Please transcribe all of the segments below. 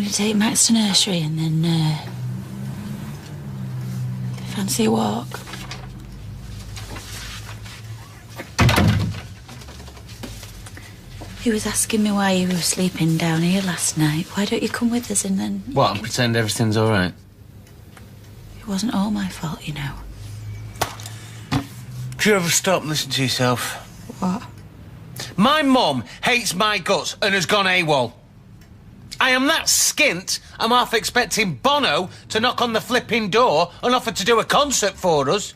going to take Max to nursery and then, fancy a walk? He was asking me why you were sleeping down here last night. Why don't you come with us and then... What, and pretend everything's all right? It wasn't all my fault, you know. Do you ever stop and listen to yourself? What? My mum hates my guts and has gone AWOL. I am that skint, I'm half expecting Bono to knock on the flipping door and offer to do a concert for us.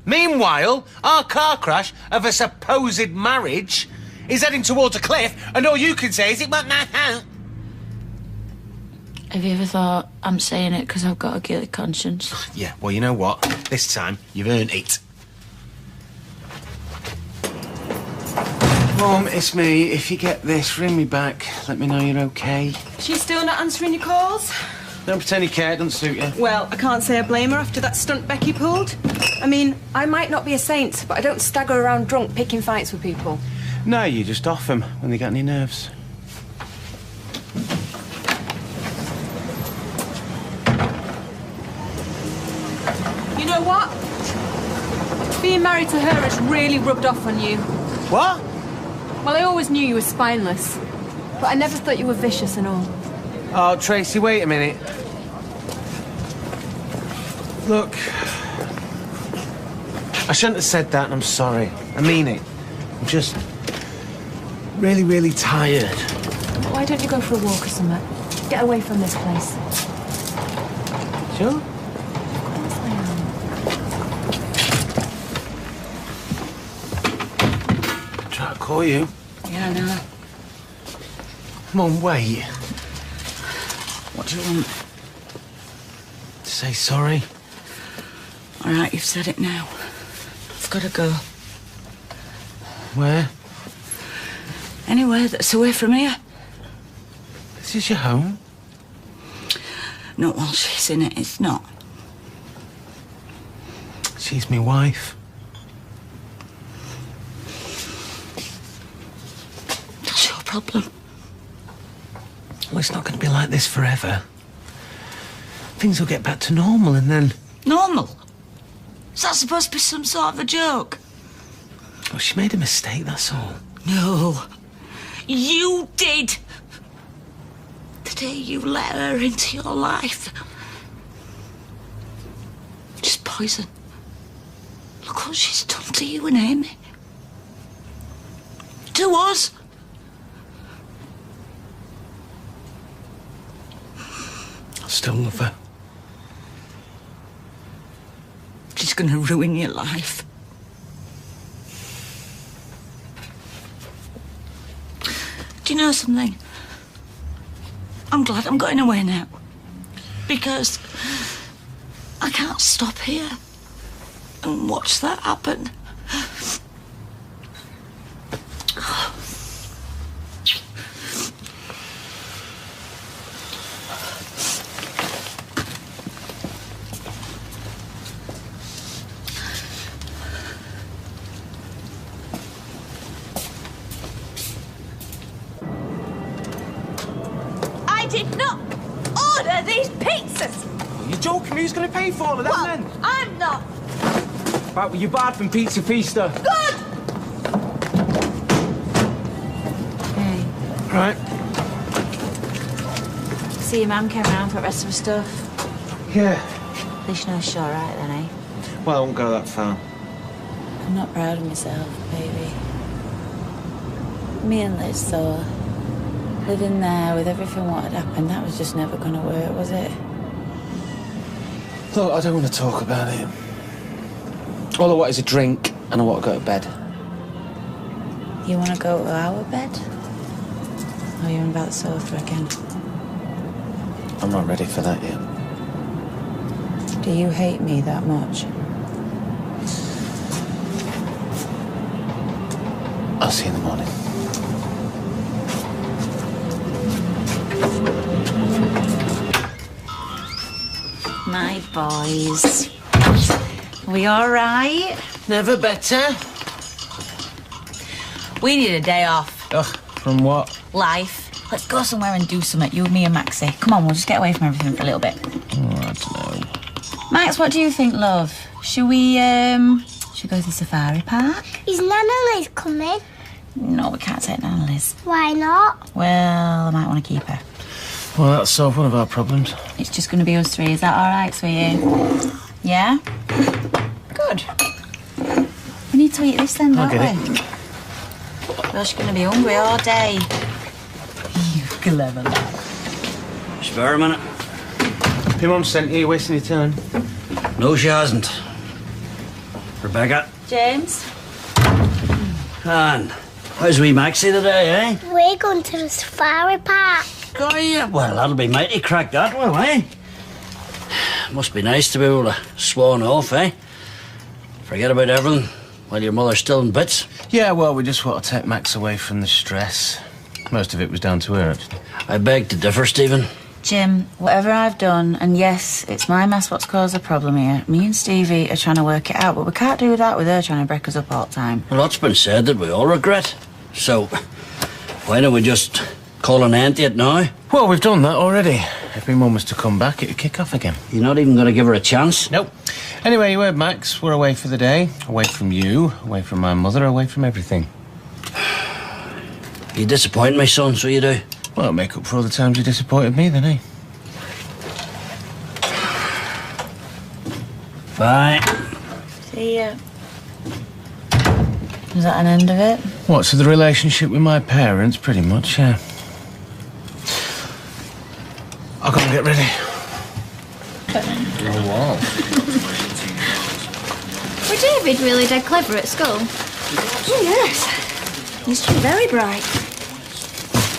Meanwhile, our car crash of a supposed marriage is heading towards a cliff, and all you can say is it went that out. Have you ever thought I'm saying it because I've got a guilty conscience? Yeah, well, you know what? This time, you've earned it. Mum, it's me. If you get this, ring me back. Let me know you're okay. She's still not answering your calls? Don't pretend you care, it doesn't suit you. Well, I can't say I blame her after that stunt Becky pulled. I mean, I might not be a saint, but I don't stagger around drunk picking fights with people. No, you just off them when they get any nerves. You know what? Being married to her has really rubbed off on you. What? Well, I always knew you were spineless, but I never thought you were vicious and all. Oh, Tracy, wait a minute. Look, I shouldn't have said that, and I'm sorry. I mean it. I'm just really, really tired. Why don't you go for a walk or something? Get away from this place. Sure? Of course I am. Try to call you. Yeah, I know. Mum, wait. What do you want? Say sorry. All right, you've said it now. I've got to go. Where? Anywhere that's away from here. This is your home? Not while she's in it, it's not. She's my wife. That's your problem. Well, it's not going to be like this forever. Things will get back to normal and then... Normal? Is that supposed to be some sort of a joke? Well, she made a mistake, that's all. No. You did. The day you let her into your life. Just poison. Look what she's done to you and Amy. To us. I still love her. She's going to ruin your life. Do you know something? I'm glad I'm going away now. Because I can't stop here and watch that happen. Did not order these pizzas. You're joking me? Who's going to pay for all of that, Well, then? I'm not. Right, well, you're barred from Pizza Feaster. Good. Hey. Right. See your mum came round for the rest of her stuff. Yeah. At least you know she's all right then, eh? Well, I won't go that far. I'm not proud of myself, baby. Me and Liz thought living there with everything what had happened, that was just never going to work, was it? Look, I don't want to talk about it. All I want is a drink, and I want to go to bed. You want to go to our bed? Or you on about the sofa again? I'm not ready for that yet. Do you hate me that much? I'll see you in the morning. My boys. We all right? Never better. We need a day off. Ugh, from what? Life. Let's go somewhere and do something, you, me and Maxie. Come on, we'll just get away from everything for a little bit. Oh, I don't know. Max, what do you think, love? Should we go to the safari park? Is Nana Liz coming? No, we can't take Nana Liz. Why not? Well, I might want to keep her. Well, that'll solve one of our problems. It's just going to be us three. Is that all right, sweetie? Yeah? Good. We need to eat this then, don't we? Well, she's going to be hungry all day. You clever lad. Spare a minute. Your mum sent you, wasting your time. No, she hasn't. Rebecca. James? And how's wee Maxie today, eh? We're going to the safari park. Oh, yeah. Well, that'll be mighty crack, that will, eh? Must be nice to be able to swan off, eh? Forget about everything while your mother's still in bits. Yeah, well, we just want to take Max away from the stress. Most of it was down to her, actually. I beg to differ, Stephen. Jim, whatever I've done, and yes, it's my mess what's caused the problem here. Me and Stevie are trying to work it out, but we can't do that with her trying to break us up all the time. Well, that's been said that we all regret. So, why don't we just call an end to it now? Well, we've done that already. If my mum was to come back, it'd kick off again. You're not even going to give her a chance? Nope. Anyway, you heard Max. We're away for the day. Away from you, away from my mother, away from everything. You disappoint me, son, so you do. Well, make up for all the times you disappointed me, then, eh? Bye. See ya. Is that an end of it? What, so the relationship with my parents, pretty much, yeah. I'll go and get ready. Oh, wow. Was David really dead clever at school? Oh, yes. He's very bright.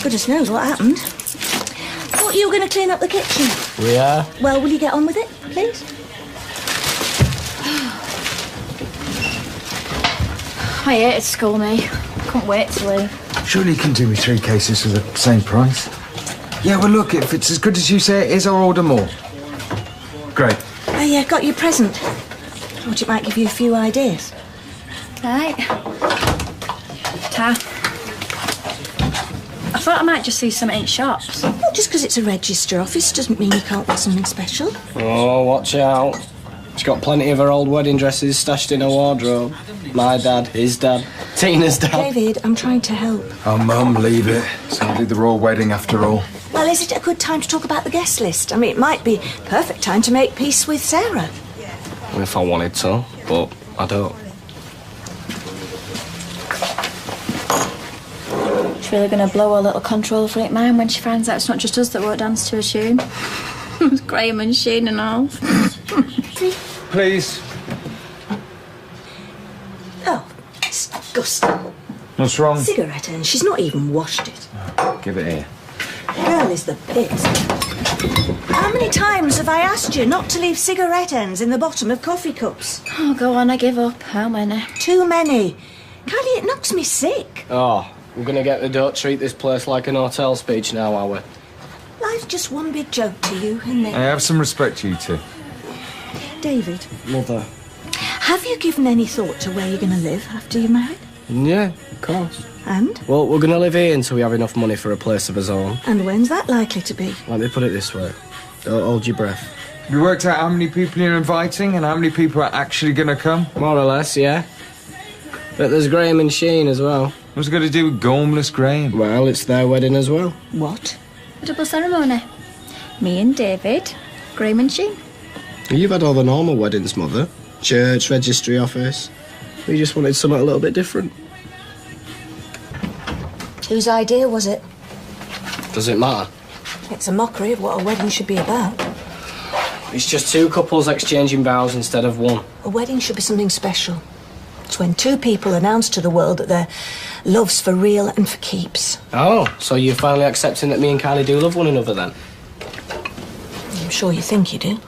Goodness knows what happened. Thought you were going to clean up the kitchen. We are. Well, will you get on with it, please? I hated school, me. Couldn't wait to leave. Surely you can do me 3 cases for the same price. Yeah, well, look, if it's as good as you say it is, I'll order more. Great. I got you a present. Thought it might give you a few ideas. Right. Ta. I thought I might just see something in shops. Well, just because it's a register office doesn't mean you can't get something special. Oh, watch out. She's got plenty of her old wedding dresses stashed in her wardrobe. My dad, his dad, Tina's dad. David, I'm trying to help. Oh, Mum, leave it. It's hardly the royal wedding after all. Well, is it a good time to talk about the guest list? I mean, it might be perfect time to make peace with Sarah. If I wanted to, but I don't. She's really going to blow her little control freak mind when she finds out it's not just us that won't dance to a tune. It's Graham and Shane and all. Please. Oh, disgusting. What's wrong? Cigarette end. She's not even washed it. Give it here. Girl is the pits. How many times have I asked you not to leave cigarette ends in the bottom of coffee cups? Oh, go on, I give up. How many? Too many. Kylie, it knocks me sick. Oh, we're going to get the don't treat this place like an hotel speech now, are we? Life's just one big joke to you, isn't it? I have some respect, you two. David, Mother. have you given any thought to where you're going to live after you're married? Yeah, of course. And? Well, we're going to live here until we have enough money for a place of our own. And when's that likely to be? Let me put it this way. Don't hold your breath. Have you worked out how many people you're inviting and how many people are actually going to come? More or less, yeah. But there's Graham and Shane as well. What's it got to do with Gormless Graham? Well, it's their wedding as well. What? A double ceremony. Me and David, Graham and Shane. You've had all the normal weddings, Mother. Church, registry office. We just wanted something a little bit different. Whose idea was it? Does it matter? It's a mockery of what a wedding should be about. It's just 2 couples exchanging vows instead of 1. A wedding should be something special. It's when 2 people announce to the world that their love's for real and for keeps. Oh, so you're finally accepting that me and Kylie do love one another then? I'm sure you think you do.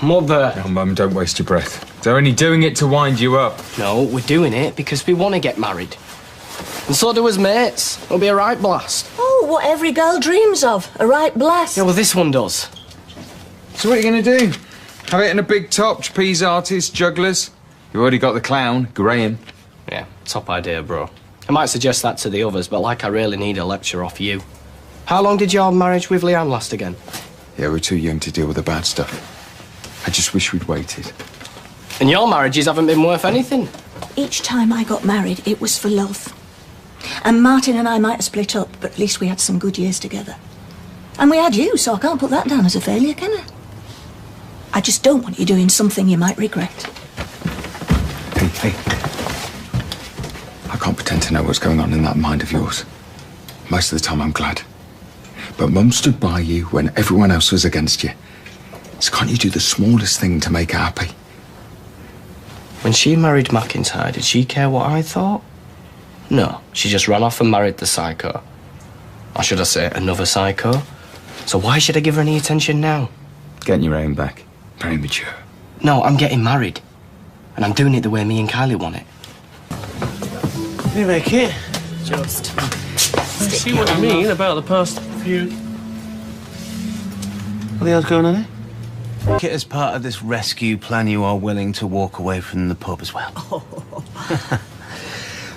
Mother! Oh, Mum, don't waste your breath. They're only doing it to wind you up. No, we're doing it because we want to get married. And so do us mates. It'll be a right blast. Oh, what every girl dreams of. A right blast. Yeah, well, this one does. So what are you going to do? Have it in a big top, trapeze artists, jugglers? You've already got the clown, Graham. Yeah, top idea, bro. I might suggest that to the others, but like I really need a lecture off you. How long did your marriage with Leanne last again? Yeah, we're too young to deal with the bad stuff. I just wish we'd waited. And your marriages haven't been worth anything. Each time I got married, it was for love. And Martin and I might have split up, but at least we had some good years together. And we had you, so I can't put that down as a failure, can I? I just don't want you doing something you might regret. Hey. I can't pretend to know what's going on in that mind of yours. Most of the time I'm glad. But Mum stood by you when everyone else was against you. So can't you do the smallest thing to make her happy? When she married McIntyre, did she care what I thought? No, she just ran off and married the psycho. Or should I say, another psycho? So why should I give her any attention now? Getting your aim back. Very mature. No, I'm getting married. And I'm doing it the way me and Kylie want it. You make it? Just. I see what you mean about the past few... What the hell's going on here? As part of this rescue plan, you are willing to walk away from the pub as well.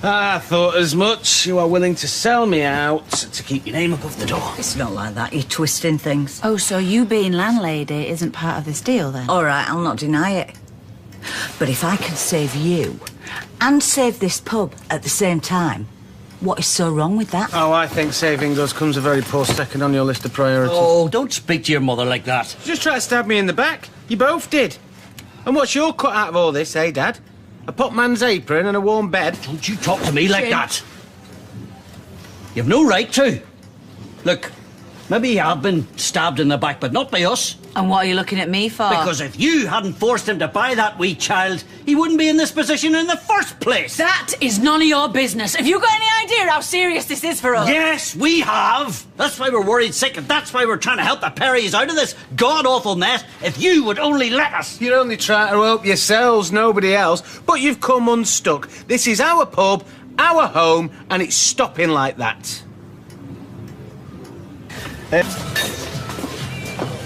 I thought as much. You are willing to sell me out to keep your name above the door. It's not like that. You're twisting things. Oh, so you being landlady isn't part of this deal, then? All right, I'll not deny it. But if I can save you and save this pub at the same time, what is so wrong with that? Oh, I think saving us comes a very poor second on your list of priorities. Oh, don't speak to your mother like that. You just try to stab me in the back. You both did. And what's your cut out of all this, eh, Dad? A pot man's apron and a warm bed? Don't you talk to me like that. You've no right to. Look, maybe you have been stabbed in the back, but not by us. And what are you looking at me for? Because if you hadn't forced him to buy that wee child, he wouldn't be in this position in the first place. That is none of your business. Have you got any idea how serious this is for us? Yes, we have. That's why we're worried sick, and that's why we're trying to help the Perrys out of this god-awful mess. If you would only let us. You're only trying to help yourselves, nobody else. But you've come unstuck. This is our pub, our home, and it's stopping like that.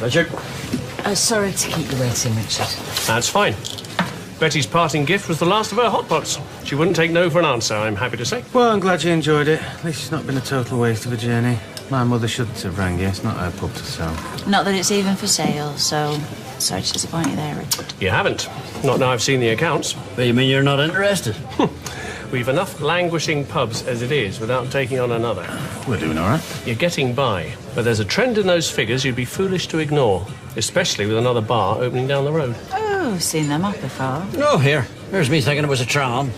Richard? Sorry to keep you waiting, Richard. That's fine. Betty's parting gift was the last of her hot pots. She wouldn't take no for an answer, I'm happy to say. Well, I'm glad you enjoyed it. At least it's not been a total waste of a journey. My mother shouldn't have rang you. It's not her pub to sell. Not that it's even for sale, so sorry to disappoint you there, Richard. You haven't. Not now I've seen the accounts. What, you mean you're not interested? We've enough languishing pubs as it is without taking on another. We're doing all right. You're getting by, but there's a trend in those figures you'd be foolish to ignore, especially with another bar opening down the road. Oh, I've seen them up before. Oh, here's me thinking it was a tram.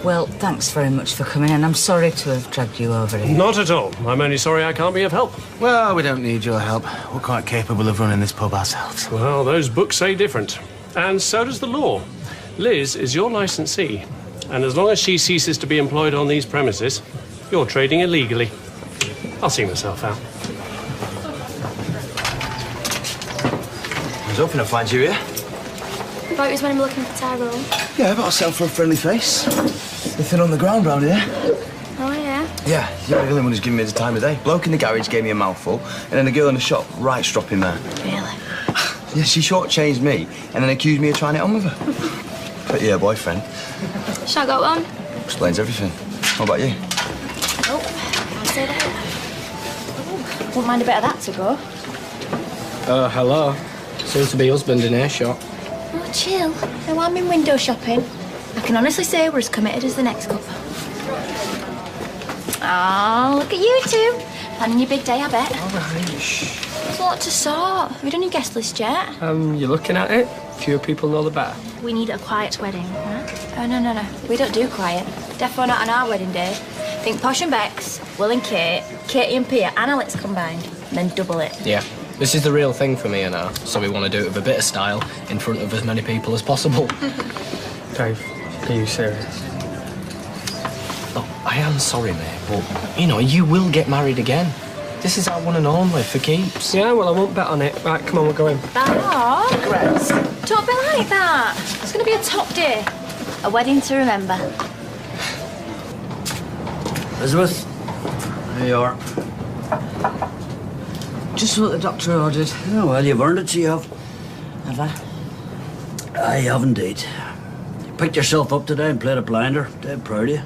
Well, thanks very much for coming, and I'm sorry to have dragged you over here. Not at all. I'm only sorry I can't be of help. Well, we don't need your help. We're quite capable of running this pub ourselves. Well, those books say different. And so does the law. Liz is your licensee. And as long as she ceases to be employed on these premises, you're trading illegally. I'll see myself out. I was hoping to find you here. I thought you was when I'm looking for Tyrone. Yeah, but I'll sell for a friendly face. Nothing on the ground round here. Oh, yeah? Yeah, you're the only one who's giving me the time of day. Bloke in the garage gave me a mouthful, and then the girl in the shop right stropping there. Really? Yeah, she shortchanged me, and then accused me of trying it on with her. But yeah, boyfriend. Shall I got one? Explains everything. What about you? Oh, I'll say that. Wouldn't mind a bit of that to go. Hello. Seems to be husband in earshot. Oh, chill. No, I'm in window shopping. I can honestly say we're as committed as the next couple. Oh, look at you two. Planning your big day, I bet. All right. Shh. There's a lot to sort. Have you done your guest list yet? You're looking at it? Fewer people know the better. We need a quiet wedding, huh? Oh, no. We don't do quiet. Defo not on our wedding day. Think Posh and Bex, Will and Kate, Katie and Pia, and Alex combined. Then double it. Yeah. This is the real thing for me and her, so we want to do it with a bit of style in front of as many people as possible. Dave, are you serious? Oh, I am sorry, mate, but, you know, you will get married again. This is our one and only, for keeps. Yeah, well, I won't bet on it. Right, come on, we're going. Congrats. Don't be like that. It's going to be a top day. A wedding to remember. Elizabeth, there you are. Just what the doctor ordered. Oh, well, you've earned it, so you have. Have I? I have indeed. You picked yourself up today and played a blinder. Dead proud of you.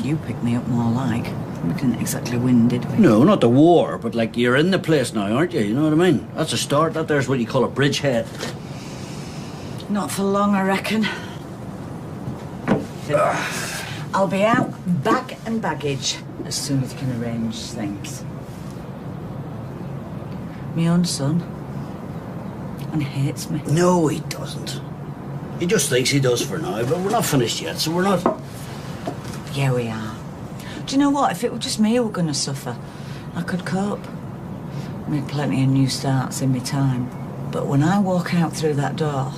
You picked me up more like. We didn't exactly win, did we? No, not the war, but like you're in the place now, aren't you? You know what I mean? That's a start. That there's what you call a bridgehead. Not for long, I reckon. I'll be out, bag and baggage, as soon as we can arrange things. My own son. And he hates me. No, he doesn't. He just thinks he does for now, but we're not finished yet, so we're not... Yeah, we are. Do you know what? If it were just me who were going to suffer, I could cope. Made plenty of new starts in my time. But when I walk out through that door,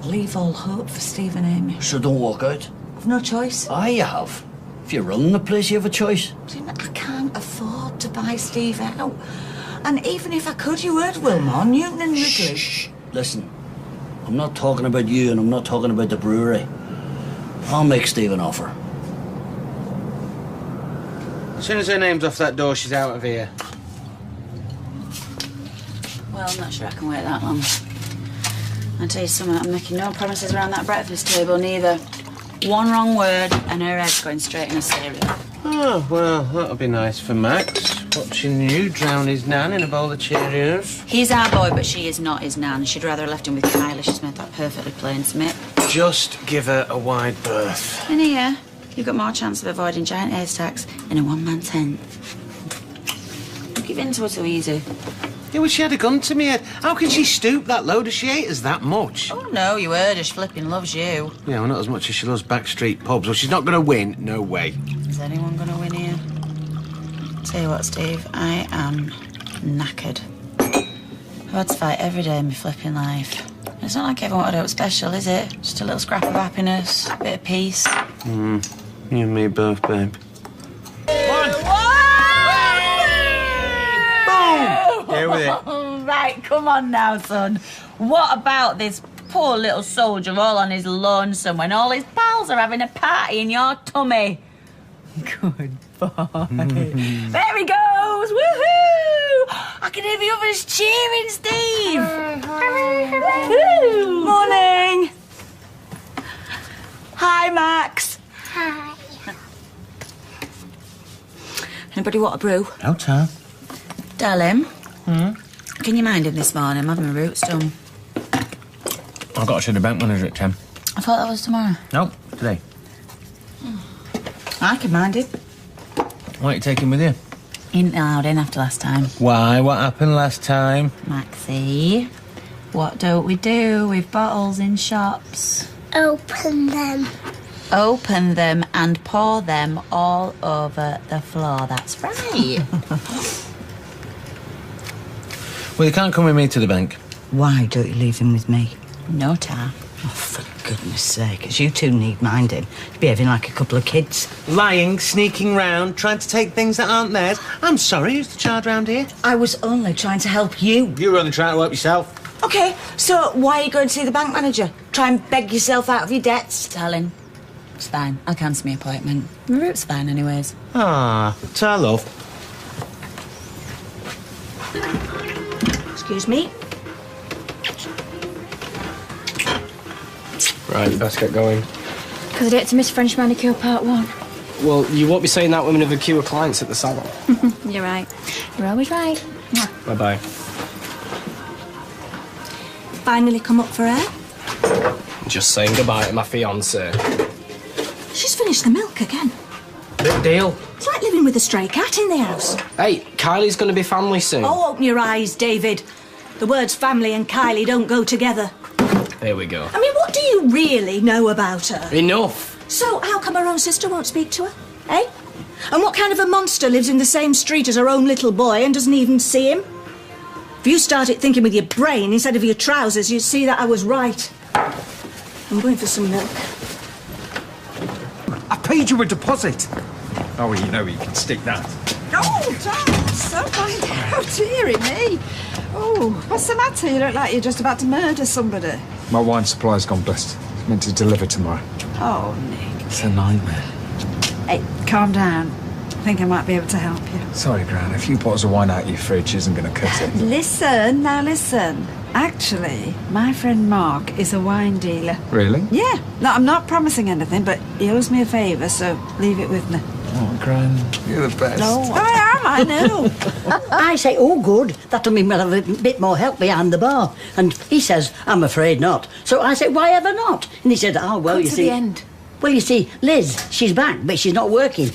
I leave all hope for Steve and Amy. So don't walk out. I've no choice. Aye, you have. If you're running the place, you have a choice. I can't afford to buy Steve out. And even if I could, you heard Wilmore, Newton and Ridley. Shh. Listen, I'm not talking about you and I'm not talking about the brewery. I'll make Steve an offer. As soon as her name's off that door, she's out of here. Well, I'm not sure I can wait that long. I'll tell you something, I'm making no promises around that breakfast table, neither. One wrong word and her head's going straight in a cereal. Oh, well, that'll be nice for Max. Watching you drown his nan in a bowl of Cheerios. He's our boy, but she is not his nan. She'd rather have left him with Kylie. She's made that perfectly plain to me. Just give her a wide berth. In here, you've got more chance of avoiding giant haystacks in a one-man tent. Don't give in to her too easy. Yeah, well, she had a gun to me head. How can she stoop that low? Does she hate us that much? Oh, no, you heard her. She flipping loves you. Yeah, well, not as much as she loves backstreet pubs. Well, she's not going to win. No way. Is anyone going to win here? Tell you what, Steve, I am knackered. I've had to fight every day in my flipping life. It's not like everyone wanted out special, is it? Just a little scrap of happiness, a bit of peace. You and me both, babe. Here with it. Right, come on now, son. What about this poor little soldier all on his lonesome when all his pals are having a party in your tummy? Good boy. There he goes! Woohoo! I can hear the others cheering, Steve. Morning. Hi, Max. Hi. Anybody want a brew? No time. Darling. Can you mind him this morning? I'm having my roots done. I've got to see the bank manager at 10. I thought that was tomorrow. No, today. I can mind him. Why are you taking with you? He didn't allowed in after last time. Why? What happened last time? Maxie, what don't we do with bottles in shops? Open them. Open them and pour them all over the floor. That's right. Well, you can't come with me to the bank. Why don't you leave him with me? No, Tar. Oh, for goodness sake, 'cause you two need minding. You're behaving like a couple of kids. Lying, sneaking round, trying to take things that aren't theirs. I'm sorry, who's the child round here? I was only trying to help you. You were only trying to help yourself. OK, so why are you going to see the bank manager? Try and beg yourself out of your debts? Darling, it's fine. I'll cancel my appointment. My route's fine anyways. Ah, Tar, love. Excuse me? Right, you best get going. Because I did to Miss French Manicure Part 1. Well, you won't be saying that when we have a queue of clients at the salon. You're right. You're always right. Bye-bye. Finally come up for air? Just saying goodbye to my fiancée. She's finished the milk again. Big deal. It's like living with a stray cat in the house. Hey, Kylie's going to be family soon. Oh, open your eyes, David. The words family and Kylie don't go together. There we go. I mean, what do you really know about her? Enough. So, how come her own sister won't speak to her? Eh? And what kind of a monster lives in the same street as her own little boy and doesn't even see him? If you started thinking with your brain instead of your trousers, you'd see that I was right. I'm going for some milk. I paid you a deposit. Oh, well, you know you can stick that. Oh, Dad, so kind. Oh, dearie me. Oh, what's the matter? You look like you're just about to murder somebody. My wine supply's gone bust. It's meant to deliver tomorrow. Oh, Nick. It's a nightmare. Hey, calm down. I think I might be able to help you. Sorry, Gran. A few bottles of wine out of your fridge isn't going to cut it. Listen, now listen. Actually, my friend Mark is a wine dealer. Really? Yeah. No, I'm not promising anything, but he owes me a favour, so leave it with me. Oh, Gran, you're the best. No, I am, I know. I say, oh, good. That'll mean we'll have a bit more help behind the bar. And he says, I'm afraid not. So I say, why ever not? And he said, oh, well, Come you to see... the end. Well, you see, Liz, she's back, but she's not working.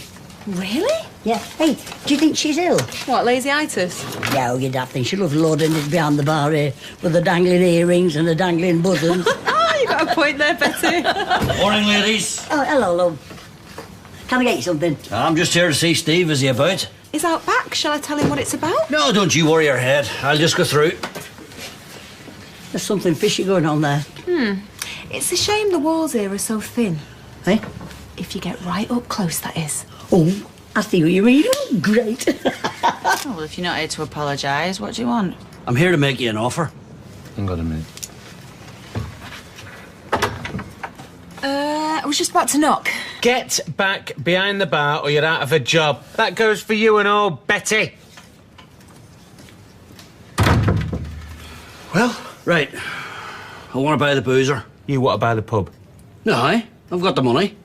Really? Yeah. Hey, do you think she's ill? What, lazy-itis? No, you daft thing. She loves loading it behind the bar here with the dangling earrings and the dangling buttons. You got a point there, Betty. Morning, ladies. Oh, hello, love. Can I get you something? I'm just here to see Steve. Is he about? He's out back. Shall I tell him what it's about? No, don't you worry your head. I'll just go through. There's something fishy going on there. It's a shame the walls here are so thin. Eh? If you get right up close, that is. Oh, I see what you mean. Oh, great. Oh, well, if you're not here to apologise, what do you want? I'm here to make you an offer. Hang on a minute. I was just about to knock. Get back behind the bar or you're out of a job. That goes for you and all, Betty. Well? Right. I want to buy the boozer. You want to buy the pub? No, I've got the money.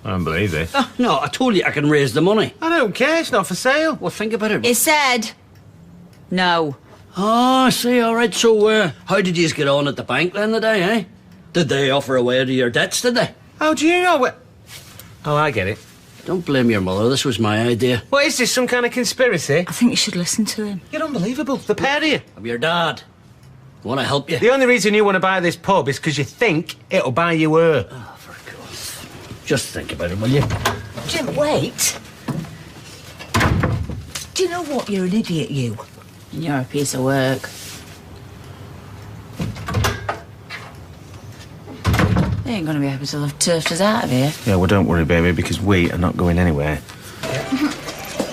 I don't believe this. Oh, no, I told you I can raise the money. I don't care, it's not for sale. Well, think about it. He said no. Oh, I see, all right. So, how did you get on at the bank then the day, eh? Did they offer away to your debts, did they? How do you know it? Oh, I get it. Don't blame your mother. This was my idea. What is this, some kind of conspiracy? I think you should listen to him. You're unbelievable, the pair of you. I'm your dad. I want to help you. The only reason you want to buy this pub is because you think it'll buy you her. Oh, for God's sake. Just think about it, will you? Jim, wait. Do you know what? You're an idiot, you. You're a piece of work. They ain't gonna be able to have turfed us out of here. Yeah, well, don't worry, baby, because we are not going anywhere.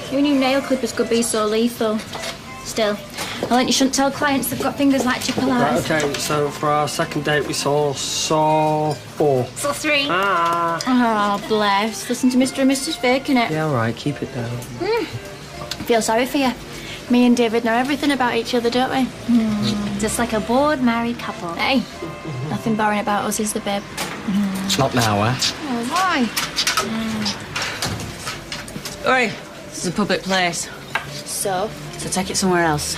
Who knew nail clippers could be so lethal? Still, I think you shouldn't tell clients they've got fingers like chipped Right, eyes. okay, so for our second date we saw 4. So 3. Ah. Oh, bless. Listen to Mr. and Mrs. Faking it. Yeah, all right, keep it down. I feel sorry for you. Me and David know everything about each other, don't we? Just like a bored married couple. Hey, nothing boring about us, is there, babe? It's not now, eh? Oh, why? Oi, this is a public place. So take it somewhere else.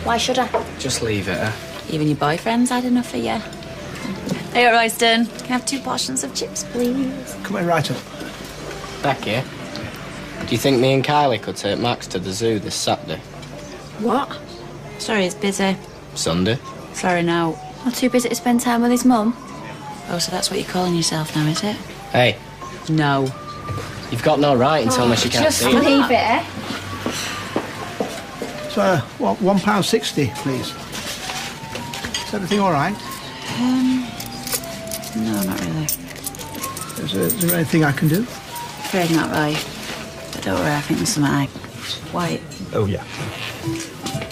why should I? Just leave it, eh? Even your boyfriend's had enough of you. Hey, Royston, can I have 2 portions of chips, please? Come in right up. Becky, do you think me and Kylie could take Max to the zoo this Saturday? What? Sorry, it's busy. Sunday? Sorry, no. Not too busy to spend time with his mum? Oh, so that's what you're calling yourself now, is it? Hey, No. you've got no right until unless you can't Just see it. leave it, eh? So, what, £1.60, please. Is everything all right? No, not really. Is there anything I can do? Afraid not, Roy. But don't worry, I think there's something I... White. Oh, yeah.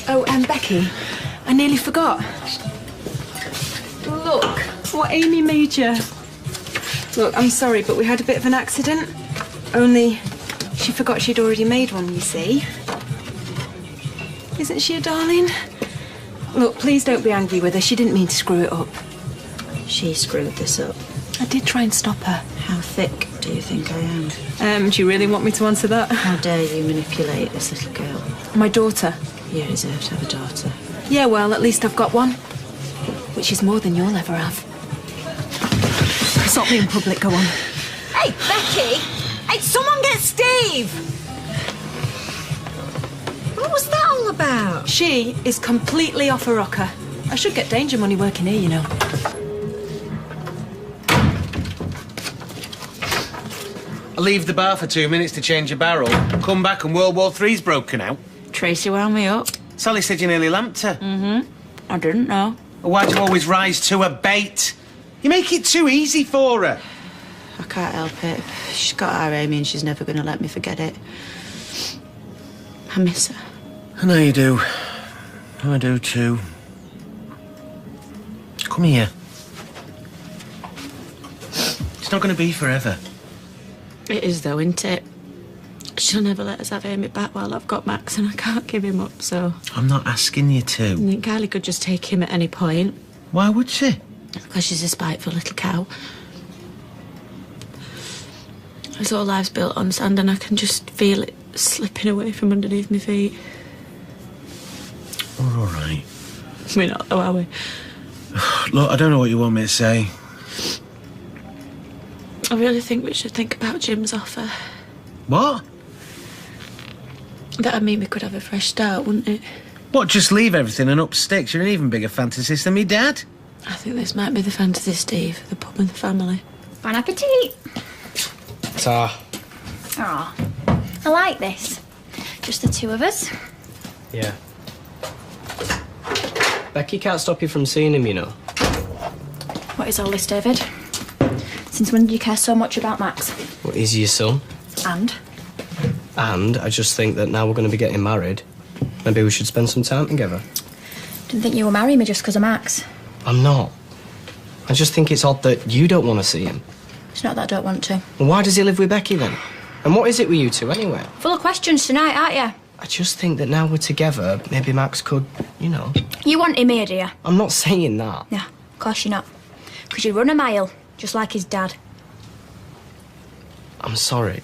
Oh, and Becky, I nearly forgot. Look, what Amy made you. Look, I'm sorry, but we had a bit of an accident. Only she forgot she'd already made one, you see. Isn't she a darling? Look, please don't be angry with her. She didn't mean to screw it up. She screwed this up. I did try and stop her. How thick do you think I am? Do you really want me to answer that? How dare you manipulate this little girl? My daughter. You deserve to have a daughter. Yeah, well, at least I've got one. Which is more than you'll ever have. Stop me in public, go on. Hey, Becky! Hey, someone get Steve! What was that all about? She is completely off a rocker. I should get danger money working here, you know. I'll leave the bar for 2 minutes to change a barrel. Come back and World War III's broken out. Tracy wound me up. Sally said you nearly lamped her. I didn't know. Why do you always rise to a bait? You make it too easy for her. I can't help it. She's got our Amy and she's never going to let me forget it. I miss her. I know you do. I do too. Come here. It's not going to be forever. It is though, isn't it? She'll never let us have Amy back while I've got Max and I can't give him up, so... I'm not asking you to. I think Kylie could just take him at any point. Why would she? Because she's a spiteful little cow. His whole life's built on sand and I can just feel it slipping away from underneath my feet. We're all right. We're not, though, are we? Look, I don't know what you want me to say. I really think we should think about Jim's offer. What? That'd mean we could have a fresh start, wouldn't it? What, just leave everything and up sticks? You're an even bigger fantasist than me dad. I think this might be the fantasy, Steve. The pub with the family. Bon appetit. Ta. Aw, I like this. Just the two of us. Yeah. Becky can't stop you from seeing him, you know. What is all this, David? Since when did you care so much about Max? Well, he's your son. And? And I just think that now we're going to be getting married, maybe we should spend some time together. Didn't think you were marrying me just because of Max. I'm not. I just think it's odd that you don't want to see him. It's not that I don't want to. Well, why does he live with Becky then? And what is it with you two anyway? Full of questions tonight, aren't you? I just think that now we're together, maybe Max could, you know... You want him here, do you? I'm not saying that. Yeah, of course you're not. Because you run a mile, just like his dad. I'm sorry.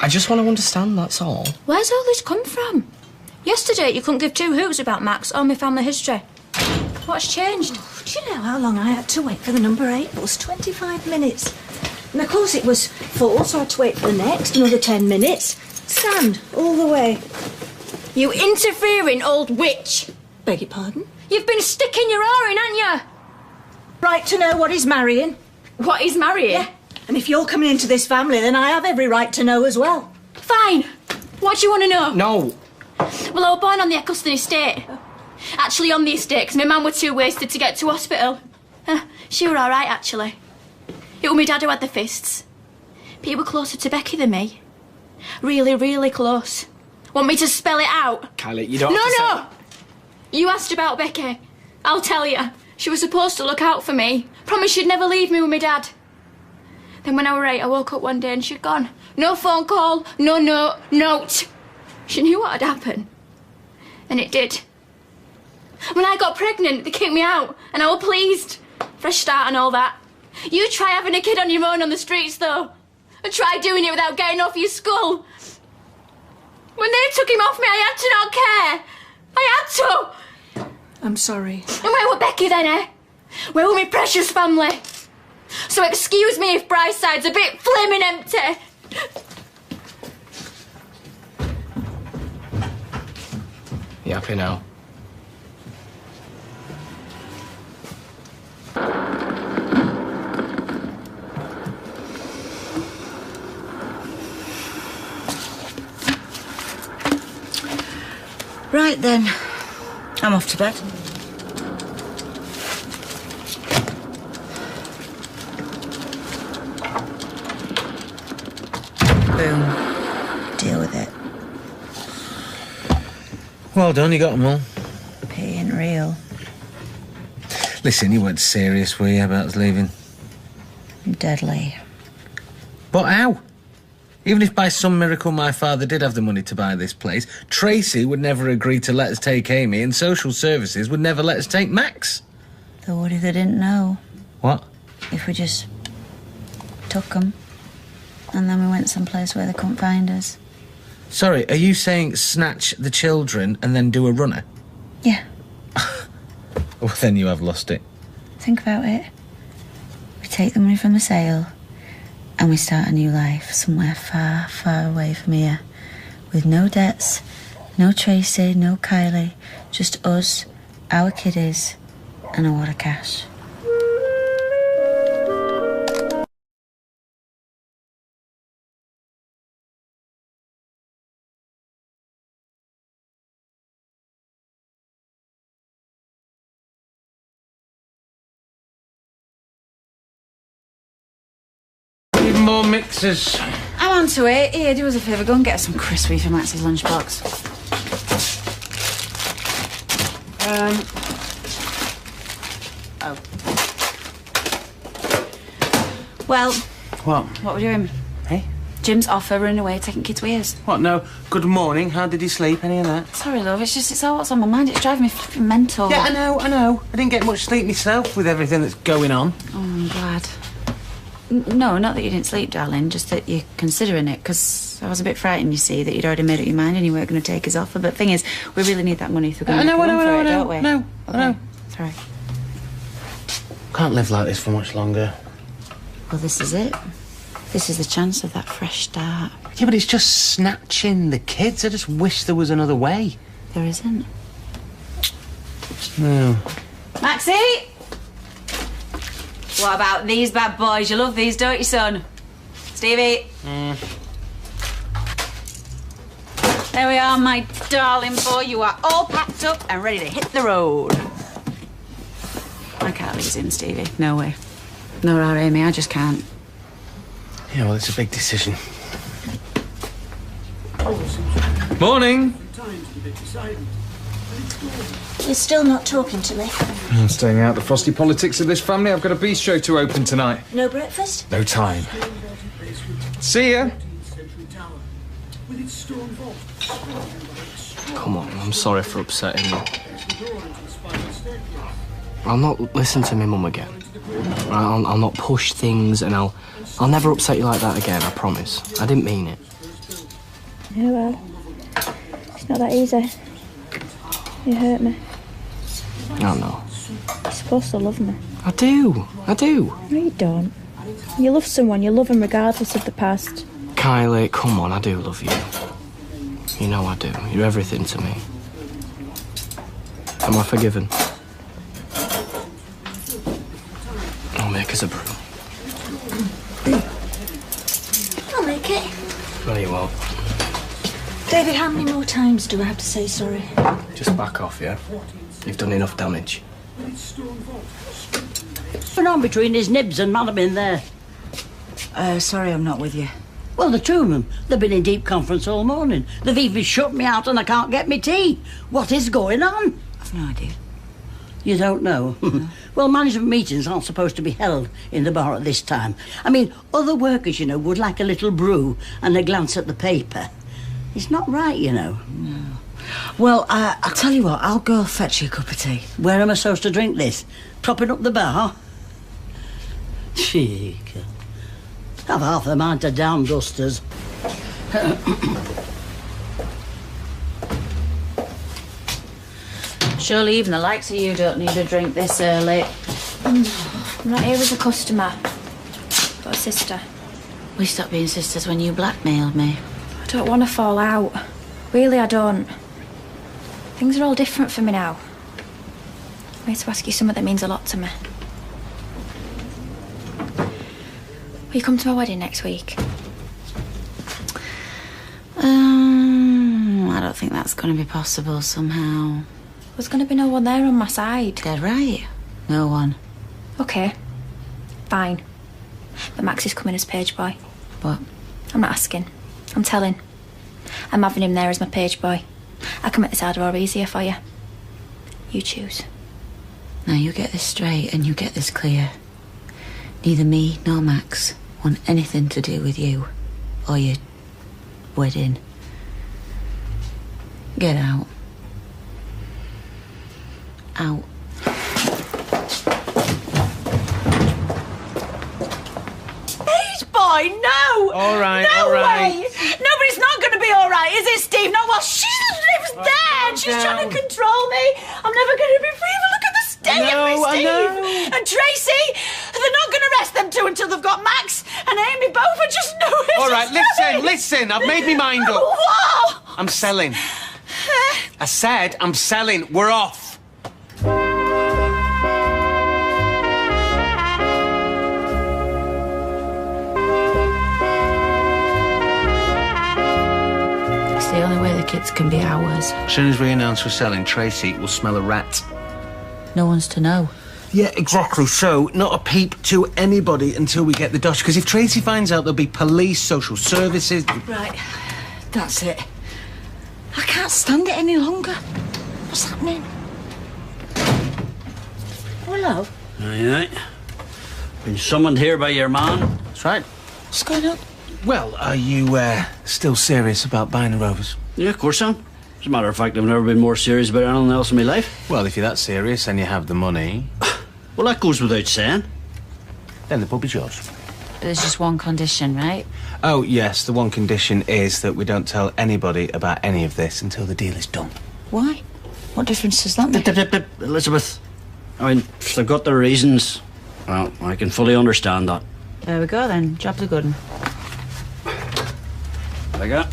I just want to understand, that's all. Where's all this come from? Yesterday you couldn't give two hoots about Max or my family history. What's changed? Do you know how long I had to wait for the number 8? It was 25 minutes. And of course it was full, so I had to wait for the next, another 10 minutes. Stand all the way. You interfering old witch! Beg your pardon? You've been sticking your oar in, haven't you? Right to know what he's marrying. What he's marrying? Yeah. And if you're coming into this family, then I have every right to know as well. Fine. What do you want to know? No. Well, I was born on the Escalating estate. Actually on the estate, because my mum were too wasted to get to hospital. She were all right, actually. It was my dad who had the fists. But he were closer to Becky than me. Really, really close. Want me to spell it out? Kylie, you don't No. You asked about Becky. I'll tell you. She was supposed to look out for me. Promised she'd never leave me with my dad. Then when I were 8, I woke up one day and she'd gone. No phone call, no note. She knew what had happened. And it did. When I got pregnant, they kicked me out, and I was pleased. Fresh start and all that. You try having a kid on your own on the streets, though. And try doing it without getting off your skull. When they took him off me, I had to not care. I had to. I'm sorry. And where were Becky then, eh? Where were my precious family? So excuse me if Bryside's a bit flaming empty. You happy now? Right then. I'm off to bed. Boom. Deal with it. Well done, you got them all. Being real. Listen, you weren't serious, were you, about us leaving? Deadly. But how? Even if by some miracle my father did have the money to buy this place, Tracy would never agree to let us take Amy, and social services would never let us take Max. Though what if they didn't know? What? If we just took them, and then we went someplace where they couldn't find us. Sorry, are you saying snatch the children and then do a runner? Yeah. Well, then you have lost it. Think about it. We take the money from the sale, and we start a new life somewhere far, far away from here. With no debts, no Tracy, no Kylie. Just us, our kiddies, and a wad of cash. Need more mixers. I'm on to it. Here, do us a favour. Go and get us some crispy for Max's lunchbox. Oh. Well, What? what are we doing? Hey? Jim's off, running away, taking kids with us. What, no? Good morning, how did he sleep? Any of that? Sorry, love. It's all what's on my mind. It's driving me flipping mental. Yeah, I know. I didn't get much sleep myself with everything that's going on. Oh, I'm glad. No, not that you didn't sleep, darling, just that you're considering it, because I was a bit frightened, you see, that you'd already made up your mind and you weren't going to take us off. But the thing is, we really need that money if we're going to run for it, don't we? No, okay. no. Sorry. Can't live like this for much longer. Well, this is it. This is the chance of that fresh start. Yeah, but it's just snatching the kids. I just wish there was another way. There isn't. No. Maxie! What about these bad boys? You love these, don't you, son? Stevie? There we are, my darling boy. You are all packed up and ready to hit the road. I can't leave us in, Stevie. No way. Nor are Amy. I just can't. Yeah, well, it's a big decision. Morning. You're still not talking to me. I'm staying out the frosty politics of this family. I've got a bistro to open tonight. No breakfast? No time. See ya. Come on, I'm sorry for upsetting you. I'll not listen to my mum again. I'll not push things, and I'll never upset you like that again, I promise. I didn't mean it. Yeah, well, it's not that easy. You hurt me. I know. You're supposed to love me. I do. No, you don't. You love someone, you love them regardless of the past. Kylie, come on, I do love you. You know I do. You're everything to me. Am I forgiven? I'll make us a brew. I'll make it. No, you won't. David, how many more times do I have to say sorry? Just back off, yeah? You've done enough damage. What's going on between his nibs and Madam in there? Sorry I'm not with you. Well, the two of them, they've been in deep conference all morning. They've even shut me out and I can't get me tea. What is going on? I've no idea. You don't know? No. Well, management meetings aren't supposed to be held in the bar at this time. I mean, other workers, you know, would like a little brew and a glance at the paper. It's not right, you know. No. Well, I'll tell you what, I'll go fetch you a cup of tea. Where am I supposed to drink this? Propping up the bar? Cheek. Have half the mind to down dusters. Surely even the likes of you don't need a drink this early. I'm not here as a customer, but a sister. We stopped being sisters when you blackmailed me. I don't want to fall out. Really, I don't. Things are all different for me now. I'm here to ask you something that means a lot to me. Will you come to my wedding next week? I don't think that's going to be possible somehow. There's going to be no one there on my side. Dead right. No one. Okay. Fine. But Max is coming as page boy. What? I'm not asking. I'm telling. I'm having him there as my page boy. I can make this harder or easier for you. You choose. Now you get this straight and you get this clear. Neither me nor Max want anything to do with you or your wedding. Get out. Out. Page boy, no! All right, no all right. way! No, but it's not going to be all right, is it, Steve? No, well, she lives there and she's trying to control me. I'm never going to be free. But look at the state of me, Steve. And Tracy, they're not going to arrest them two until they've got Max and Amy both. I just know it. All right, listen. I've made my mind up. What? I'm selling. I said I'm selling. We're off. It's the only way the kids can be ours. As soon as we announce we're selling, Tracy will smell a rat. No one's to know. Yeah, exactly. So, not a peep to anybody until we get the dosh. Because if Tracy finds out, there'll be police, social services... Right. That's it. I can't stand it any longer. What's happening? Hello. Aye. Been summoned here by your man. That's right. What's going on? Well, are you still serious about buying the Rovers? Yeah, of course I am. As a matter of fact, I've never been more serious about anything else in my life. Well, if you're that serious and you have the money... Well, that goes without saying. Then the pub is yours. There's just one condition, right? Oh, yes, the one condition is that we don't tell anybody about any of this until the deal is done. Why? What difference does that make? Elizabeth, I mean, if they've got their reasons, well, I can fully understand that. There we go then. Job's a good one. There you go.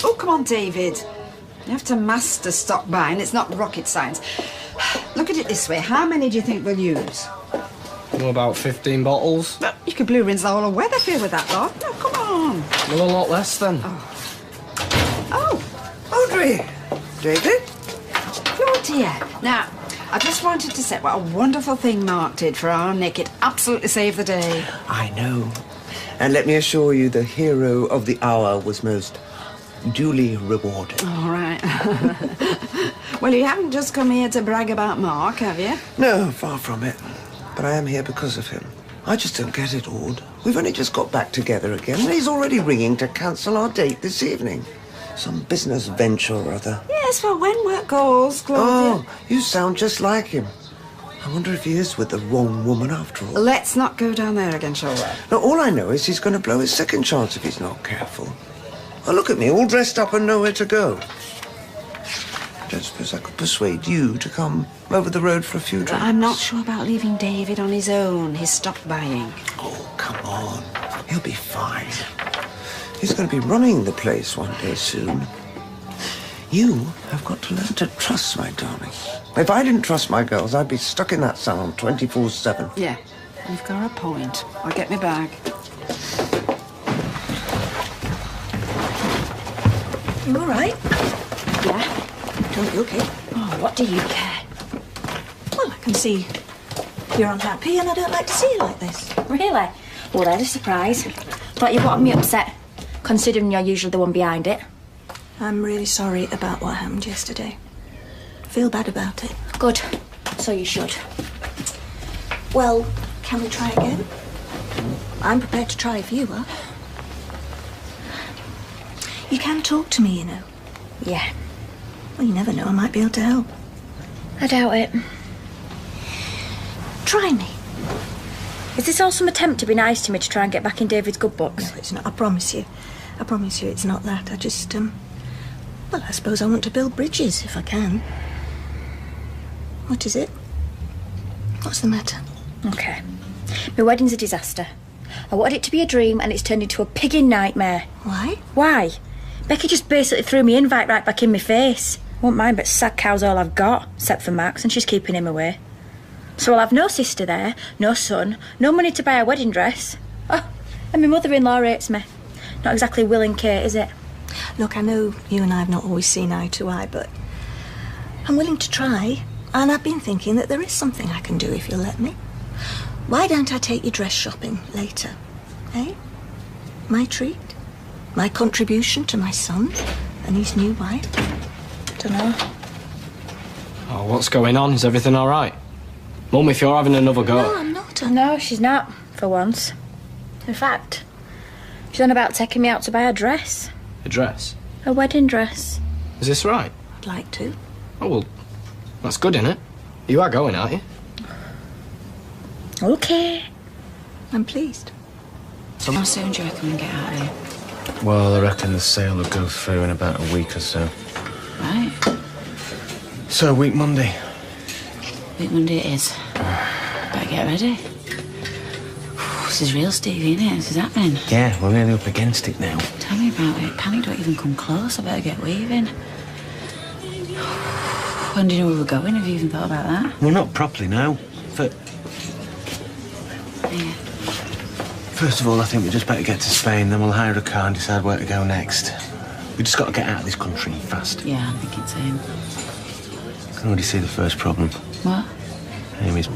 Oh, come on, David. You have to master stock buying. It's not rocket science. Look at it this way. How many do you think we'll use? Well, about 15 bottles. You could blue rinse the whole of Weatherfield with that lot. No, come on. Well, a lot less then. Audrey. David? Oh, dear. Now, I just wanted to say what a wonderful thing Mark did for our Nick. It absolutely saved the day. I know. And let me assure you, the hero of the hour was most duly rewarded. All right. Well, you haven't just come here to brag about Mark, have you? No, far from it. But I am here because of him. I just don't get it, Aud. We've only just got back together again, and he's already ringing to cancel our date this evening. Some business venture or other. Yes, well, when work calls, Claudia. Oh, you sound just like him. I wonder if he is with the wrong woman after all. Let's not go down there again, shall we? Now, all I know is he's going to blow his second chance if he's not careful. Oh, look at me, all dressed up and nowhere to go. I don't suppose I could persuade you to come over the road for a few drinks. I'm not sure about leaving David on his own. He's stock buying. Oh, come on. He'll be fine. He's going to be running the place one day soon. You have got to learn to trust, my darling. If I didn't trust my girls, I'd be stuck in that salon 24/7. Yeah, you've got a point. I'll get my bag. You all right? Yeah. Don't look it. Oh, what do you care? Well, I can see you're unhappy and I don't like to see you like this. Really? Well, there's a surprise. Thought you got me upset, considering you're usually the one behind it. I'm really sorry about what happened yesterday. Feel bad about it. Good. So you should. Well, can we try again? I'm prepared to try if you are. You can talk to me, you know. Yeah. Well, you never know, I might be able to help. I doubt it. Try me. Is this all some attempt to be nice to me to try and get back in David's good books? No, it's not. I promise you. I promise you it's not that. I just, well, I suppose I want to build bridges if I can. What is it? What's the matter? Okay. My wedding's a disaster. I wanted it to be a dream and it's turned into a pigging nightmare. Why? Why? Becky just basically threw me invite right back in my face. Won't mind, but sad cow's all I've got, except for Max, and she's keeping him away. So I'll have no sister there, no son, no money to buy a wedding dress. Oh, and my mother-in-law hates me. Not exactly willing Kate, is it? Look, I know you and I have not always seen eye to eye, but I'm willing to try, and I've been thinking that there is something I can do if you'll let me. Why don't I take you dress shopping later, eh? My treat? My contribution to my son and his new wife? Dunno. Oh, what's going on? Is everything all right? Mum, if you're having another go... No, I'm not. No, she's not, for once. In fact, she's on about taking me out to buy a dress. A dress? A wedding dress. Is this right? I'd like to. Oh, well, that's good, innit? You are going, aren't you? Okay. I'm pleased. How soon do you reckon we can get out of here? Well, I reckon the sale will go through in about a week or so. Right. So, week Monday. Week Monday it is. Better get ready. This is real, Stevie, isn't it? This is happening. Yeah, we're really up against it now. Tell me about it. Panic don't even come close. I better get weaving. When do you know where we're going? Have you even thought about that? Well, not properly now. Yeah. First of all, I think we just better get to Spain, then we'll hire a car and decide where to go next. We just got to get out of this country fast. Yeah, I'm thinking same. I can already see the first problem. What? Amy's...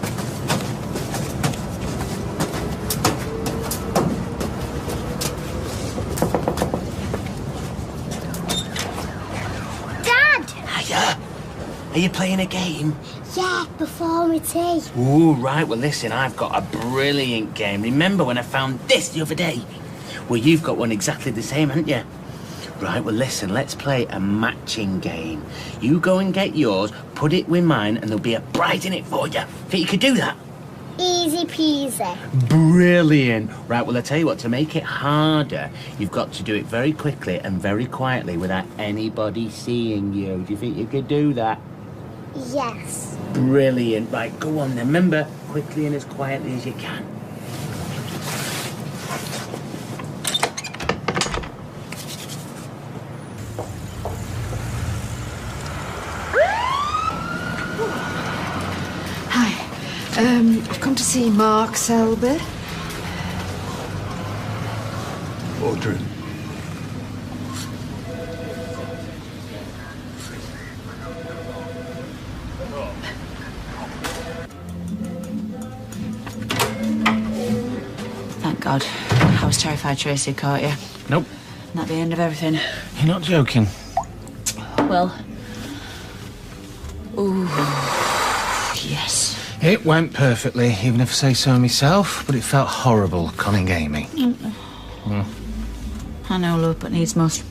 Dad! Hiya! Are you playing a game? Yeah, before my tea. Ooh, right. Well, listen, I've got a brilliant game. Remember when I found this the other day? Well, you've got one exactly the same, haven't you? Right, well, listen, let's play a matching game. You go and get yours, put it with mine, and there'll be a prize in it for you. Think you could do that? Easy peasy. Brilliant. Right, well, I tell you what, to make it harder, you've got to do it very quickly and very quietly without anybody seeing you. Do you think you could do that? Yes. Brilliant. Right, go on then. Remember, quickly and as quietly as you can. I've come to see Mark Selby. Audrey. Thank God. I was terrified Tracy had caught you. Nope. And that'd be the end of everything. You're not joking. Well. Ooh. Yes. It went perfectly, even if I say so myself, but it felt horrible conning Amy. I know, love, but needs must.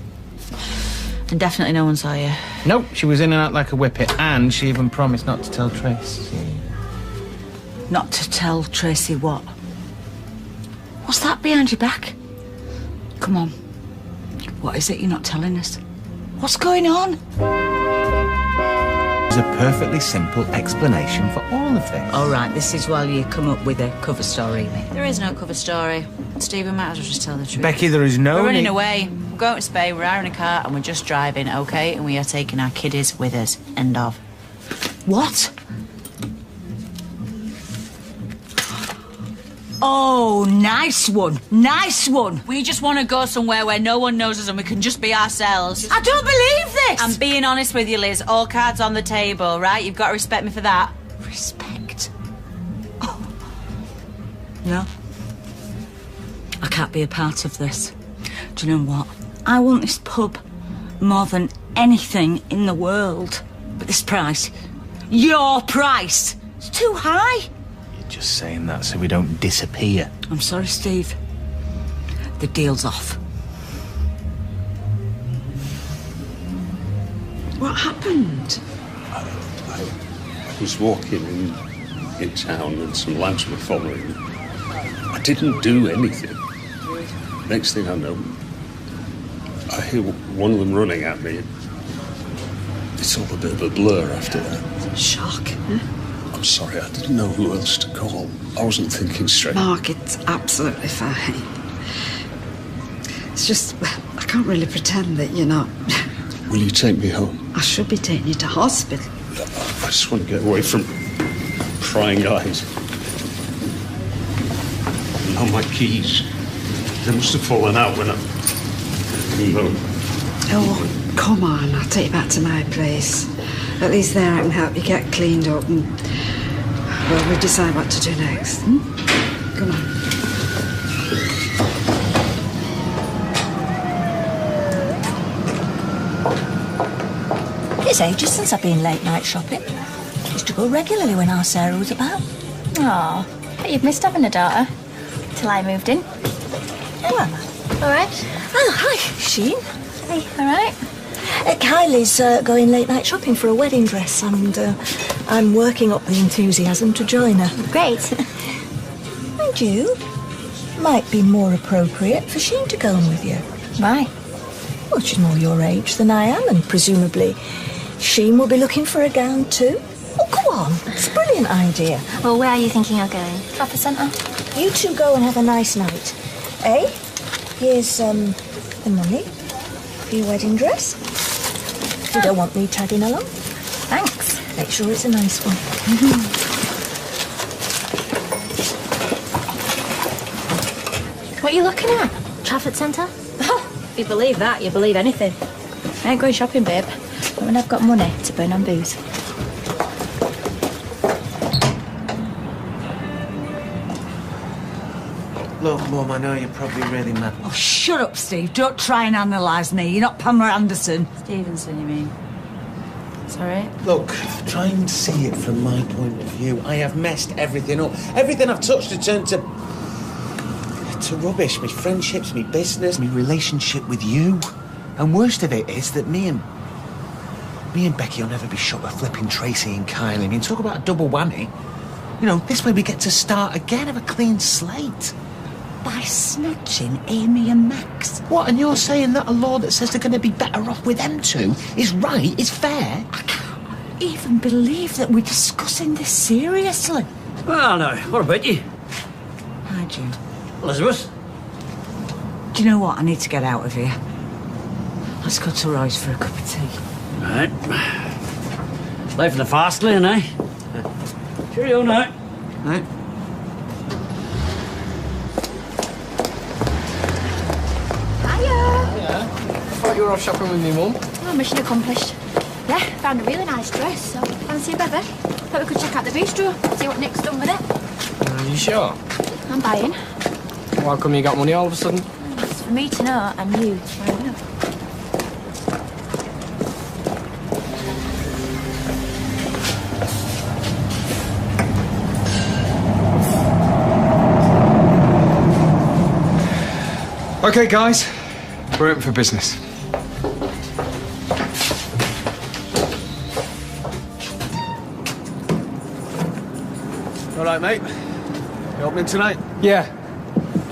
And definitely no one saw you. Nope, she was in and out like a whippet, and she even promised not to tell Tracy. Not to tell Tracy what? What's that behind your back? Come on. What is it you're not telling us? What's going on? There's a perfectly simple explanation for all of this. All right, this is why you come up with a cover story. There is no cover story. Steve, we might as well just tell the truth. Becky, there is no We're running need- away. We're going to Spain, we're hiring a car, and we're just driving, okay? And we are taking our kiddies with us. End of. What? Oh, nice one. Nice one. We just want to go somewhere where no one knows us and we can just be ourselves. I don't believe this. I'm being honest with you, Liz. All cards on the table, right? You've got to respect me for that. Respect? Oh. No. I can't be a part of this. Do you know what? I want this pub more than anything in the world. But this price, your price, it's too high. Just saying that so we don't disappear. I'm sorry, Steve. The deal's off. What happened? I was walking in town and some lads were following. I didn't do anything. Next thing I know, I hear one of them running at me. It's all a bit of a blur after that. Shock. Huh? I'm sorry, I didn't know who else to call. I wasn't thinking straight. Mark, it's absolutely fine. It's just, I can't really pretend that you're not. Will you take me home? I should be taking you to hospital. I just want to get away from prying eyes. And now my keys. They must have fallen out when I moved home. Oh, come on, I'll take you back to my place. At least there I can help you get cleaned up and, well, we'll decide what to do next. Come on. It's ages since I've been late night shopping. Used to go regularly when our Sarah was about. Aw, but you've missed having a daughter. Till I moved in. Well, All right. Oh, hi, Sheen. Hey, all right. Kylie's going late night shopping for a wedding dress, and I'm working up the enthusiasm to join her. Great. Mind you, might be more appropriate for Sheen to go on with you. Why? Well, she's more your age than I am, and presumably Sheen will be looking for a gown too. Oh, go on. It's a brilliant idea. Well, where are you thinking of going? Trafford Centre? You two go and have a nice night. Eh? Here's the money for your wedding dress. You don't want me tagging along? Thanks. Make sure it's a nice one. What are you looking at? Trafford Centre? If you believe that, you believe anything. I ain't going shopping, babe. Not when I've got money to burn on booze. Look, Mum, I know you're probably really mad. Oh, shut up, Steve. Don't try and analyse me. You're not Pamela Anderson. Stevenson, you mean? Sorry? Look, try and see it from my point of view. I have messed everything up. Everything I've touched has turned to rubbish. My friendships, my business, my relationship with you. And worst of it is that me and Becky will never be shut of flipping Tracy and Kylie. I mean, talk about a double whammy. You know, this way we get to start again, have a clean slate. By snatching Amy and Max. What, and you're saying that a law that says they're going to be better off with them two is right, is fair? I can't even believe that we're discussing this seriously. Well, now, what about you? Hi, June. Elizabeth? Do you know what? I need to get out of here. Let's go to Roy's for a cup of tea. Right. Life in the fast lane, eh? Cheerio now. Right. I thought you were off shopping with me, Mum. Oh, mission accomplished. Yeah, found a really nice dress, so fancy a bevy. Thought we could check out the bistro, see what Nick's done with it. Are you sure? I'm buying. How come you got money all of a sudden? It's for me to know, and you to find out. Okay, guys, we're open for business. All right, mate. You opening tonight? Yeah.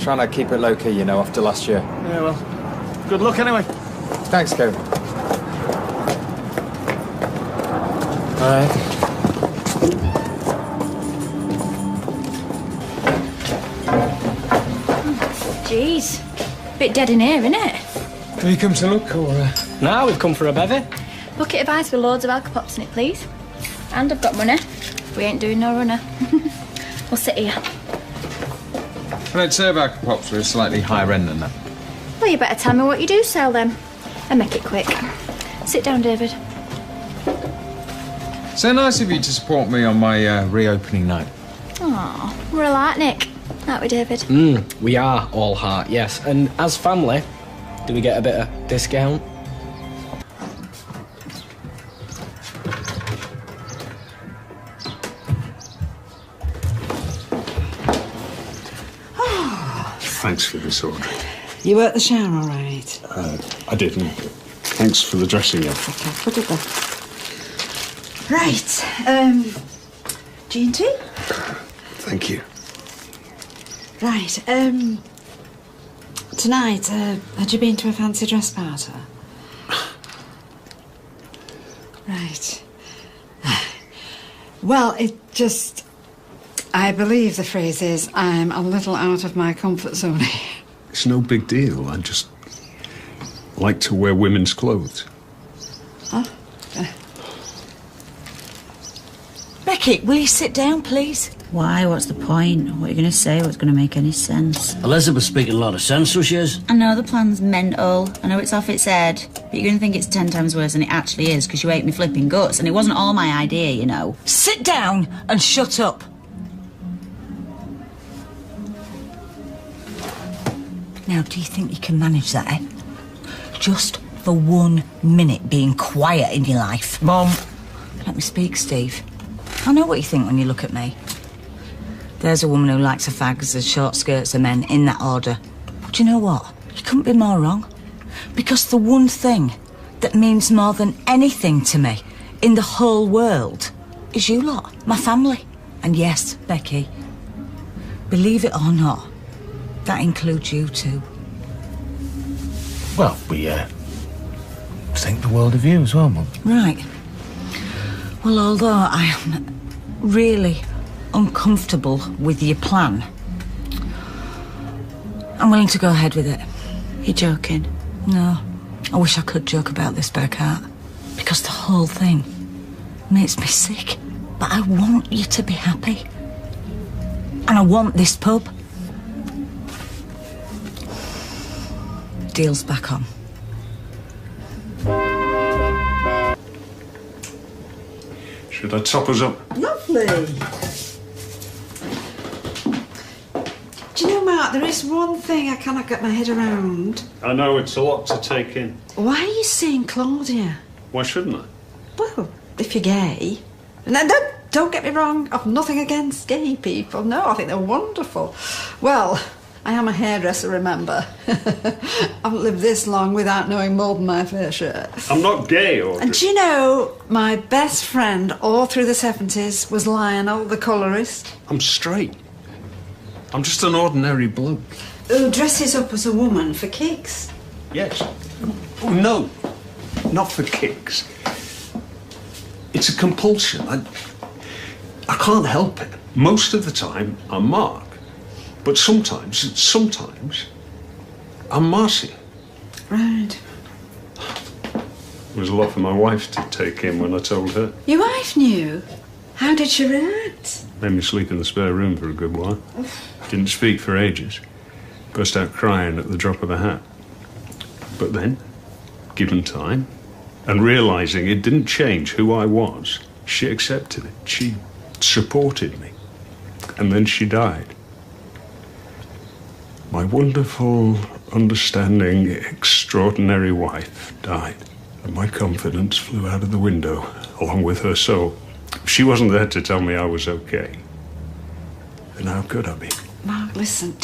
Trying to keep it low-key, you know, after last year. Yeah, well, good luck anyway. Thanks, Kevin. All right. Jeez, bit dead in here, innit? Have you come to look, or...? Nah, we've come for a bevy. Bucket of ice with loads of alcopops in it, please. And I've got money. We ain't doing no runner. We'll sit here. And I'd say about pops were a slightly higher end than that. Well, you better tell me what you do sell then. And make it quick. Sit down, David. So nice of you to support me on my reopening night. Aw, we're alike, Nick. Aren't we, David? We are all heart, yes. And as family, do we get a bit of discount? Thanks for this order. You were at the shower, all right? I didn't. Thanks for the dressing up. Okay, put it there. Right, G&T? Thank you. Right, tonight, had you been to a fancy dress party? Right. Well, it just... I believe the phrase is, I'm a little out of my comfort zone. It's no big deal. I just like to wear women's clothes. Huh? Becky, will you sit down, please? Why? What's the point? What are you going to say? What's going to make any sense? Elizabeth's speaking a lot of sense, so she is. I know the plan's mental. I know it's off its head. But you're going to think it's 10 times worse than it actually is because you ate me flipping guts. And it wasn't all my idea, you know. Sit down and shut up. Now, do you think you can manage that, eh? Just for 1 minute being quiet in your life. Mum. Let me speak, Steve. I know what you think when you look at me. There's a woman who likes her fags as short skirts of men, in that order. But do you know what? You couldn't be more wrong. Because the one thing that means more than anything to me in the whole world is you lot, my family. And yes, Becky, believe it or not, that includes you too. Well, we think the world of you as well, Mum. Right. Well, although I am really uncomfortable with your plan, I'm willing to go ahead with it. You're joking? No. I wish I could joke about this, Burkhart, because the whole thing makes me sick. But I want you to be happy. And I want this pub. Deal's back on. Should I top us up? Lovely. Do you know, Mark, there is one thing I cannot get my head around. I know, it's a lot to take in. Why are you seeing Claudia? Why shouldn't I? Well, if you're gay. Now, don't get me wrong, I've nothing against gay people. No, I think they're wonderful. Well, I am a hairdresser, remember? I haven't lived this long without knowing more than my fair share. I'm not gay, or... And do you know, my best friend all through the 70s was Lionel, the colourist. I'm straight. I'm just an ordinary bloke. Who dresses up as a woman for kicks. Yes. Oh, no. Not for kicks. It's a compulsion. I can't help it. Most of the time, I'm Mark. But sometimes, I'm Marcy. Right. It was a lot for my wife to take in when I told her. Your wife knew? How did she react? Made me sleep in the spare room for a good while. Didn't speak for ages. Burst out crying at the drop of a hat. But then, given time, and realising it didn't change who I was, she accepted it. She supported me. And then she died. My wonderful, understanding, extraordinary wife died, and my confidence flew out of the window, along with her soul. She wasn't there to tell me I was okay. And how could I be? Mark, listen,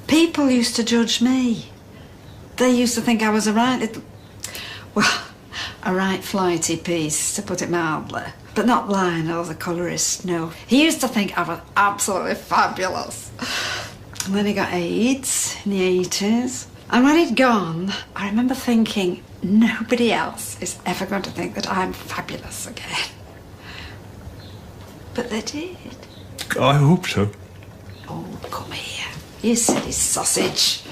people used to judge me. They used to think I was a right flighty piece, to put it mildly. But not Lionel, the colourist, no. He used to think I was absolutely fabulous. And then he got AIDS in the 80s. And when he'd gone, I remember thinking, nobody else is ever going to think that I'm fabulous again. But they did. I hope so. Oh, come here. You silly sausage.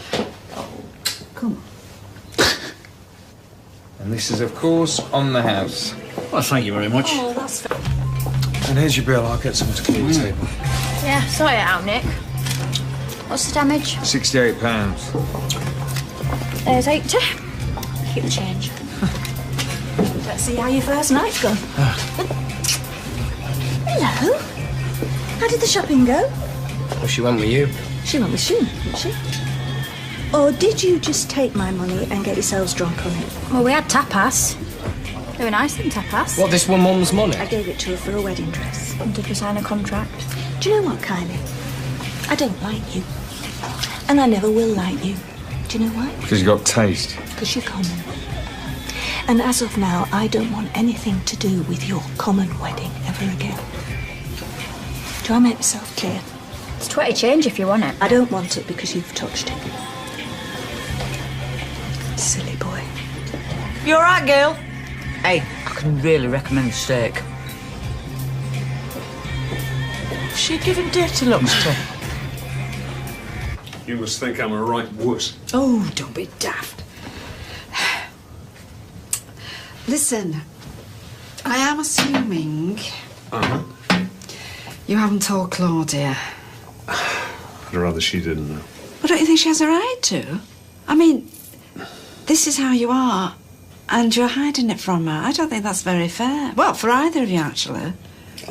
Oh, come on. And this is, of course, on the house. Well, thank you very much. Oh, that's... And here's your bill. I'll get someone to clean the table. Yeah, sort it out, Nick. What's the damage? £68. There's 80. Keep the change. Let's see how your first night's gone. Hello. How did the shopping go? Well, she went with you. She went with Shun, didn't she? Or did you just take my money and get yourselves drunk on it? Well, we had tapas. They were nice than tapas. What, this one mum's money? I gave it to her for a wedding dress. And did we sign a contract? Do you know what, Kylie? I don't like you. And I never will like you. Do you know why? Because you got taste. Because you're common. And as of now, I don't want anything to do with your common wedding ever again. Do I make myself clear? It's 20 change if you want it. I don't want it because you've touched it. Silly boy. You all right, girl? Hey, I can really recommend the steak. She giving dirty looks to? You must think I'm a right wuss. Oh, don't be daft. Listen, I am assuming you haven't told Claudia. I'd rather she didn't know. But don't you think she has a right to? I mean, this is how you are, and you're hiding it from her. I don't think that's very fair. Well, for either of you, actually.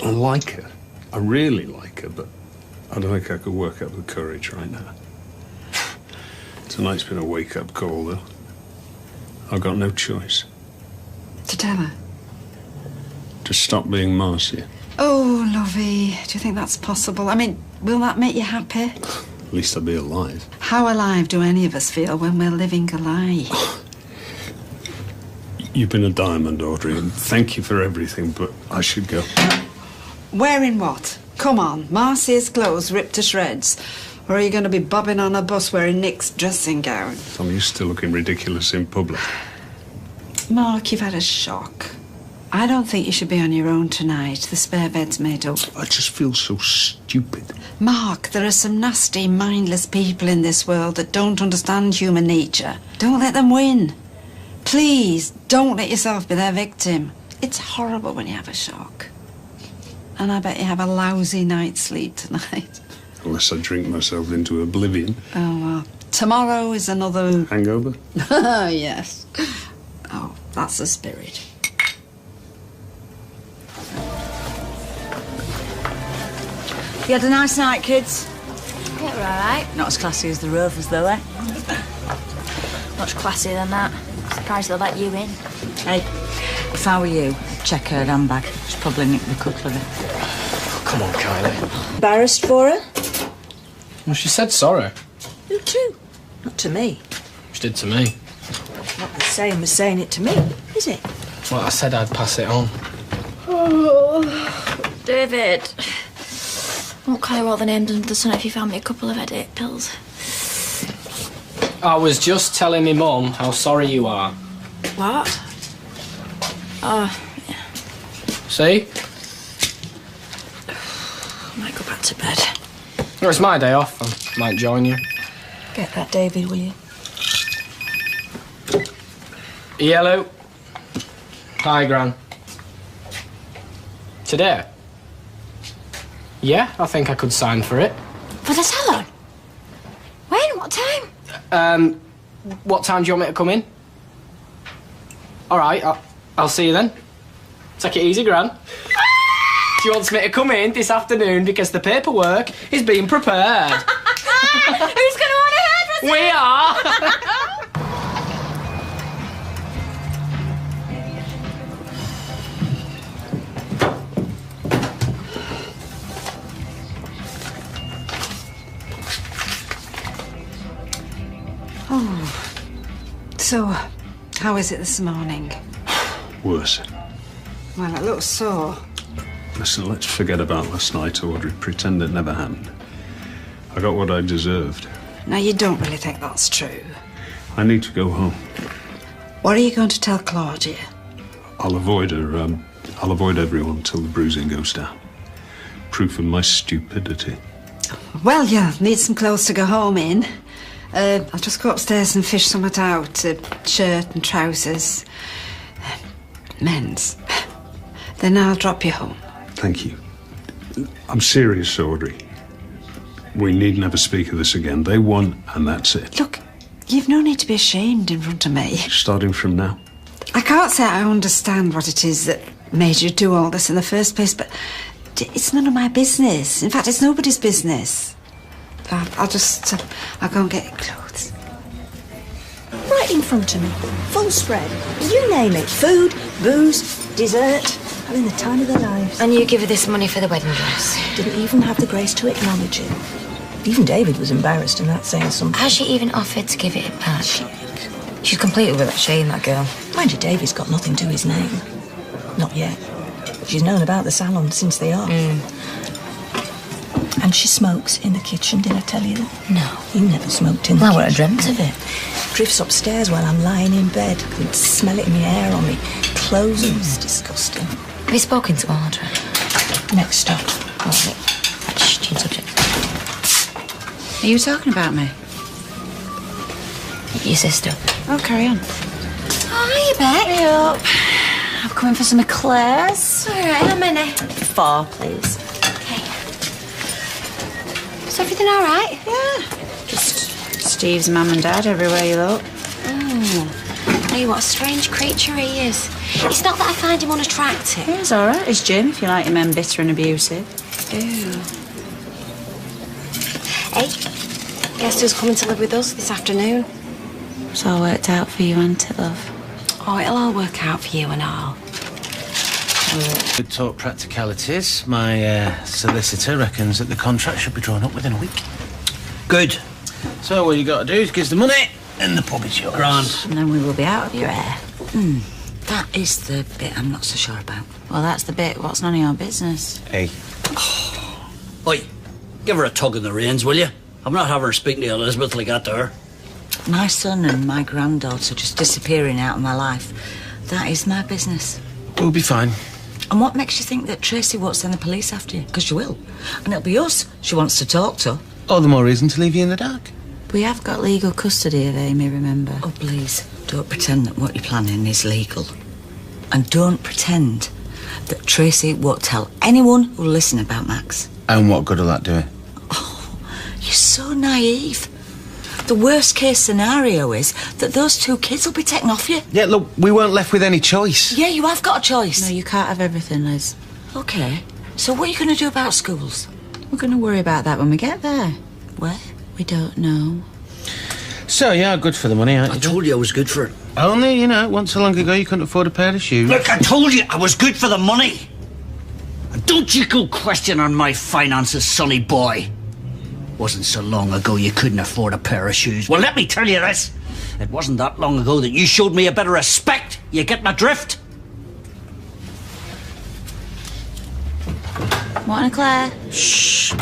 I like her. I really like her, but I don't think I could work up the courage right now. Tonight's been a wake-up call, though. I've got no choice. To tell her? To stop being Marcia. Oh, lovey, do you think that's possible? I mean, will that make you happy? At least I'll be alive. How alive do any of us feel when we're living a lie? You've been a diamond, Audrey, and thank you for everything, but I should go. Wearing what? Come on, Marcia's clothes ripped to shreds. Or are you going to be bobbing on a bus wearing Nick's dressing gown? I'm used to looking ridiculous in public. Mark, you've had a shock. I don't think you should be on your own tonight. The spare bed's made up. I just feel so stupid. Mark, there are some nasty, mindless people in this world that don't understand human nature. Don't let them win. Please, don't let yourself be their victim. It's horrible when you have a shock. And I bet you have a lousy night's sleep tonight. Unless I drink myself into oblivion. Oh, well. Tomorrow is another... Hangover? Yes. Oh, that's the spirit. You had a nice night, kids? Yeah, we're all right. Not as classy as the Rovers, though, eh? Much classier than that. Surprised they let you in. Hey, if I were you, check her handbag. She's probably nicked the cutlery. Oh, come on, Kylie. Embarrassed for her? Well, she said sorry. Who to? Not to me. She did to me. Not the same as saying it to me, is it? Well, I said I'd pass it on. Oh, David. Won't call you all the names under the sun if you found me a couple of headache pills. I was just telling my mum how sorry you are. What? Oh, yeah. See? I might go back to bed. Well, it's my day off. I might join you. Get that, David, will you? Yellow. Hi, Gran. Today? Yeah, I think I could sign for it. For the salon? When? What time? What time do you want me to come in? All right, I'll see you then. Take it easy, Gran. She wants me to come in this afternoon because the paperwork is being prepared. Who's going to want a hairdresser? We are. Oh, so how is it this morning? Worse. Well, it looks sore. Listen, let's forget about last night, Audrey. Pretend it never happened. I got what I deserved. Now, you don't really think that's true. I need to go home. What are you going to tell Claudia? I'll avoid her. I'll avoid everyone till the bruising goes down. Proof of my stupidity. Well, you'll need some clothes to go home in. I'll just go upstairs and fish something out. A shirt and trousers. Men's. Then I'll drop you home. Thank you. I'm serious, Audrey. We need never speak of this again. They won, and that's it. Look, you've no need to be ashamed in front of me. Starting from now. I can't say I understand what it is that made you do all this in the first place, but it's none of my business. In fact, it's nobody's business. I'll go and get your clothes. Right in front of me. Full spread. You name it. Food, booze, dessert. Having the time of their lives. And you give her this money for the wedding dress? Didn't even have the grace to acknowledge it. Even David was embarrassed, and that's saying something. Has she even offered to give it back? She's completely without shame, that girl. Mind you, David's got nothing to his name. Not yet. She's known about the salon since they are. And she smokes in the kitchen, did I tell you that? No. You never smoked in the kitchen. I would have dreamt of it. Drifts upstairs while I'm lying in bed. I could smell it in my hair, on me clothes. It was disgusting. Have you spoken to Audrey? Next stop. Oh, change subject. Are you talking about me? Your sister. Oh, carry on. Oh, hiya, Beck. Hurry up. I'm coming for some eclairs. All right, how many? 4, please. Okay. Is everything all right? Yeah. Just Steve's mum and dad everywhere you look. Oh. Hey, what a strange creature he is. It's not that I find him unattractive. He's all right. He's Jim, if you like your men bitter and abusive. Ooh. Hey, guess who's coming to live with us this afternoon? It's all worked out for you, ain't it, love? Oh, it'll all work out for you and all. Good talk practicalities. My solicitor reckons that the contract should be drawn up within a week. Good. So all you got to do is give us the money and the pub is yours. Grant. And then we will be out of your hair. That is the bit I'm not so sure about. Well, that's the bit. What's none of your business? Hey. Oi, give her a tug in the reins, will you? I'm not having her speaking to Elizabeth like that to her. My son and my granddaughter just disappearing out of my life. That is my business. We'll be fine. And what makes you think that Tracy won't send the police after you? Because she will. And it'll be us she wants to talk to. All the more reason to leave you in the dark. We have got legal custody of Amy, remember? Oh, please, don't pretend that what you're planning is legal. And don't pretend that Tracy won't tell anyone who'll listen about Max. And what good will that do? Oh, you're so naive. The worst case scenario is that those 2 kids will be taken off you. Yeah, look, we weren't left with any choice. Yeah, you have got a choice. No, you can't have everything, Liz. Okay, so what are you going to do about schools? We're going to worry about that when we get there. Where? We don't know. So, yeah, good for the money, aren't you? I told you I was good for it. Only, once so long ago you couldn't afford a pair of shoes. Look, I told you I was good for the money. And don't you go questioning my finances, sonny boy. Wasn't so long ago you couldn't afford a pair of shoes. Well, let me tell you this. It wasn't that long ago that you showed me a bit of respect. You get my drift? Want a Claire? Shh.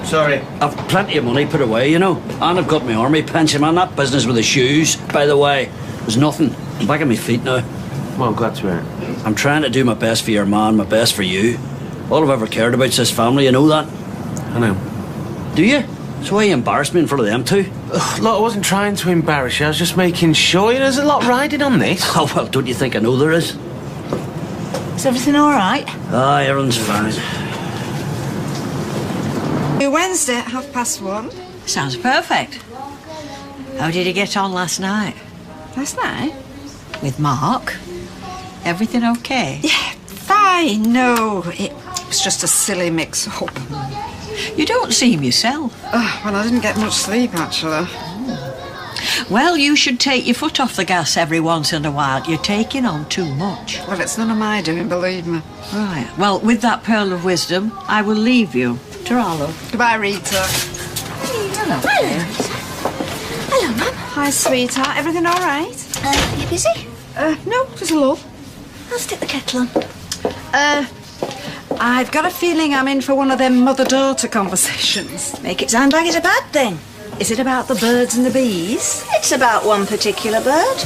Sorry. I've plenty of money put away, you know. And I've got my army pension, man. That business with the shoes, by the way, was nothing. I'm back on my feet now. Well, I'm glad to hear it. I'm trying to do my best for your man, my best for you. All I've ever cared about is this family, you know that? I know. Do you? So why you embarrassed me in front of them two? Ugh, look, I wasn't trying to embarrass you. I was just making sure. You know, there's a lot riding on this. Oh, well, don't you think I know there is? Is everything all right? Aye, everything's fine. Wednesday at 1:30. Sounds perfect. How did you get on last night? Last night? With Mark? Everything okay? Yeah, fine. No, it was just a silly mix-up. You don't seem yourself. Well, I didn't get much sleep, actually. Well, you should take your foot off the gas every once in a while. You're taking on too much. Well, it's none of my doing, believe me. Right. Well, with that pearl of wisdom, I will leave you. Ta-ra, love. Goodbye, Rita. Hello. Hello, Mum. Hi, sweetheart. Everything all right? You busy? No, just a love. I'll stick the kettle on. I've got a feeling I'm in for one of them mother-daughter conversations. Make it sound like it's a bad thing. Is it about the birds and the bees? It's about one particular bird.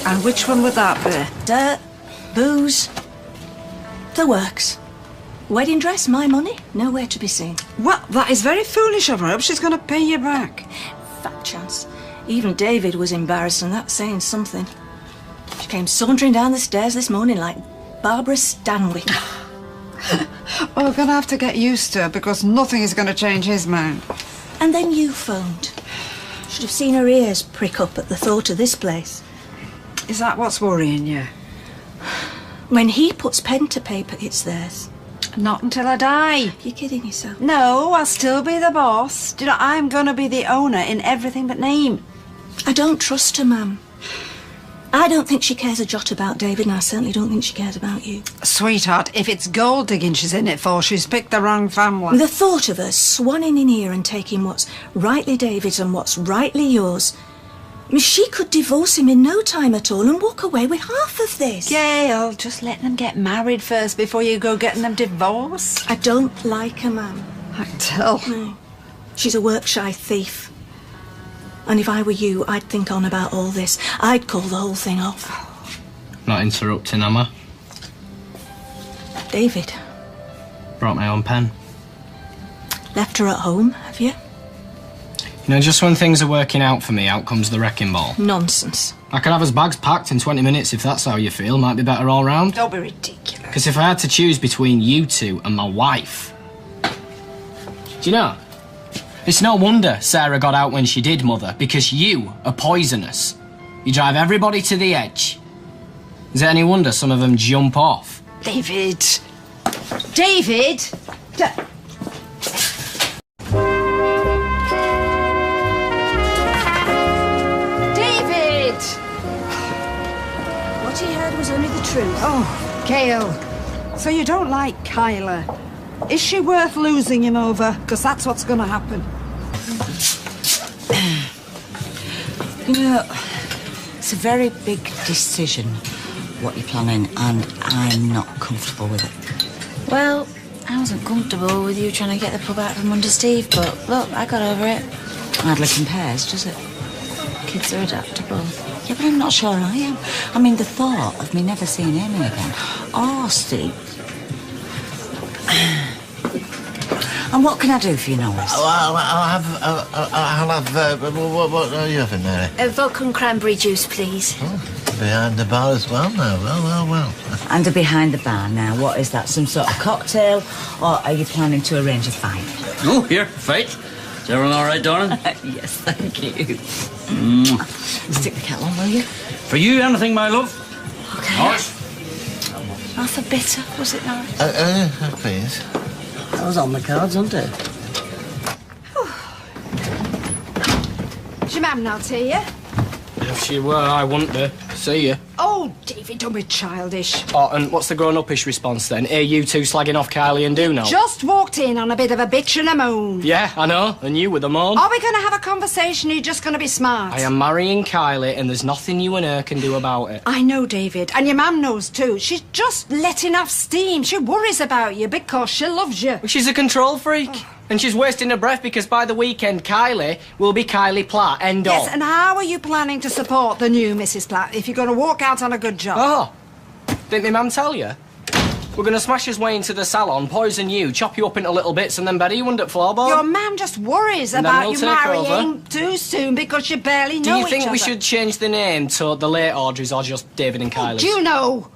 And which one would that be? Dirt, booze, the works. Wedding dress, my money, nowhere to be seen. Well, that is very foolish of her. I hope she's going to pay you back. Fat chance. Even David was embarrassed, and that's saying something. She came sauntering down the stairs this morning like Barbara Stanwyck. Well, we're going to have to get used to her because nothing is going to change his mind. And then you phoned. Should have seen her ears prick up at the thought of this place. Is that what's worrying you? When he puts pen to paper, it's theirs. Not until I die. You're kidding yourself. No, I'll still be the boss. Do you know, I'm going to be the owner in everything but name. I don't trust her, Ma'am. I don't think she cares a jot about David, and I certainly don't think she cares about you. Sweetheart, if it's gold digging she's in it for, she's picked the wrong family. The thought of her swanning in here and taking what's rightly David's and what's rightly yours. I mean, she could divorce him in no time at all and walk away with half of this. Gail, just let them get married first before you go getting them divorced. I don't like her, Ma'am. I can tell. No. She's a work-shy thief. And if I were you, I'd think on about all this. I'd call the whole thing off. Not interrupting, am I? David. Brought my own pen. Left her at home, have you? You know, just when things are working out for me, out comes the wrecking ball. Nonsense. I could have his bags packed in 20 minutes if that's how you feel. Might be better all round. Don't be ridiculous. Because if I had to choose between you two and my wife... Do you know? It's no wonder Sarah got out when she did, Mother, because you are poisonous. You drive everybody to the edge. Is it any wonder some of them jump off? David! David! David! What he heard was only the truth. Oh, Gail. So you don't like Kylie? Is she worth losing him over? Because that's what's going to happen. You know, it's a very big decision, what you're planning, and I'm not comfortable with it. Well, I wasn't comfortable with you trying to get the pub out from under Steve, but look, I got over it. Hardly compares, does it? Kids are adaptable. Yeah, but I'm not sure I am. I mean, the thought of me never seeing Amy again, or Steve. And what can I do for you, Norris? I'll have. What are you having, Mary? A vodka and cranberry juice, please. Behind the bar as well now. Well. And behind the bar now, what is that? Some sort of cocktail, or are you planning to arrange a fight? Oh, here, fight. Is everyone all right, darling? Yes, thank you. Stick the kettle on, will you? For you, anything, my love. Okay. Norris? Half a bitter, was it, Norris? Please. That was on the cards, wasn't it? Is your mum not here? If she were, I wouldn't be. See ya. Oh, David, don't be childish. Oh, and what's the grown-uppish response then? Here you two slagging off Kylie and Duno? Just walked in on a bit of a bitch and a moan. Yeah, I know. And you with the moan. Are we going to have a conversation or are you just going to be smart? I am marrying Kylie and there's nothing you and her can do about it. I know, David, and your mum knows too. She's just letting off steam. She worries about you because she loves you. She's a control freak. And she's wasting her breath because by the weekend, Kylie will be Kylie Platt. End Yes, of. and how are you planning to support the new Mrs. Platt if you're going to walk out on a good job? Oh, didn't my mum tell you? We're going to smash his way into the salon, poison you, chop you up into little bits and then bury you under floorboard. Your mum just worries And then about we'll you take marrying over. too soon because you barely Do know you think each we other. should change the name to the late Audrey's or just David and Kylie's? Do you know?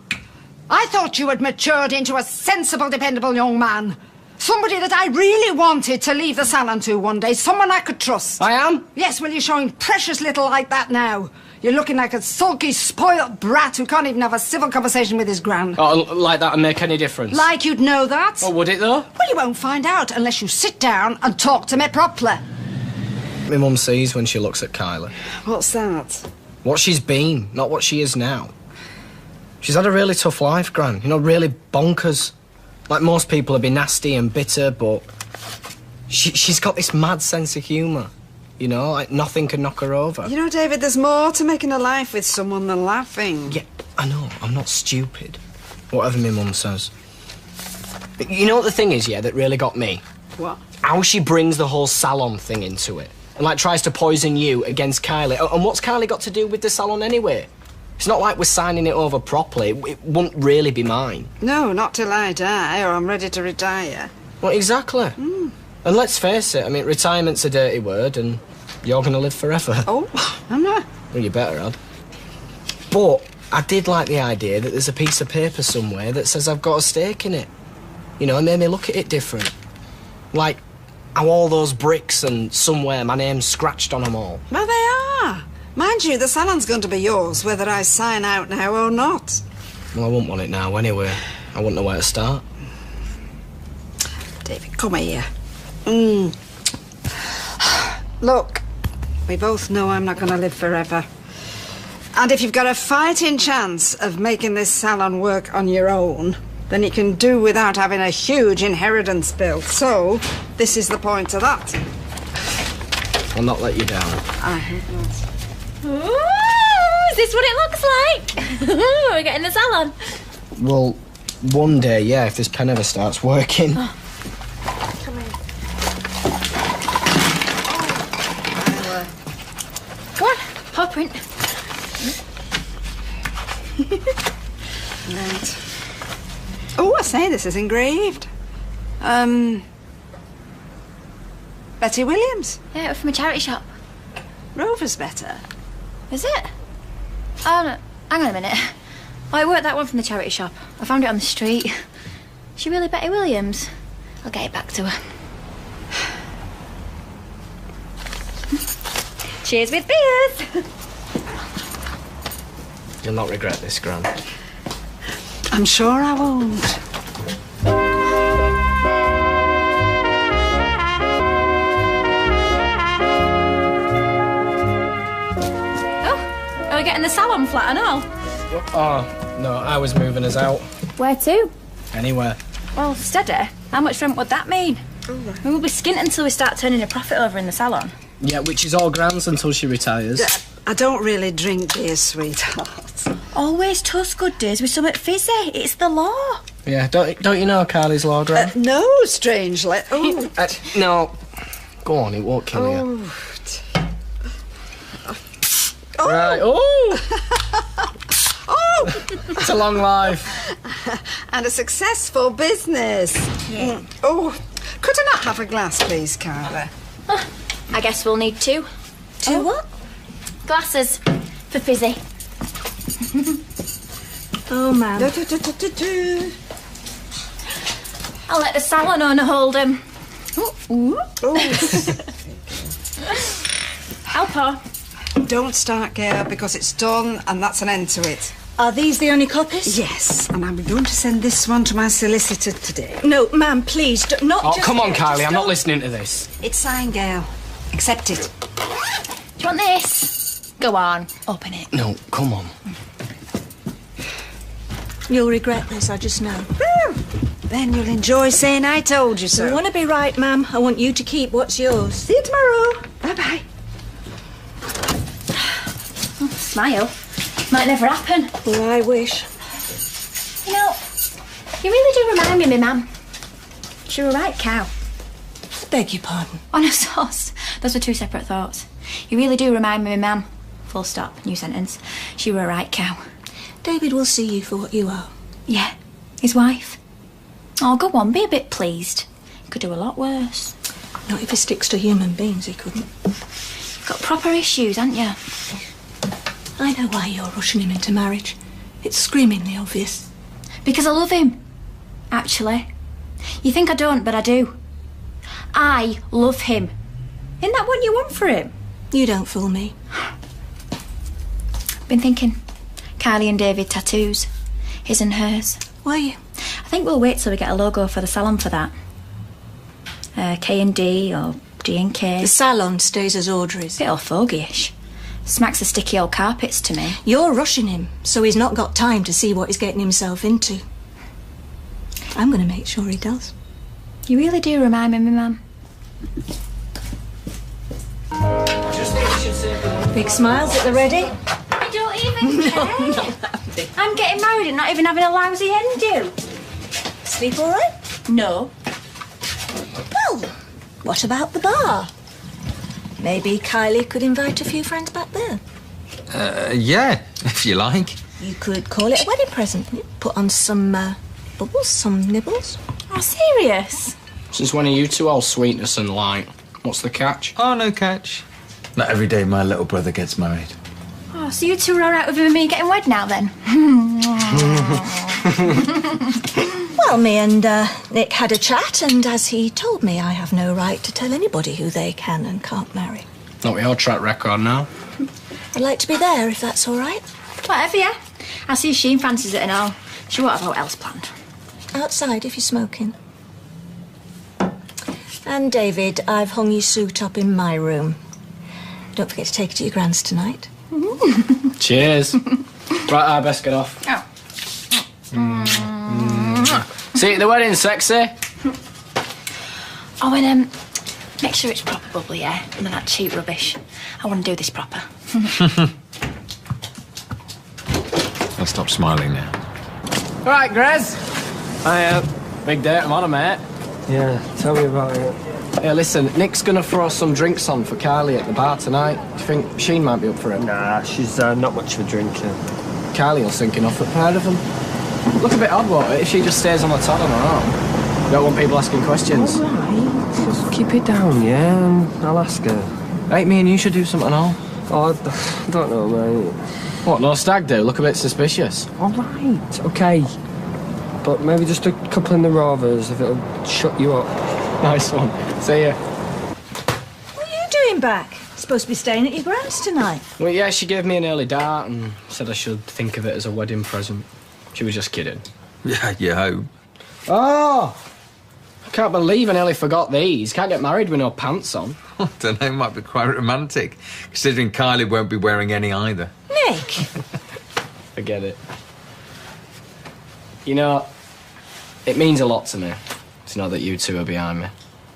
I thought you had matured into a sensible, dependable young man. Somebody that I really wanted to leave the salon to one day. Someone I could trust. I am? Yes, well, you're showing precious little like that now. You're looking like a sulky, spoilt brat who can't even have a civil conversation with his gran. Oh, like that and make any difference? Like you'd know that. Oh, would it though? Well, you won't find out unless you sit down and talk to me properly. My mum sees when she looks at Kylie. What's that? What she's been, not what she is now. She's had a really tough life, Gran. You know, really bonkers. Like most people would be nasty and bitter, but she's got this mad sense of humour. You know, like nothing can knock her over. You know, David, there's more to making a life with someone than laughing. Yeah, I know. I'm not stupid. Whatever my mum says. But you know what the thing is, yeah, that really got me? What? How she brings the whole salon thing into it. And, like, tries to poison you against Kylie. And what's Kylie got to do with the salon anyway? It's not like we're signing it over properly. It wouldn't really be mine. No, not till I die or I'm ready to retire. Well, exactly. And let's face it, I mean, retirement's a dirty word and you're going to live forever. Oh, I'm not. Well, you better, Ad. But I did like the idea that there's a piece of paper somewhere that says I've got a stake in it. You know, it made me look at it different. Like how all those bricks and somewhere my name's scratched on them all. Well, they are. Mind you, the salon's going to be yours, whether I sign out now or not. Well, I wouldn't want it now anyway. I wouldn't know where to start. David, come here. Look, we both know I'm not going to live forever. And if you've got a fighting chance of making this salon work on your own, then you can do without having a huge inheritance bill. So, this is the point of that. I'll not let you down. I hope not. Ooh, is this what it looks like? We're getting the salon. Well, one day, yeah, if this pen ever starts working. Come in. Go on, paw print. Right. Oh, I say, this is engraved. Betty Williams. Yeah, from a charity shop. Rover's better. Is it? Oh, no. Hang on a minute. Oh, I worked that one from the charity shop. I found it on the street. Is she really Betty Williams? I'll get it back to her. Cheers with beers. You'll not regret this, Gran. I'm sure I won't. Oh, are we getting the salon flat and all? Oh, no, I was moving us out. Where to? Anywhere. Well, steady. How much rent would that mean? We will be skint until we start turning a profit over in the salon. Yeah, which is all Gran's until she retires. I don't really drink beer, sweetheart. Always toast good days with something fizzy. It's the law. Yeah, don't you know Kylie's law, Gran? No, strangely. Oh. No. Go on, it won't kill you. Oh. Right, oh! Oh! It's a long life. And a successful business. Yeah. Oh, could I not have a glass, please, Kylie? I guess we'll need two. Two what? Glasses for fizzy. Oh, man. I'll let the salon owner hold him. Ooh. Help her. Don't start, girl, because it's done and that's an end to it. Are these the only copies? Yes, and I'm going to send this one to my solicitor today. No, ma'am, please, not Oh, just... come on, yet, Kylie, just I'm not don't- listening to this. It's signed, girl. Accept it. Do you want this? Go on, open it. No, come on. You'll regret this, I just know. Then you'll enjoy saying I told you so. I want to be right, ma'am. I want you to keep what's yours. See you tomorrow. Bye-bye. Oh, smile. Might never happen. Well, I wish. You know, you really do remind me of my mum. She were a right cow. I beg your pardon. On a sauce. Those are two separate thoughts. You really do remind me of my mum. Full stop. New sentence. She were a right cow. David will see you for what you are. Yeah. His wife. Oh, go on. Be a bit pleased. He could do a lot worse. Not if he sticks to human beings, he couldn't. You've got proper issues, haven't you? I know why you're rushing him into marriage. It's screamingly obvious. Because I love him. Actually. You think I don't, but I do. I love him. Isn't that what you want for him? You don't fool me. Been thinking. Kylie and David tattoos. His and hers. Why you? I think we'll wait till we get a logo for the salon for that. K&D or D&K. The salon stays as Audrey's. Bit orthogyish. Smacks of sticky old carpets to me. You're rushing him, so he's not got time to see what he's getting himself into. I'm going to make sure he does. You really do remind me of my mum. Big smiles at the ready. I don't even care. I'm getting married and not even having a lousy end do. Sleep all right? No. Well, what about the bar? Maybe Kylie could invite a few friends back there. Yeah, if you like. You could call it a wedding present. Put on some bubbles, some nibbles. Oh, serious? Since when are you two all sweetness and light? What's the catch? Oh, no catch. Not every day my little brother gets married. Oh, so you two are all right with him and me getting wed now, then? Well, me and Nick had a chat, and as he told me, I have no right to tell anybody who they can and can't marry. Not with your track record now. I'd like to be there, if that's all right. Whatever, yeah. I see Sheen fancies it and all. She won't have what else planned. Outside, if you're smoking. And, David, I've hung your suit up in my room. Don't forget to take it to your grand's tonight. Cheers. Right, I best get off. Oh. See you at the wedding, sexy. Oh, and make sure it's proper bubbly, yeah? None of that cheap rubbish. I want to do this proper. I'll stop smiling now. All right, Grez. Big day tomorrow, mate. Yeah, tell me about it. Hey, listen, Nick's gonna throw some drinks on for Kylie at the bar tonight. Do you think Sheen might be up for it? Nah, she's not much of a drinker. Kylie will sink enough at pair of them. Look a bit odd, won't it, if she just stays on the top on her own? You don't want people asking questions. All right, just keep it down, yeah, and I'll ask her. Hey, me and you should do something all. Oh, I don't know, mate. What, no stag do? Look a bit suspicious. All right, okay. But maybe just a couple in the Rovers, if it'll shut you up. Nice one. See ya. What are you doing back? Supposed to be staying at your grand's tonight. Well, yeah, she gave me an early dart and said I should think of it as a wedding present. She was just kidding. Yeah, you hope. Oh! I can't believe I nearly forgot these. Can't get married with no pants on. I don't know, might be quite romantic, considering Kylie won't be wearing any either. Nick! Forget it. You know, it means a lot to me to know that you two are behind me.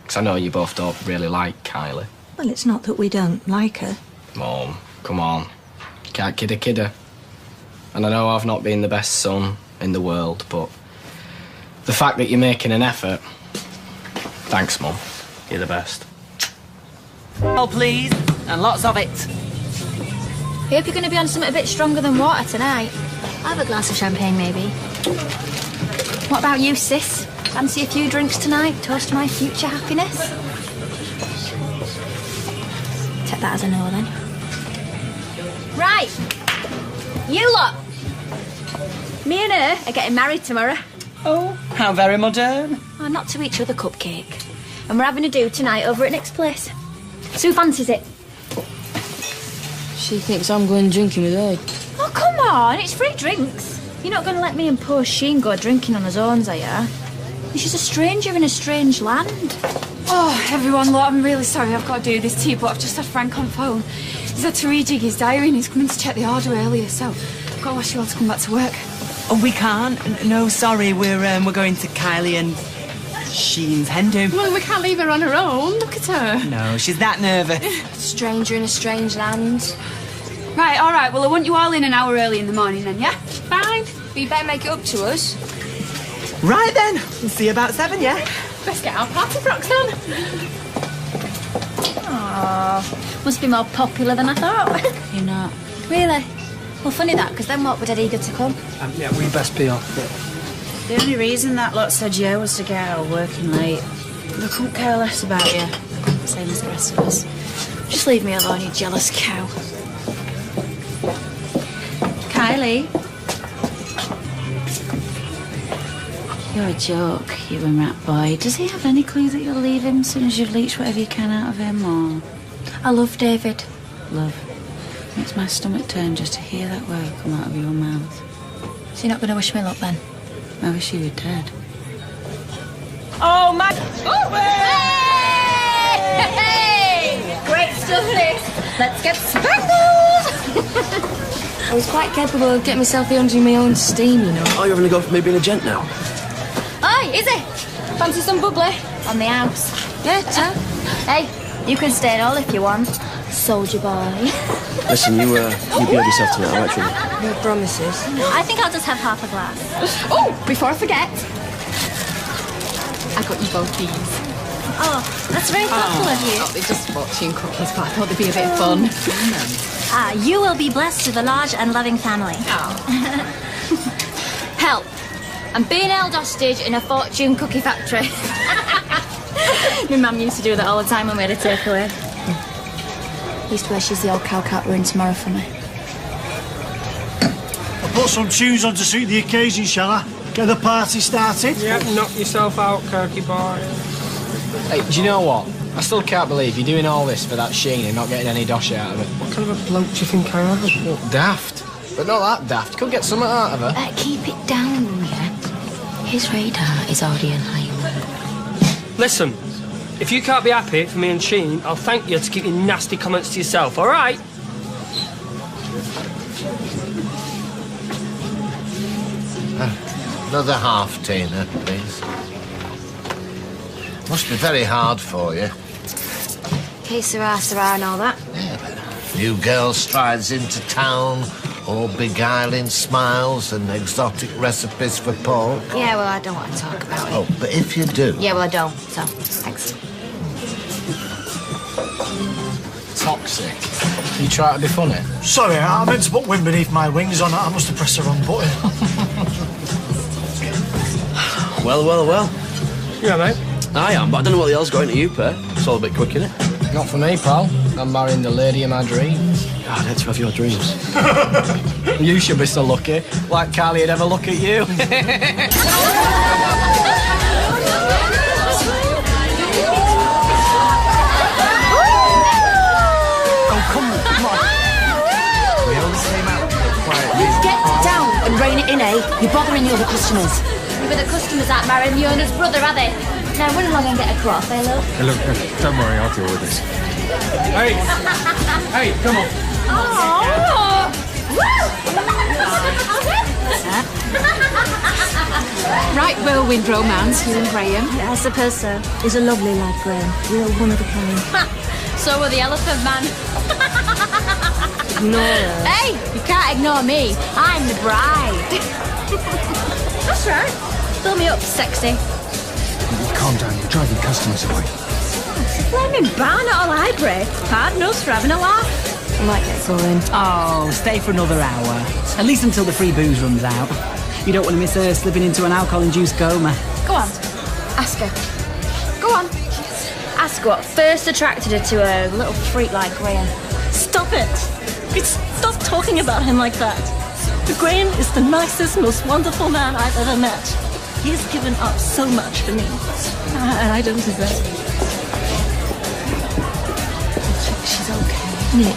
Because I know you both don't really like Kylie. Well, it's not that we don't like her. Mom, come on. You can't kid a kidder. And I know I've not been the best son in the world, but the fact that you're making an effort... Thanks, Mum. You're the best. Oh, please. And lots of it. I hope you're going to be on something a bit stronger than water tonight. I'll have a glass of champagne, maybe. What about you, sis? Fancy a few drinks tonight? Toast to my future happiness? Take that as a no, then. Right. You lot. Me and her are getting married tomorrow. Oh, how very modern. Oh, not to each other, Cupcake. And we're having a do tonight over at Nick's place. Sue fancies it. She thinks I'm going drinking with her. Oh, come on. It's free drinks. You're not going to let me and poor Sheen go drinking on his own, are you? She's a stranger in a strange land. Oh, everyone, look, I'm really sorry I've got to do this to you, but I've just had Frank on phone. He's had to rejig his diary and he's coming to check the order earlier, so I've got to ask you all to come back to work. Oh, we can't. No, sorry. We're going to Kylie and Sheen's hen do. Well, we can't leave her on her own. Look at her. No, she's that nervous. Stranger in a strange land. Right, all right. Well, I want you all in an hour early in the morning then, yeah? Fine. But you better make it up to us. Right then. We'll see you about 7, yeah? Let's get our party frocks on. Aww. Must be more popular than I thought. You're not. Really? Well, funny that, because then what were dead eager to come? Yeah, we best be off. The only reason that lot said yeah was to get out of working late. They couldn't care less about you. Same as the rest of us. Just leave me alone, you jealous cow. Kylie. You're a joke, you and Rat Boy. Does he have any clue that you'll leave him as soon as you've leached whatever you can out of him, or...? I love David. Love. Makes my stomach turn just to hear that word come out of your mouth. So you're not going to wish me luck, then? I wish you were dead. Oh, my... Oh! Hey! Great stuff, this. Let's get spangled! I was quite capable of getting myself here under my own steam, you know. Oh, you're having a go for me being a gent now? Oi, Izzy! Fancy some bubbly? On the house. Yeah, sir. Hey, you can stay and all if you want. Soldier boy. Listen, you behave yourself tonight, alright, Trini? No promises. I think I'll just have half a glass. Oh, before I forget, I got you both these. Oh, that's very thoughtful of you. Oh, they're just fortune cookies, but I thought they'd be a bit fun. You will be blessed with a large and loving family. Help. I'm being held hostage in a fortune cookie factory. My mum used to do that all the time when we had a takeaway. Used to wear she's the old cow cat we're in tomorrow for me. I'll put some tunes on to suit the occasion, shall I? Get the party started? Yep, knock yourself out, Kirky boy. Hey, do you know what? I still can't believe you're doing all this for that Sheen and not getting any dosh out of it. What kind of a bloke do you think I am? Well, daft. But not that daft. Could get something out of her. Keep it down, yeah? His radar is already in high alert. Listen, if you can't be happy for me and Sheen, I'll thank you to keep your nasty comments to yourself, all right? Another half, Tina, please. Must be very hard for you. Que sera, sera and all that. Yeah, but new girl strides into town, all beguiling smiles and exotic recipes for pork. Yeah, well, I don't want to talk about it. Oh, but if you do... Yeah, well, I don't, so thanks. Toxic. You try to be funny? Sorry, I meant to put wind beneath my wings on. I must have pressed the wrong button. Well. Yeah, mate. I am, but I don't know what the hell's got into you, Per. It's all a bit quick, innit? Not for me, pal. I'm marrying the lady of my dreams. God, let's have your dreams. You should be so lucky. Like Kylie would ever look at you. Oh, come on. We only came out quietly. Get down and rein it in, eh? You're bothering the other customers. But the customers aren't marrying the owner's brother, are they? Now run along and get a cloth, eh, love? Hey, look, don't worry, I'll deal with this. Hey! Hey, come on. Oh! Right, whirlwind romance, you and Graham. Yeah, I suppose so. He's a lovely lad, Graham. Real one of a kind. So will the elephant man. No. Hey, you can't ignore me. I'm the bride. That's right. Fill me up, sexy. Calm down, you're driving customers away. It's a flaming bar, not a library. Pardon us for having a laugh. I might get going. Oh, stay for another hour. At least until the free booze runs out. You don't want to miss her slipping into an alcohol-induced coma. Go on. Ask her. Go on. Ask what first attracted her to a little freak like Graham. Stop it. Stop talking about him like that. Graham is the nicest, most wonderful man I've ever met. He's given up so much for me, and I don't deserve it. She's okay. Nick,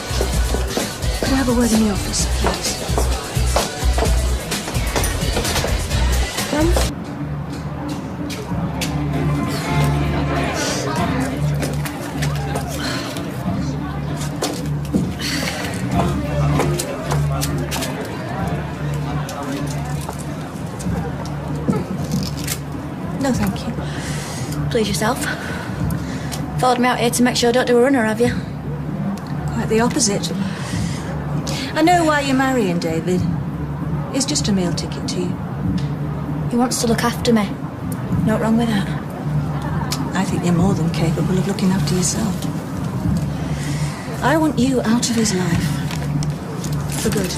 could I have a word in the office, please? Come. Please yourself. Followed me out here to make sure I don't do a runner, have you? Quite the opposite. I know why you're marrying David. It's just a meal ticket to you. He wants to look after me. Not wrong with that. I think you're more than capable of looking after yourself. I want you out of his life. For good.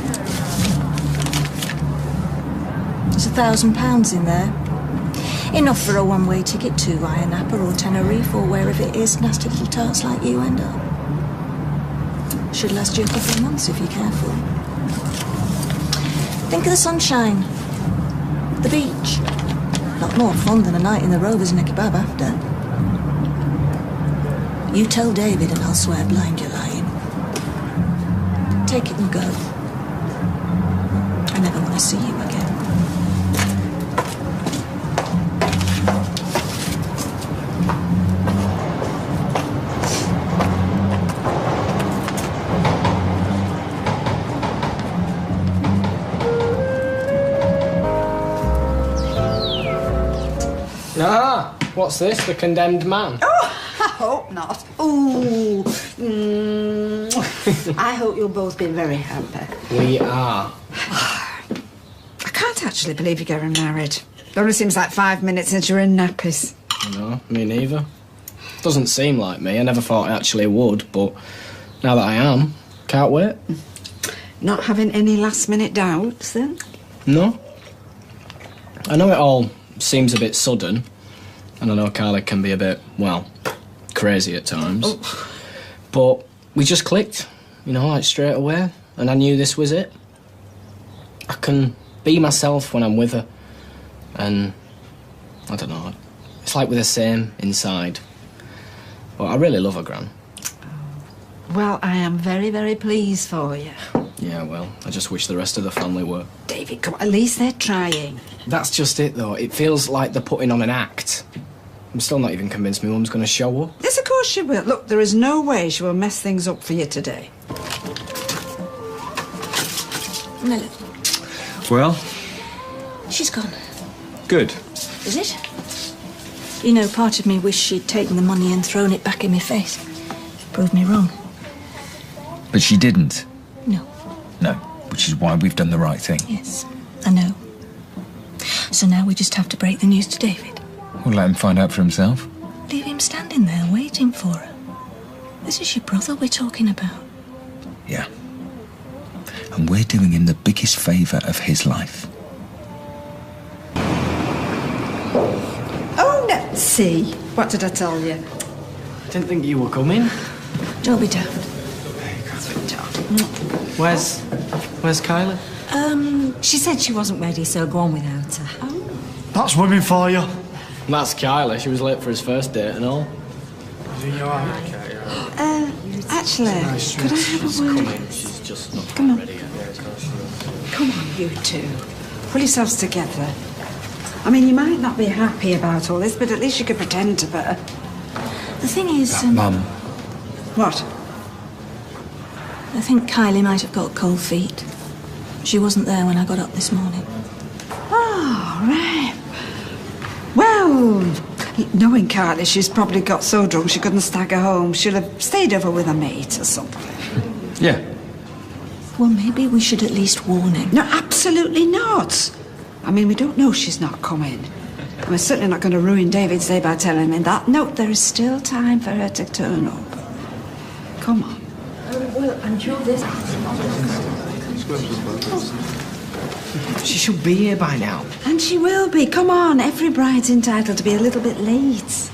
There's £1,000 in there. Enough for a one-way ticket to Ayia Napa or Tenerife or wherever it is nasty little tarts like you end up. Should last you a couple of months if you're careful. Think of the sunshine. The beach. Not more fun than a night in the Rovers and a kebab after. You tell David and I'll swear blind you're lying. Take it and go. I never want to see you again. Ah, what's this? The condemned man? Oh, I hope not. Ooh. I hope you'll both be very happy. We are. I can't actually believe you're getting married. It only seems like 5 minutes since you're in nappies. No, me neither. Doesn't seem like me. I never thought I actually would, but now that I am, can't wait. Not having any last-minute doubts, then? No. I know it all seems a bit sudden, and I know Kylie can be a bit, well, crazy at times. Oh. But we just clicked, you know, like straight away, and I knew this was it. I can be myself when I'm with her, and I don't know, it's like we're the same inside. But I really love her, Gran. Well, I am very, very pleased for you. Yeah, well, I just wish the rest of the family were. David, come on, at least they're trying. That's just it, though. It feels like they're putting on an act. I'm still not even convinced my mum's going to show up. Yes, of course she will. Look, there is no way she will mess things up for you today. Miller. Well? She's gone. Good. Is it? You know, part of me wished she'd taken the money and thrown it back in my face. Proved me wrong. But she didn't. No. No, which is why we've done the right thing. Yes, I know. So now we just have to break the news to David. We'll let him find out for himself. Leave him standing there waiting for her. This is your brother we're talking about. Yeah. And we're doing him the biggest favour of his life. Oh, let's see. What did I tell you? I didn't think you were coming. Don't be daft. Where's Kylie? She said she wasn't ready, so go on without her. Oh. That's women for you. That's Kylie. She was late for his first date and all. Actually, could I have a word? She's just not ready yet. Come on, you two. Pull yourselves together. I mean, you might not be happy about all this, but at least you could pretend to be. The thing is... Mum. What? I think Kylie might have got cold feet. She wasn't there when I got up this morning. Oh, right. Well, knowing Kylie, she's probably got so drunk she couldn't stagger home. She'll have stayed over with a mate or something. Yeah. Well, maybe we should at least warn him. No, absolutely not. I mean, we don't know she's not coming. And we're certainly not going to ruin David's day by telling him that. No, there is still time for her to turn up. Come on. Well, I'm sure this... She should be here by now. And she will be. Come on, every bride's entitled to be a little bit late.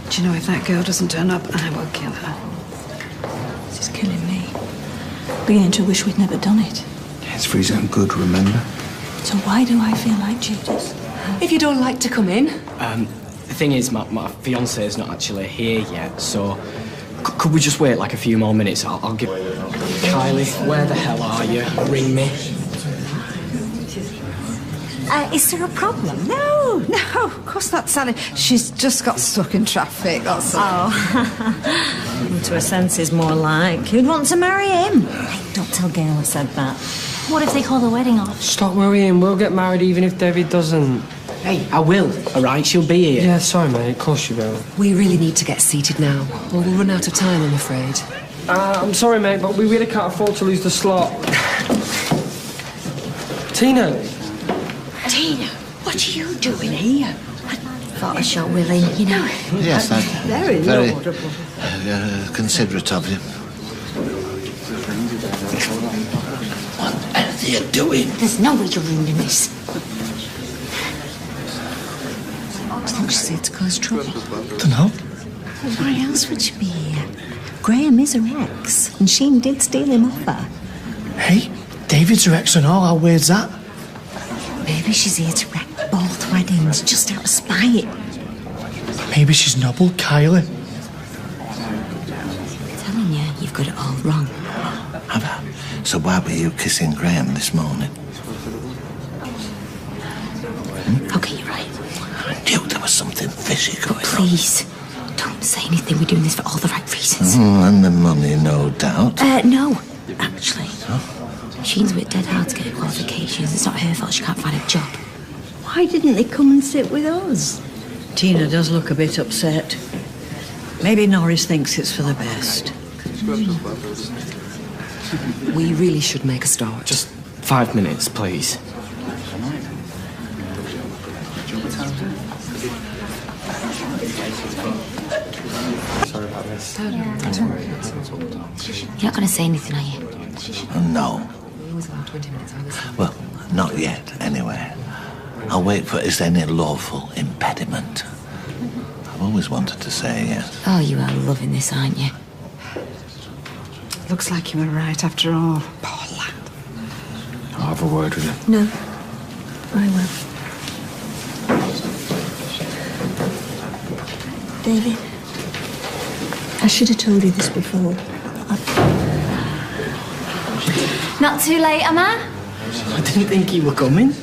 Do you know, if that girl doesn't turn up, I will kill her. This is killing me. Beginning to wish we'd never done it. It's for his own good, remember? So why do I feel like Judas? If you'd all like to come in. The thing is, my fiancé's not actually here yet, so... Could we just wait like a few more minutes? I'll give... Kylie, where the hell are you? Ring me. Is there a problem? No, of course not, Sally. She's just got stuck in traffic, that's all. Oh. To her senses, more like. Who'd want to marry him? Don't tell Gail I said that. What if they call the wedding off? Stop worrying, we'll get married even if David doesn't. Hey, I will, all right? She'll be here. Yeah, sorry, mate. Of course you will. We really need to get seated now, or we'll run out of time, I'm afraid. I'm sorry, mate, but we really can't afford to lose the slot. Tina! Tina, what are you doing here? Thought I shot willing, you know. Yes, that's Very laudable. Considerate of you. What on earth are you doing? There's no way you're ruining this. Do you think she's here to cause trouble? Dunno. Well, why else would she be here? Graham is her ex, and Sheen did steal him off her. Hey, David's her ex and all. How weird's that? Maybe she's here to wreck both weddings just out of spite. Maybe she's nobbled Kylie. I'm telling you, you've got it all wrong. Have I? So why were you kissing Graham this morning? Okay, you're right. I knew there was something fishy going on. Please, don't say anything. We're doing this for all the right reasons. And the money, no doubt. No, actually. Sheen's a bit dead hard to get her qualifications. It's not her fault she can't find a job. Why didn't they come and sit with us? Tina does look a bit upset. Maybe Norris thinks it's for the best. We really should make a start. Just 5 minutes, please. Sorry about this. You're not going to say anything, are you? No. Well, not yet, anyway. I'll wait for is there any lawful impediment. I've always wanted to say yes. Oh, you are loving this, aren't you? Looks like you were right after all. Poor lad. I'll have a word with him. No, I will. David, I should have told you this before. Not too late, am I? I didn't think you were coming.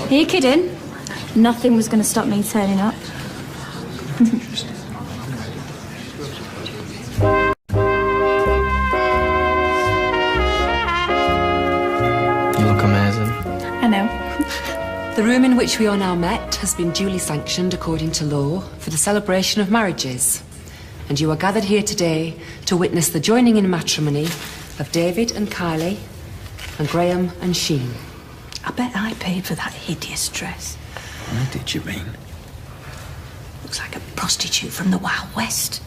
Are you kidding? Nothing was going to stop me turning up. You look amazing. I know. The room in which we are now met has been duly sanctioned according to law for the celebration of marriages. And you are gathered here today to witness the joining in matrimony of David and Kylie and Graham and Sheen. I bet I paid for that hideous dress. What did you mean? Looks like a prostitute from the Wild West.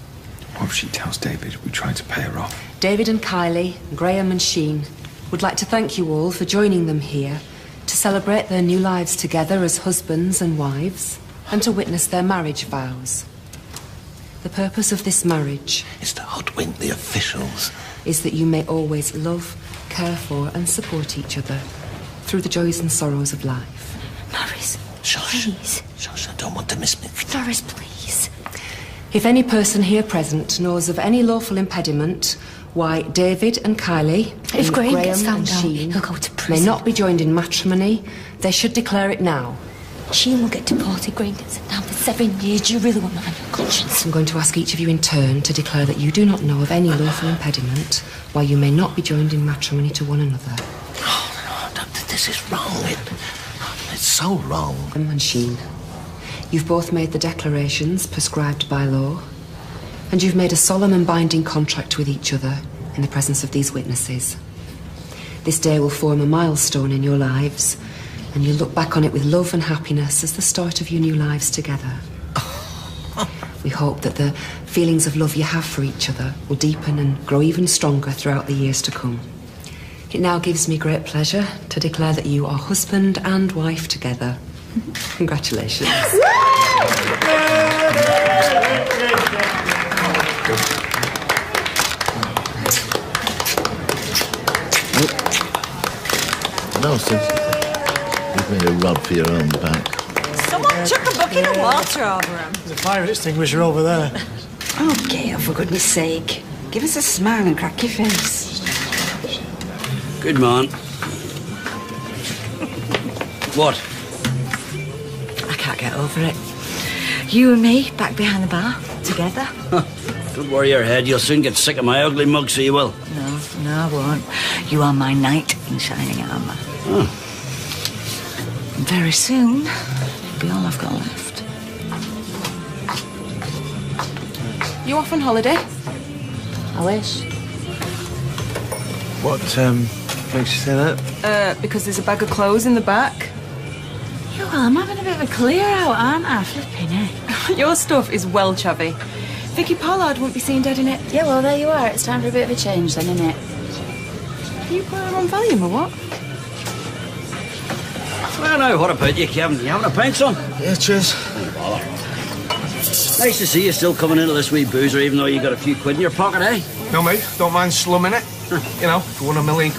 What if she tells David we tried to pay her off? David and Kylie, Graham and Sheen would like to thank you all for joining them here to celebrate their new lives together as husbands and wives and to witness their marriage vows. The purpose of this marriage is to hoodwink the officials. Is that you may always love, care for and support each other through the joys and sorrows of life. Norris, Shush. please. Shush, I don't want to miss me. Norris, please. If any person here present knows of any lawful impediment why David and Kylie If and Graham gets Graham found and out, Sheen he'll go to may prison. not be joined in matrimony, they should declare it now. Sheen will get deported. Graham gets sent down for 7 years. Do you really want that on your conscience? I'm going to ask each of you in turn to declare that you do not know of any lawful impediment why you may not be joined in matrimony to one another. Oh, no, this is wrong. It's so wrong. And Sheen, you've both made the declarations prescribed by law, and you've made a solemn and binding contract with each other in the presence of these witnesses. This day will form a milestone in your lives, and you'll look back on it with love and happiness as the start of your new lives together. We hope that the feelings of love you have for each other will deepen and grow even stronger throughout the years to come. It now gives me great pleasure to declare that you are husband and wife together. Congratulations. No, sis. You've made a rod for your own back. Someone chuck a bucket of water over him. There's a fire extinguisher over there. Oh, Gail, for goodness sake. Give us a smile and crack your face. Good man. What? I can't get over it. You and me, back behind the bar, together. Don't worry your head. You'll soon get sick of my ugly mug, so you will. No, I won't. You are my knight in shining armour. Oh. Very soon, That'll be all I've got left. You off on holiday? I wish. What, makes you say that? Because there's a bag of clothes in the back. Yeah, well, I'm having a bit of a clear out, aren't I? Flipping it. Your stuff is well chavvy. Vicky Pollard won't be seen dead in it. Yeah, well, there you are. It's time for a bit of a change then, isn't it? Can you put her on volume or what? Well, now, what about you, Kevin? You having a pint, son? Yeah, cheers. No bother. Nice to see you still coming into this wee boozer, even though you got a few quid in your pocket, eh? No, mate, don't mind slumming it. You know, if you won £1 million,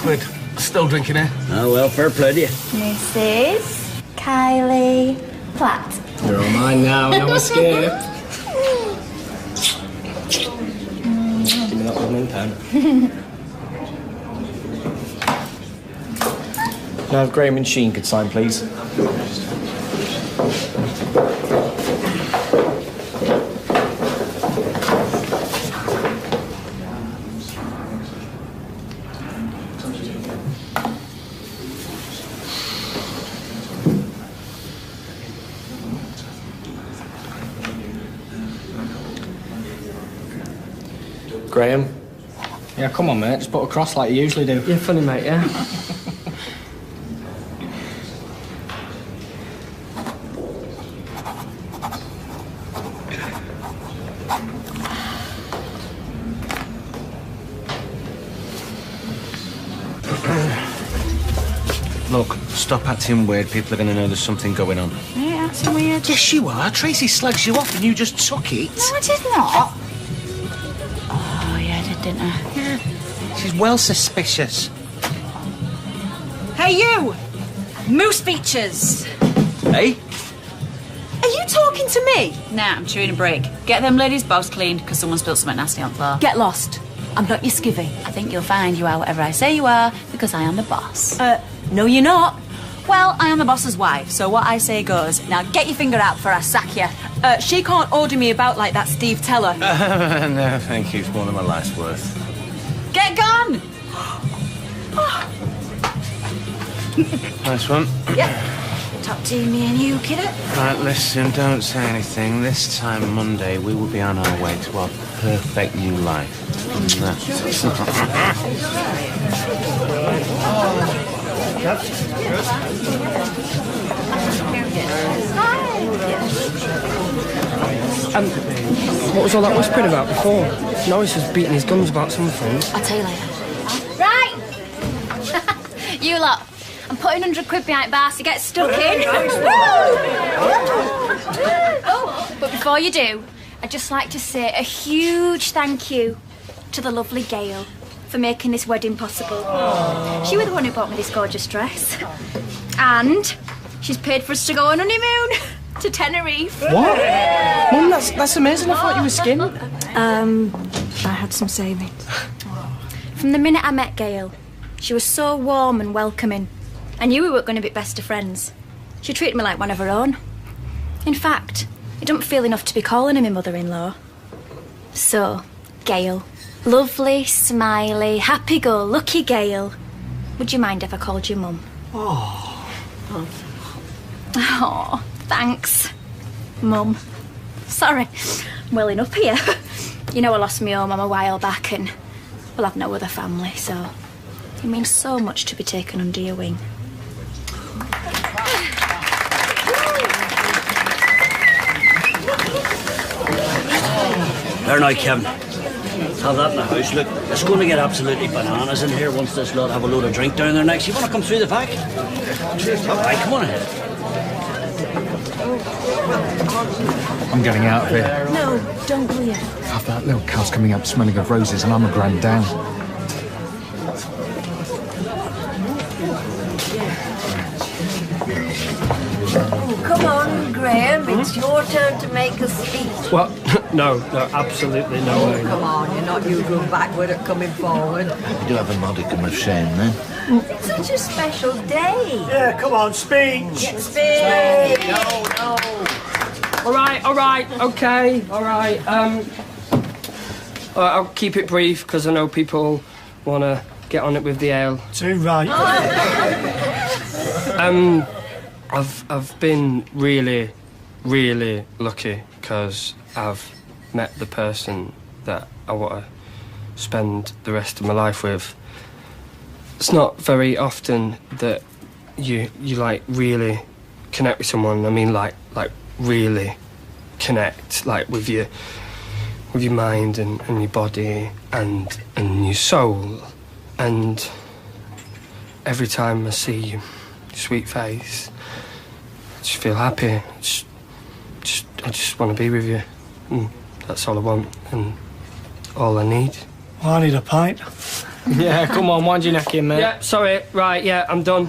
still drinking it. Oh, well, fair play to you. Mrs. Kylie Platt. You're all mine now, no escape. Give me that blooming pen. Can I have Graham and Sheen could sign, please? Graham? Yeah, come on, mate. Just put a cross like you usually do. You're funny, mate, yeah? Look, stop acting weird. People are going to know there's something going on. Yeah, acting weird. Yes, you are. Tracy slags you off and you just took it. No, I did not. Oh, yeah, I did, didn't I? Yeah. She's well suspicious. Hey, you! Moose features. Hey? Are you talking to me? Nah, I'm chewing a break. Get them ladies' bows cleaned because someone spilled something nasty on the floor. Get lost. I'm not your skivvy. I think you'll find you are whatever I say you are because I am the boss. No, you're not. Well, I am the boss's wife, so what I say goes. Now get your finger out for I sack you. She can't order me about like that, Steve. Tell her. No, thank you. It's more than my life's worth. Get gone! Nice one. Yep. Top team, me and you, kiddo. Right, listen, don't say anything. This time Monday, we will be on our way to our perfect new life. What was all that whispering about before? Norris was beating his gums about something. I'll tell you later. Right! You lot, I'm putting 100 quid behind bars to get stuck in. Oh, but before you do, I'd just like to say a huge thank you to the lovely Gail for making this wedding possible. She was the one who bought me this gorgeous dress. And she's paid for us to go on honeymoon to Tenerife. What? Mum, that's amazing. I thought you were skinned. I had some savings. From the minute I met Gail, she was so warm and welcoming. I knew we were going to be best of friends. She treated me like one of her own. In fact, it don't feel enough to be calling her my mother-in-law. So, Gail, lovely, smiley, happy-go-lucky Gail, would you mind if I called you Mum? Oh, thanks, Mum. Sorry, I'm welling up here. You know I lost my own mum a while back and, well, I've no other family, so it means so much to be taken under your wing. There now, Kevin. Have that in the house. Look, it's going to get absolutely bananas in here once this lot have a load of drink down there next. You want to come through the back? All right, come on ahead. I'm getting out of here. No, don't go yet. Have that little cow's coming up smelling of roses and I'm a grand down. Oh, come on, Graham. It's your turn to make a speech. Well, no, absolutely no way. Come on, you're not usual backward at coming forward. You do have a modicum of shame, then. It's such a special day. Yeah, come on, speech. Get speech. No. All right, okay, all right. I'll keep it brief because I know people want to get on it with the ale. Too right. I've been really, really lucky because I've met the person that I want to spend the rest of my life with. It's not very often that you like really connect with someone. I mean, like really connect, like with your mind and your body and your soul. And every time I see your sweet face, I just feel happy. I just want to be with you. And that's all I want and all I need. Well, I need a pint. Yeah, come on, wind your neck in, mate. Yeah, sorry. Right, yeah, I'm done.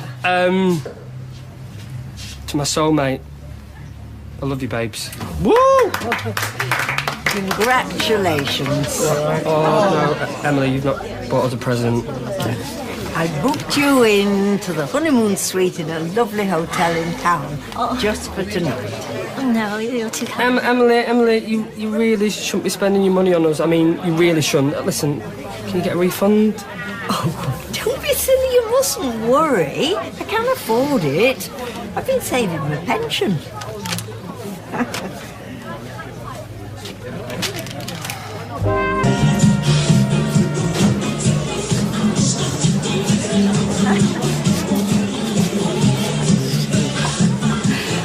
To my soulmate, I love you, babes. Woo! Congratulations. Oh, no, Emily, you've not bought us a present. I booked you in to the honeymoon suite in a lovely hotel in town, just for tonight. Oh, no, you're too kind. Emily, you really shouldn't be spending your money on us. I mean, you really shouldn't. Listen, can you get a refund? Oh, don't be silly, you mustn't worry. I can afford it. I've been saving my pension.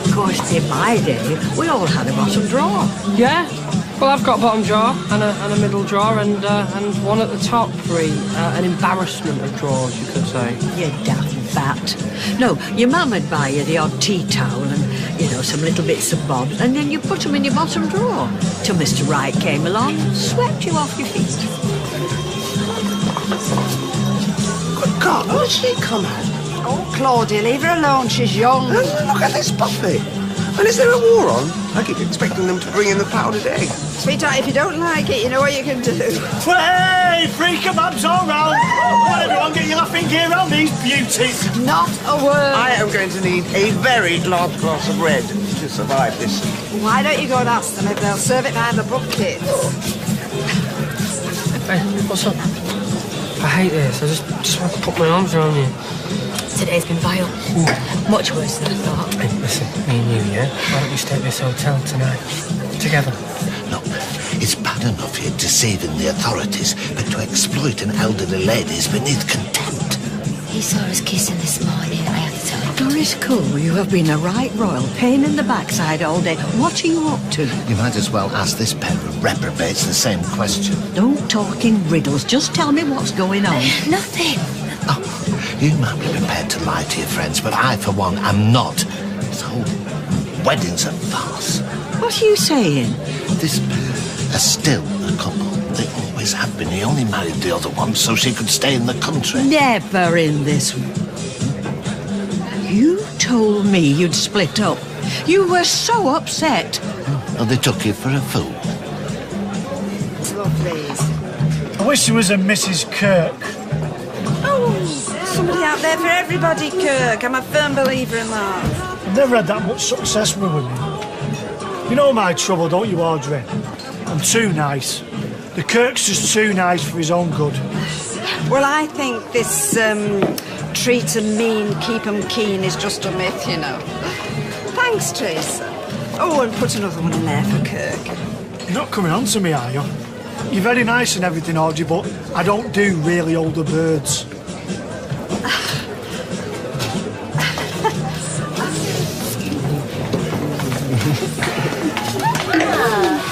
Of course, in my day, we all had a bottom drawer. Yeah? Well, I've got a bottom drawer and a middle drawer and one at the top for an embarrassment of drawers, you could say. You daft bat. No, your mum would buy you the odd tea towel and, some little bits of bobs, and then you put them in your bottom drawer till Mr. Right came along and swept you off your feet. Good God, where's she come at? Oh, Claudia, leave her alone. She's young. Look at this puppy. And is there a war on? I keep expecting them to bring in the powdered egg. Sweetheart, if you don't like it, you know what you can do. Well, hey, free kebabs all round. Well, everyone get your laughing gear on these beauties. Not a word. I am going to need a very large glass of red to survive this. Why don't you go and ask them if they'll serve it behind the bucket? Hey, what's up? I hate this. I just want to put my arms around you. Today's been vile. Much worse than I thought. Hey, listen, me and you, yeah? Why don't we stay at this hotel tonight? Together. Look, it's bad enough you're deceiving the authorities, but to exploit an elderly lady is beneath contempt. He saw us kissing this morning, I have to tell you. Doris Cole, you have been a right royal pain in the backside all day. What are you up to? You might as well ask this pair of reprobates the same question. Don't talk in riddles. Just tell me what's going on. Nothing. Oh, you might be prepared to lie to your friends, but I, for one, am not. This whole wedding's a farce. What are you saying? This pair are still a couple. They always have been. He only married the other one so she could stay in the country. Never in this. You told me you'd split up. You were so upset. Well, they took you for a fool. Lovely. I wish there was a Mrs. Kirk. Oh, somebody out there for everybody, Kirk. I'm a firm believer in that. I've never had that much success with women. You know my trouble, don't you, Audrey? I'm too nice. The Kirk's just too nice for his own good. Well, I think this treat 'em mean, keep 'em keen is just a myth, you know. Thanks, Teresa. Oh, and put another one in there for Kirk. You're not coming on to me, are you? You're very nice and everything, Audrey, but I don't do really older birds.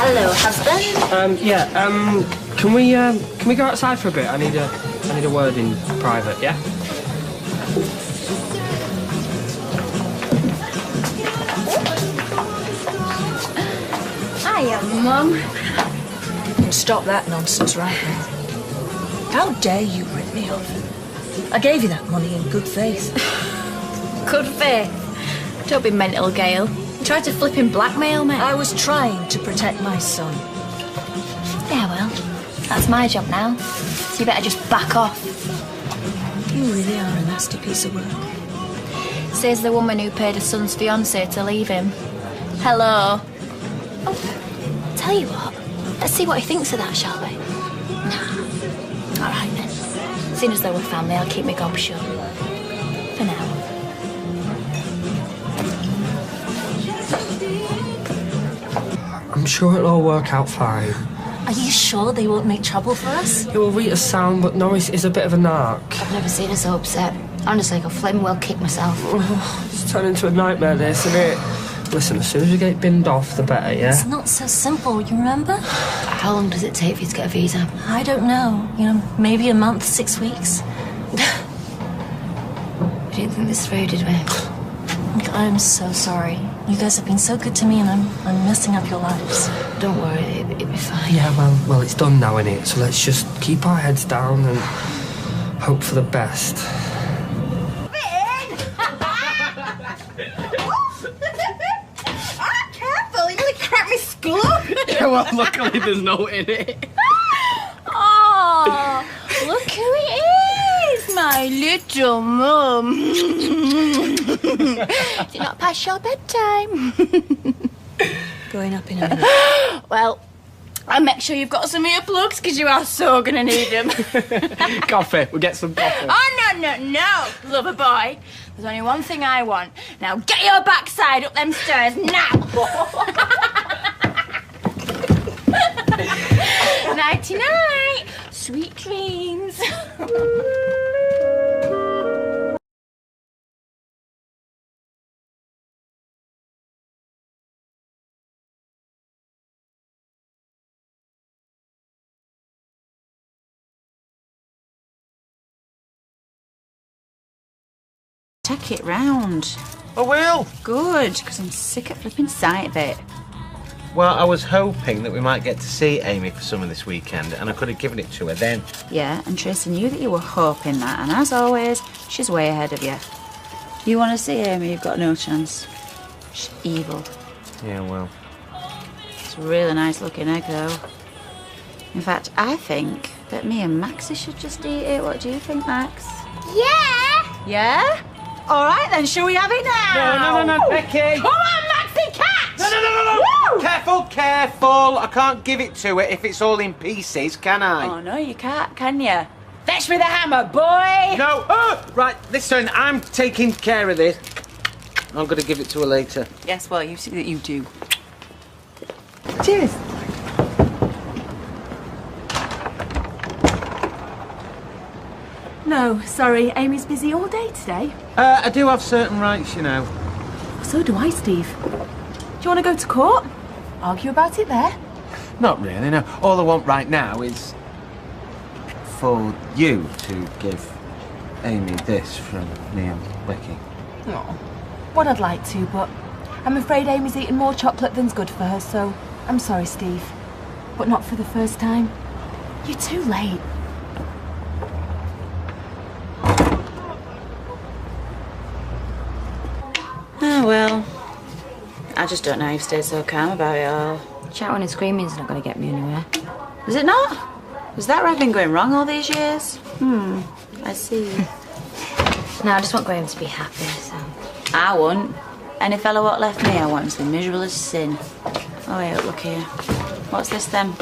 Hello, husband. Can we go outside for a bit? I need a word in private, yeah? Hiya, Mum. Stop that nonsense right now. How dare you rip me off? I gave you that money in good faith. Good faith. Don't be mental, Gail. You tried to flipping blackmail me. I was trying to protect my son. Yeah, well, that's my job now. So you better just back off. You really are a nasty piece of work. Says the woman who paid her son's fiancée to leave him. Hello. Oh, tell you what. Let's see what he thinks of that, shall we? Nah. All right, then. Seeing as though we're family, I'll keep my gob shut. For now. sure it'll all work out fine. Are you sure they won't make trouble for us? It will Rita's sound, but Norris is a bit of a narc. I've never seen her so upset. Honestly, I could flame well kick myself. Oh, it's turned into a nightmare, this, isn't it? Listen, as soon as we get binned off, the better, yeah? It's not so simple, you remember? How long does it take for you to get a visa? I don't know. You know, maybe a month, 6 weeks. We didn't think this through, did we? I'm so sorry. You guys have been so good to me, and I'm messing up your lives. Don't worry, it'll be fine. Yeah, well, it's done now, innit? So let's just keep our heads down and hope for the best. Careful, you nearly cracked my skull open. Yeah, well, luckily there's no in it. Oh, look who it is, my little mum. Is it not past your bedtime? Going up in a minute. Well, I'll make sure you've got some earplugs, because you are so going to need them. Coffee. We'll get some coffee. Oh, no, lover boy. There's only one thing I want. Now get your backside up them stairs now. Nighty-night. Sweet dreams. Take it round. I will. Good, because I'm sick of flipping sight of it. Well, I was hoping that we might get to see Amy for summer this weekend, and I could have given it to her then. Yeah, and Tracy knew that you were hoping that, and as always, she's way ahead of you. You want to see Amy, you've got no chance. She's evil. Yeah, well. It's a really nice looking egg, though. In fact, I think that me and Maxie should just eat it. What do you think, Max? Yeah? Yeah? All right, then, shall we have it now? No, Becky! Come on, Maxie, catch! No! Woo! Careful! I can't give it to her if it's all in pieces, can I? Oh, no, you can't, can you? Fetch me the hammer, boy! No! Oh, right, listen, I'm taking care of this. I'm going to give it to her later. Yes, well, you see that you do. Cheers. No, sorry, Amy's busy all day today. I do have certain rights, you know. So do I, Steve. Do you want to go to court? Argue about it there? Not really, no. All I want right now is for you to give Amy this from me and Becky. Oh, what I'd like to, but I'm afraid Amy's eaten more chocolate than's good for her, so I'm sorry, Steve. But not for the first time. You're too late. Oh, well. I just don't know how you've stayed so calm about it all. Shouting and screaming's not going to get me anywhere. Is it not? Is that where I've been going wrong all these years? I see. No, I just want Graham to be happy, so... I won't. Any fellow what left me, I want him to be miserable as sin. Oh, wait, look here. What's this, then?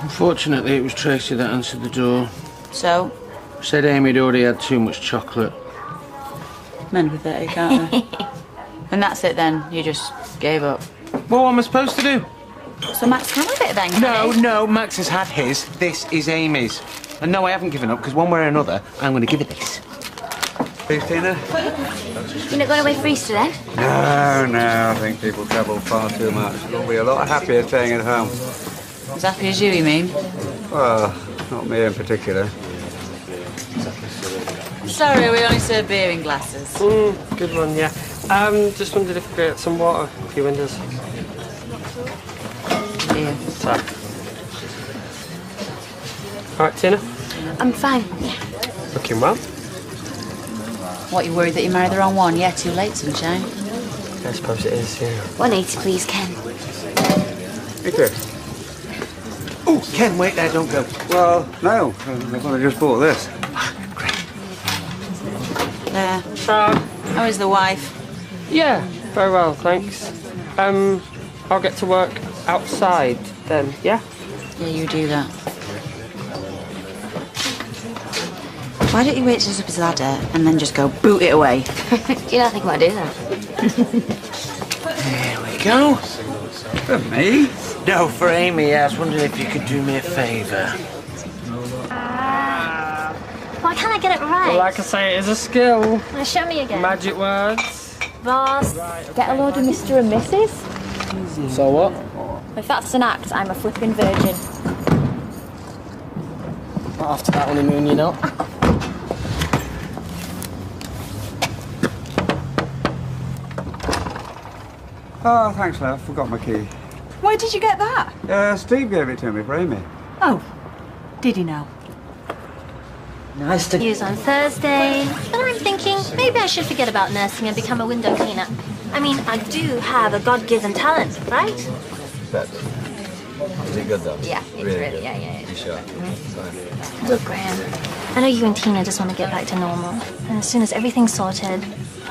Unfortunately, it was Tracy that answered the door. So? Said Amy'd already had too much chocolate. Men be better, can't they? And that's it, then? You just gave up? Well, what am I supposed to do? So Max can have it, then, can he? No, Max has had his. This is Amy's. And no, I haven't given up, because one way or another, I'm going to give her this. Please, Tina? You're not going away for Easter, then? No, I think people travel far too much. They'll be a lot happier staying at home. As happy as you mean? Well, not me in particular. Sorry, we only serve beer in glasses. Good one, yeah. Just wondered if we could get some water for your windows. Here. Tap. All right, Tina? I'm fine, yeah. Looking well. What, you worried that you married the wrong one? Yeah, too late, sunshine. I suppose it is, yeah. 180, please, Ken. Hey, Chris. Oh, Ken, wait there, don't go. Well, no, I've only just bought this. There. How is the wife? Yeah, very well, thanks. I'll get to work outside then, yeah? Yeah, you do that. Why don't you wait till it's up his ladder and then just go boot it away? You don't think I might do that? There we go. For me? No, for Amy. I was wondering if you could do me a favour. Why can't I get it right? Well, like I say, it is a skill. Now show me again. Magic words. Vows. Get a load of Mr. and Mrs. So what? If that's an act, I'm a flipping virgin. Not after that honeymoon, you're not. Oh, thanks, love. Forgot my key. Where did you get that? Steve gave it to me for Amy. Oh, did he now? Nice to... Use on Thursday. But I'm thinking, maybe I should forget about nursing and become a window cleaner. I mean, I do have a God-given talent, right? But is it good though? Yeah, it's really good. yeah. You sure? Fine. Look, Graham, I know you and Tina just want to get back to normal. And as soon as everything's sorted,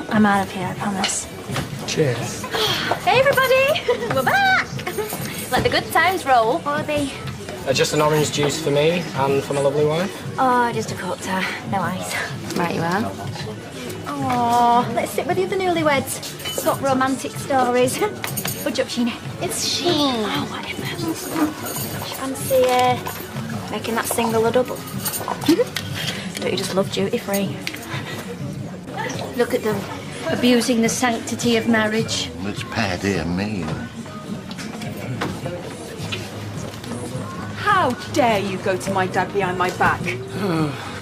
I'm out of here, I promise. Cheers. Hey, everybody! We're back! Let the good times roll. What are they? Just an orange juice for me and for my lovely wife. Oh, just a cocktail. No ice. Right, you are. Oh, let's sit with the other newlyweds. Swap romantic stories. What's up, Sheena? It's Sheen. Oh, whatever. Fancy making that single a double? Don't you just love duty free? Look at them, abusing the sanctity of marriage. Which pair do you mean? How dare you go to my dad behind my back?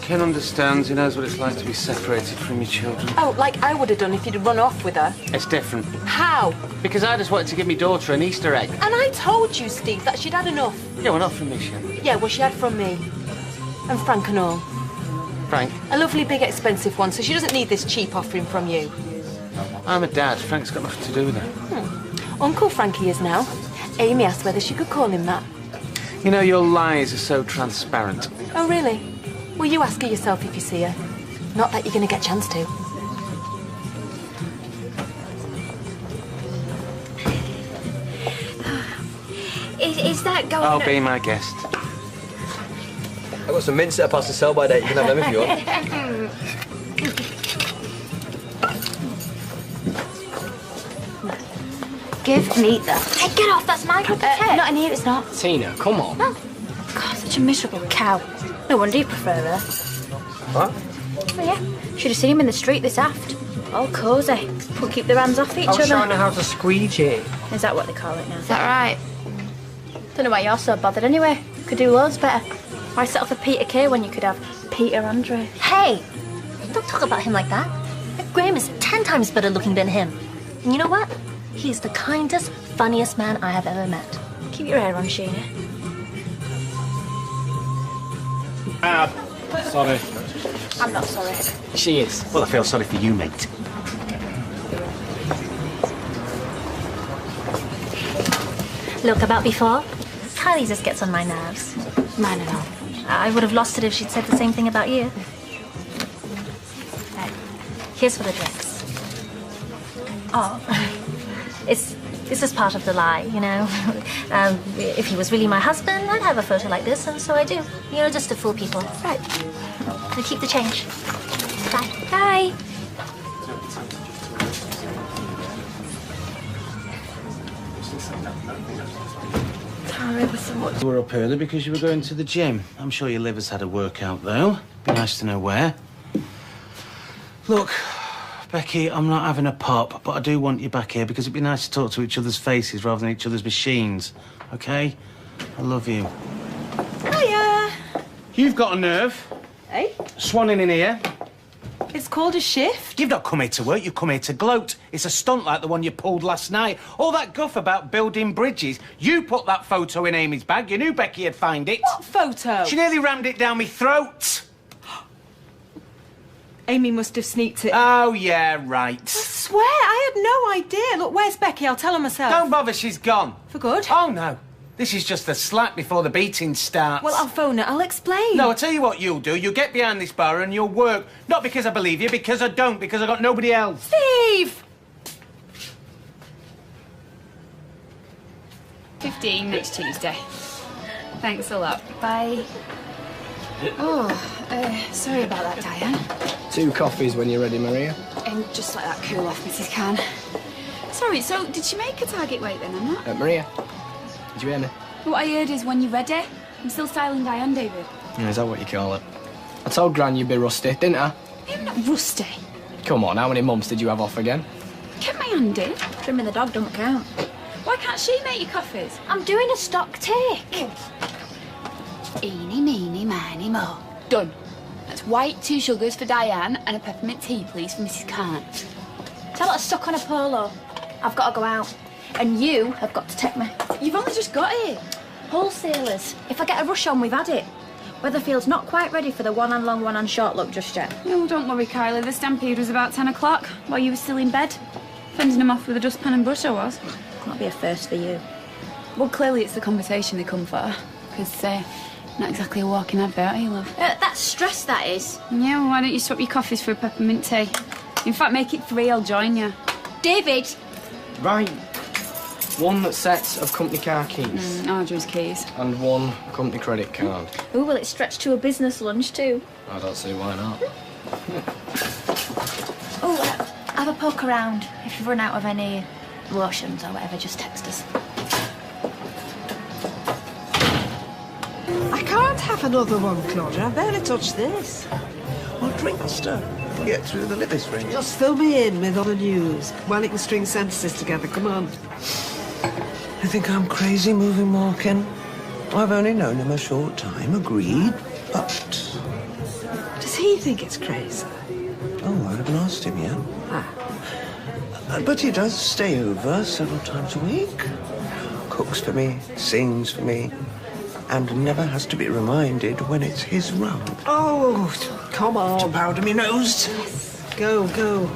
Ken understands. He knows what it's like to be separated from your children. Oh, like I would have done if you'd run off with her. It's different. How? Because I just wanted to give my daughter an Easter egg. And I told you, Steve, that she'd had enough. Yeah, well, not from me, Shem. Yeah, well, she had from me. And Frank and all. Frank? A lovely, big, expensive one, so she doesn't need this cheap offering from you. I'm a dad. Frank's got nothing to do with it. Uncle Frankie is now. Amy asked whether she could call him that. You know, your lies are so transparent. Oh, really? Well, you ask her yourself if you see her. Not that you're going to get a chance to. Is that going I'll be my guest. I've got some mince that are past the sell-by date. You can have them if you want. Give me that. Hey, get off, that's my cup of tea. Not in here, it's not. Tina, come on. No. God, such a miserable cow. No wonder you prefer her. What? Oh, yeah. Should have seen him in the street this aft. All cosy. But keep their hands off each I was other. showing her how to squeegee. Is that what they call it now? Is that right? Don't know why you're so bothered anyway. Could do loads better. Why settle for Peter Kay when you could have Peter Andre? Hey! Don't talk about him like that. Graham is 10 times better looking than him. And you know what? He's the kindest, funniest man I have ever met. Keep your hair on, Sheena. Sorry. I'm not sorry. She is. Well, I feel sorry for you, mate. Look, about before, Kylie just gets on my nerves. Mine and all. I would have lost it if she'd said the same thing about you. Here's for the drinks. Oh, this is part of the lie, you know. If he was really my husband, I'd have a photo like this, and so I do. You know, just to fool people. Right. I keep the change. Bye. Bye. You were up early because you were going to the gym. I'm sure your liver's had a workout, though. Be nice to know where. Look, Becky, I'm not having a pop, but I do want you back here because it'd be nice to talk to each other's faces rather than each other's machines, OK? I love you. Hiya! You've got a nerve. Hey? Swanning in here. It's called a shift. You've not come here to work, you've come here to gloat. It's a stunt like the one you pulled last night. All that guff about building bridges. You put that photo in Amy's bag. You knew Becky would find it. What photo? She nearly rammed it down my throat. Amy must have sneaked it. Oh, yeah, right. I swear, I had no idea. Look, where's Becky? I'll tell her myself. Don't bother, she's gone. For good? Oh, no. This is just a slap before the beating starts. Well, I'll phone her. I'll explain. No, I'll tell you what you'll do. You'll get behind this bar and you'll work. Not because I believe you, because I don't, because I've got nobody else. Steve! 15 next Tuesday. Thanks a lot. Bye. Oh, sorry about that, Diane. 2 coffees when you're ready, Maria. And just let that cool off, Mrs. Khan. Sorry, so did she make a target weight then, Emma? Maria, did you hear me? What I heard is when you're ready. I'm still styling Diane, David. Yeah, is that what you call it? I told Gran you'd be rusty, didn't I? I'm not rusty. Come on, how many months did you have off again? Kept my handy. Trimming the dog don't count. Why can't she make your coffees? I'm doing a stock take. Eeny, meeny, miny, mo. Done. That's white, 2 sugars for Diane, and a peppermint tea, please, for Mrs. Khan. Tell her to suck on a polo. I've got to go out. And you have got to take me. You've only just got it. Wholesalers. If I get a rush on, we've had it. Weatherfield's not quite ready for the one-hand long, one-hand short look just yet. No, don't worry, Kylie. The stampede was about 10 o'clock while you were still in bed. Fending them off with a dustpan and brush, I was. That'll be a first for you. Well, clearly it's the conversation they come for. Because, not exactly a walking advert, are you, love? That's stress, that is. Yeah, well, why don't you swap your coffees for a peppermint tea? In fact, make it 3, I'll join you. David! Right. 1 set of company car keys. Audrey's keys. And 1 company credit card. Ooh, will it stretch to a business lunch too? I don't see why not. Oh, have a poke around. If you've run out of any lotions or whatever, just text us. I can't have another one, Claudia. I barely touched this. Well, drink, Buster. Get through the liver string. Just fill me in with other news. While it can string sentences together, come on. I think I'm crazy moving Markin. I've only known him a short time, agreed, but... Does he think it's crazy? Oh, I haven't asked him yet. But he does stay over several times a week. Cooks for me, sings for me, and never has to be reminded when it's his round. Oh, come on. To powder me nose. Yes. Go, go.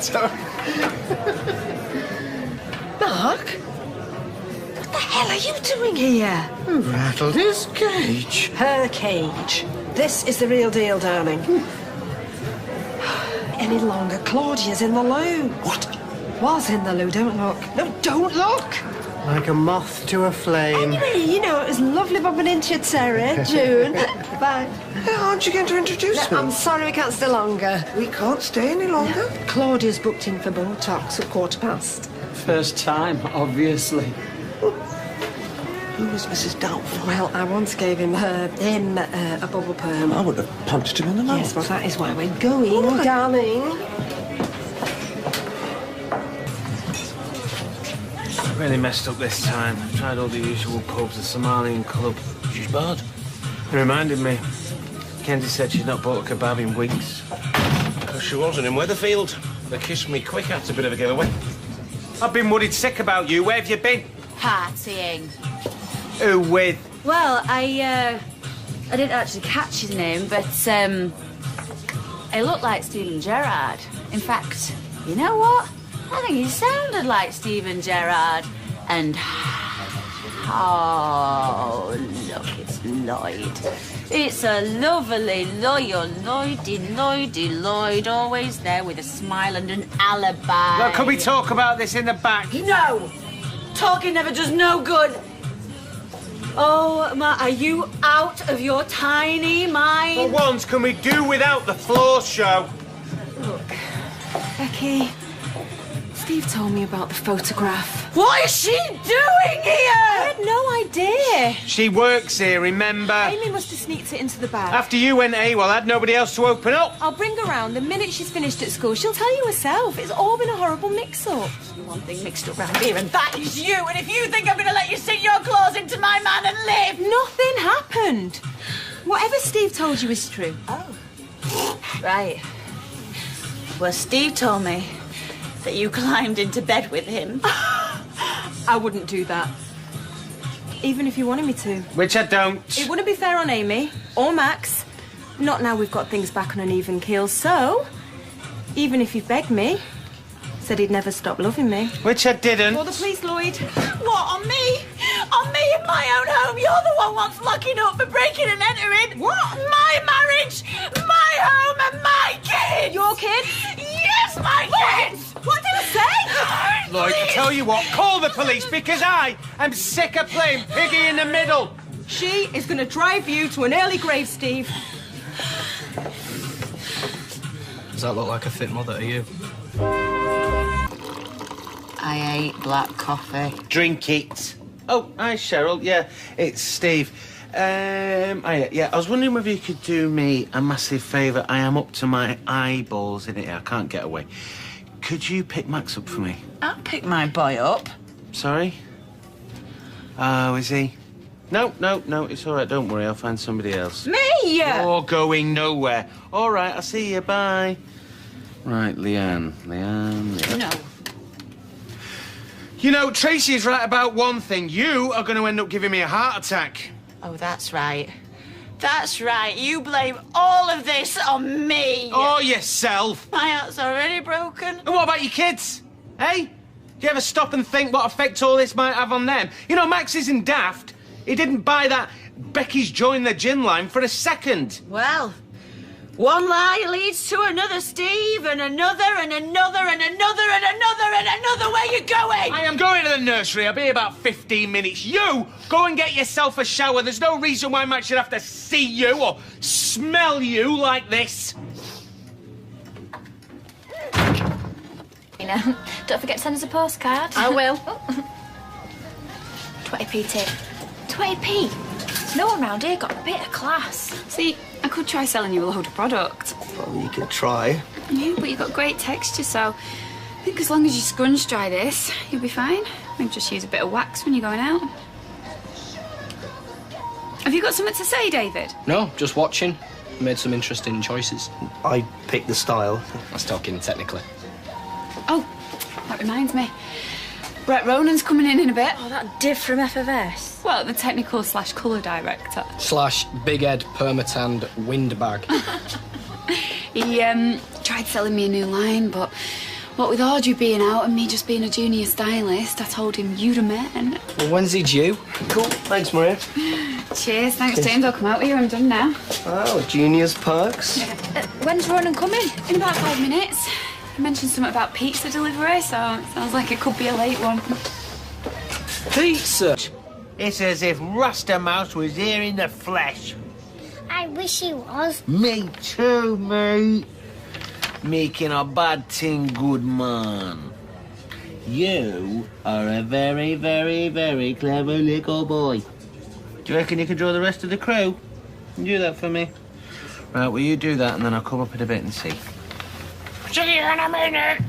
Sorry. Mark? What the hell are you doing here? Rattled his cage. Her cage. This is the real deal, darling. Any longer, Claudia's in the loo. What? Was in the loo, don't look. No, don't look! Like a moth to a flame. Anyway, you know, it was lovely bumping into you, Sarah, June. Bye. Aren't you going to introduce me? I'm sorry we can't stay longer. We can't stay any longer? No. Claudia's booked in for Botox at 1:15. First time, obviously. Who was Mrs. Doubtful? Well, I once gave him a bubble perm. I would have punched him in the mouth. Yes, well, that is why we're going, darling. Really messed up this time. Tried all the usual pubs, the Somalian club. She's bad. It reminded me. Kenzie said she'd not bought a kebab in weeks. Because she wasn't in Weatherfield. They kissed me quick after a bit of a giveaway. I've been worried sick about you. Where have you been? Partying. Who with? Well, I didn't actually catch his name, but it looked like Stephen Gerrard. In fact, you know what? I think he sounded like Stephen Gerrard. And oh, look, it's Lloyd. It's a lovely loyal Lloyd, always there with a smile and an alibi. Look, can we talk about this in the back? No! Talking never does no good. Oh, Ma, are you out of your tiny mind? For once, can we do without the floor show? Look, Becky, Steve told me about the photograph. What is she doing here? I had no idea. She works here, remember? Amy must have sneaked it into the bag. After you went AWOL, I had nobody else to open up. I'll bring her round the minute she's finished at school. She'll tell you herself. It's all been a horrible mix-up. One thing mixed up round here, and that is you. And if you think I'm going to let you sink your claws into my man and live... Nothing happened. Whatever Steve told you is true. Oh. Right. Well, Steve told me that you climbed into bed with him. I wouldn't do that. Even if you wanted me to. Which I don't. It wouldn't be fair on Amy or Max. Not now we've got things back on an even keel. So, even if you begged me, said he'd never stop loving me. Which I didn't. Call the police, Lloyd. What, on me? On me in my own home? You're the one wants locking up for breaking and entering. What? My marriage, my home and my kids. Your kids? Yes, my kids. What did I say? Lloyd, I tell you what, call the police because I am sick of playing piggy in the middle. She is going to drive you to an early grave, Steve. Does that look like a fit mother to you? I ate black coffee. Drink it. Oh, hi, Cheryl. Yeah, it's Steve. I was wondering whether you could do me a massive favour. I am up to my eyeballs in it. I can't get away. Could you pick Max up for me? I'll pick my boy up. Sorry? Oh, is he? No, it's all right. Don't worry. I'll find somebody else. Me? You're going nowhere. All right, I'll see you. Bye. Right, Leanne. No. You know, Tracy is right about one thing. You are going to end up giving me a heart attack. Oh, that's right. That's right. You blame all of this on me. Oh, yourself. My heart's already broken. And what about your kids? Hey? Do you ever stop and think what effect all this might have on them? You know, Max isn't daft. He didn't buy that Becky's joined the gin line for a second. Well, one lie leads to another, Steve, and another, and another, and another, and another, and another. Where you going? I am going to the nursery. I'll be about 15 minutes. You go and get yourself a shower. There's no reason why Max should have to see you or smell you like this. You know, don't forget to send us a postcard. I will. 20p tip. 20p? No one round here got a bit of class. See, I could try selling you a load of product. Well, you could try. Yeah, but you've got great texture, so I think as long as you sponge dry this, you'll be fine. Maybe just use a bit of wax when you're going out. Have you got something to say, David? No, just watching. Made some interesting choices. I picked the style. I was talking technically. Oh, that reminds me. Brett Ronan's coming in a bit. Oh, that div from FFS. Well, the technical / colour director. / Big Ed Permatand Windbag. He tried selling me a new line, but what with Audrey being out and me just being a junior stylist, I told him you're a man. Well, when's he due? Cool. Thanks, Maria. Cheers. Thanks, James. I'll come out with you. I'm done now. Oh, junior's perks. When's Ronan coming? In about 5 minutes. He mentioned something about pizza delivery, so it sounds like it could be a late one. Pizza? It's as if Rasta Mouse was here in the flesh. I wish he was. Me too, mate. Making a bad thing good, man. You are a very, very, very clever little boy. Do you reckon you could draw the rest of the crew? Do that for me. Right, well, you do that, and then I'll come up in a bit and see. See you in a minute.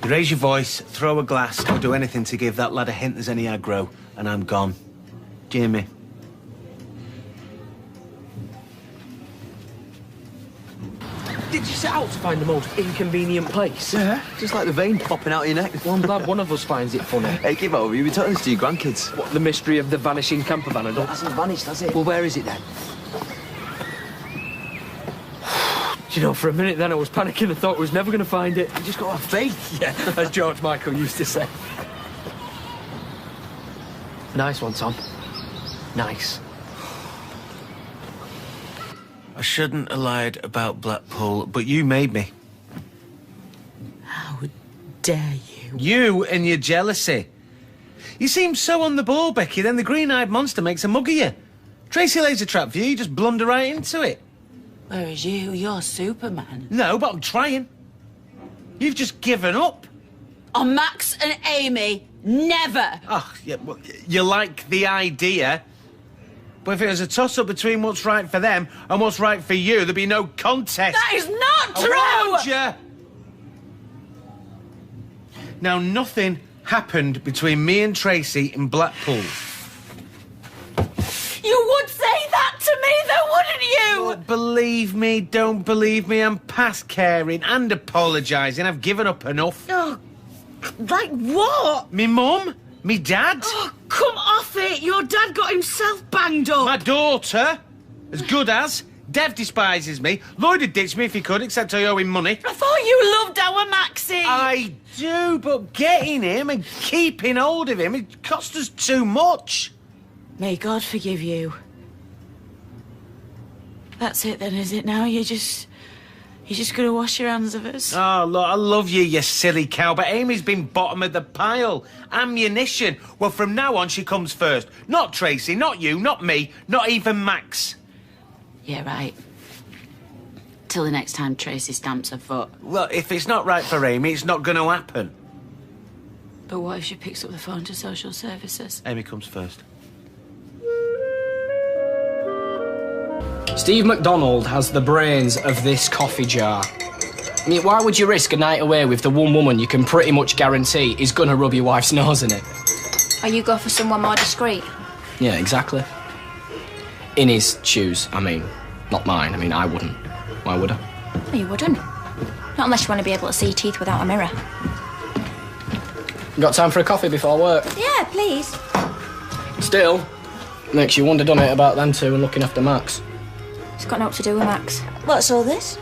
You raise your voice, throw a glass, or do anything to give that lad a hint there's any aggro, and I'm gone. Do you hear me? Did you set out to find the most inconvenient place? Yeah. Just like the vein popping out of your neck. Well, I'm glad one of us finds it funny. Hey, give over. You'll be telling this to your grandkids. What, the mystery of the vanishing camper van? It hasn't vanished, has it? Well, where is it then? Do you know, for a minute then I was panicking and thought I was never going to find it. You just got to have faith. Yeah, as George Michael used to say. Nice one, Tom. Nice. I shouldn't have lied about Blackpool, but you made me. How dare you? You and your jealousy. You seem so on the ball, Becky, then the green-eyed monster makes a mug of you. Tracy lays a trap for you, you just blunder right into it. Whereas you're Superman. No, but I'm trying. You've just given up. On Max and Amy, never. Oh, yeah, well, you like the idea. But if it was a toss-up between what's right for them and what's right for you, there'd be no contest. That is not true! I warned you. Now, nothing happened between me and Tracy in Blackpool. You would say that to me, though, wouldn't you? Believe me, don't believe me, I'm past caring and apologising. I've given up enough. Oh, like what? Me mum? Me dad? Oh, come off it! Your dad got himself banged up. My daughter? As good as. Dev despises me. Lloyd would ditch me if he could, except I owe him money. I thought you loved our Maxie. I do, but getting him and keeping hold of him, it cost us too much. May God forgive you. That's it then, is it now? You're You're just going to wash your hands of us? Oh, look, I love you, you silly cow, but Amy's been bottom of the pile. Ammunition. Well, from now on, she comes first. Not Tracy, not you, not me, not even Max. Yeah, right. Till the next time Tracy stamps her foot. Well, if it's not right for Amy, it's not going to happen. But what if she picks up the phone to social services? Amy comes first. Steve McDonald has the brains of this coffee jar. I mean, why would you risk a night away with the one woman you can pretty much guarantee is gonna rub your wife's nose in it? Or you go for someone more discreet? Yeah, exactly. In his shoes, I mean. Not mine. I mean, I wouldn't. Why would I? No, you wouldn't. Not unless you want to be able to see your teeth without a mirror. Got time for a coffee before work? Yeah, please. Still, makes you wonder, doesn't it, about them two and looking after Max? It's got naught to do with Max. What's all this?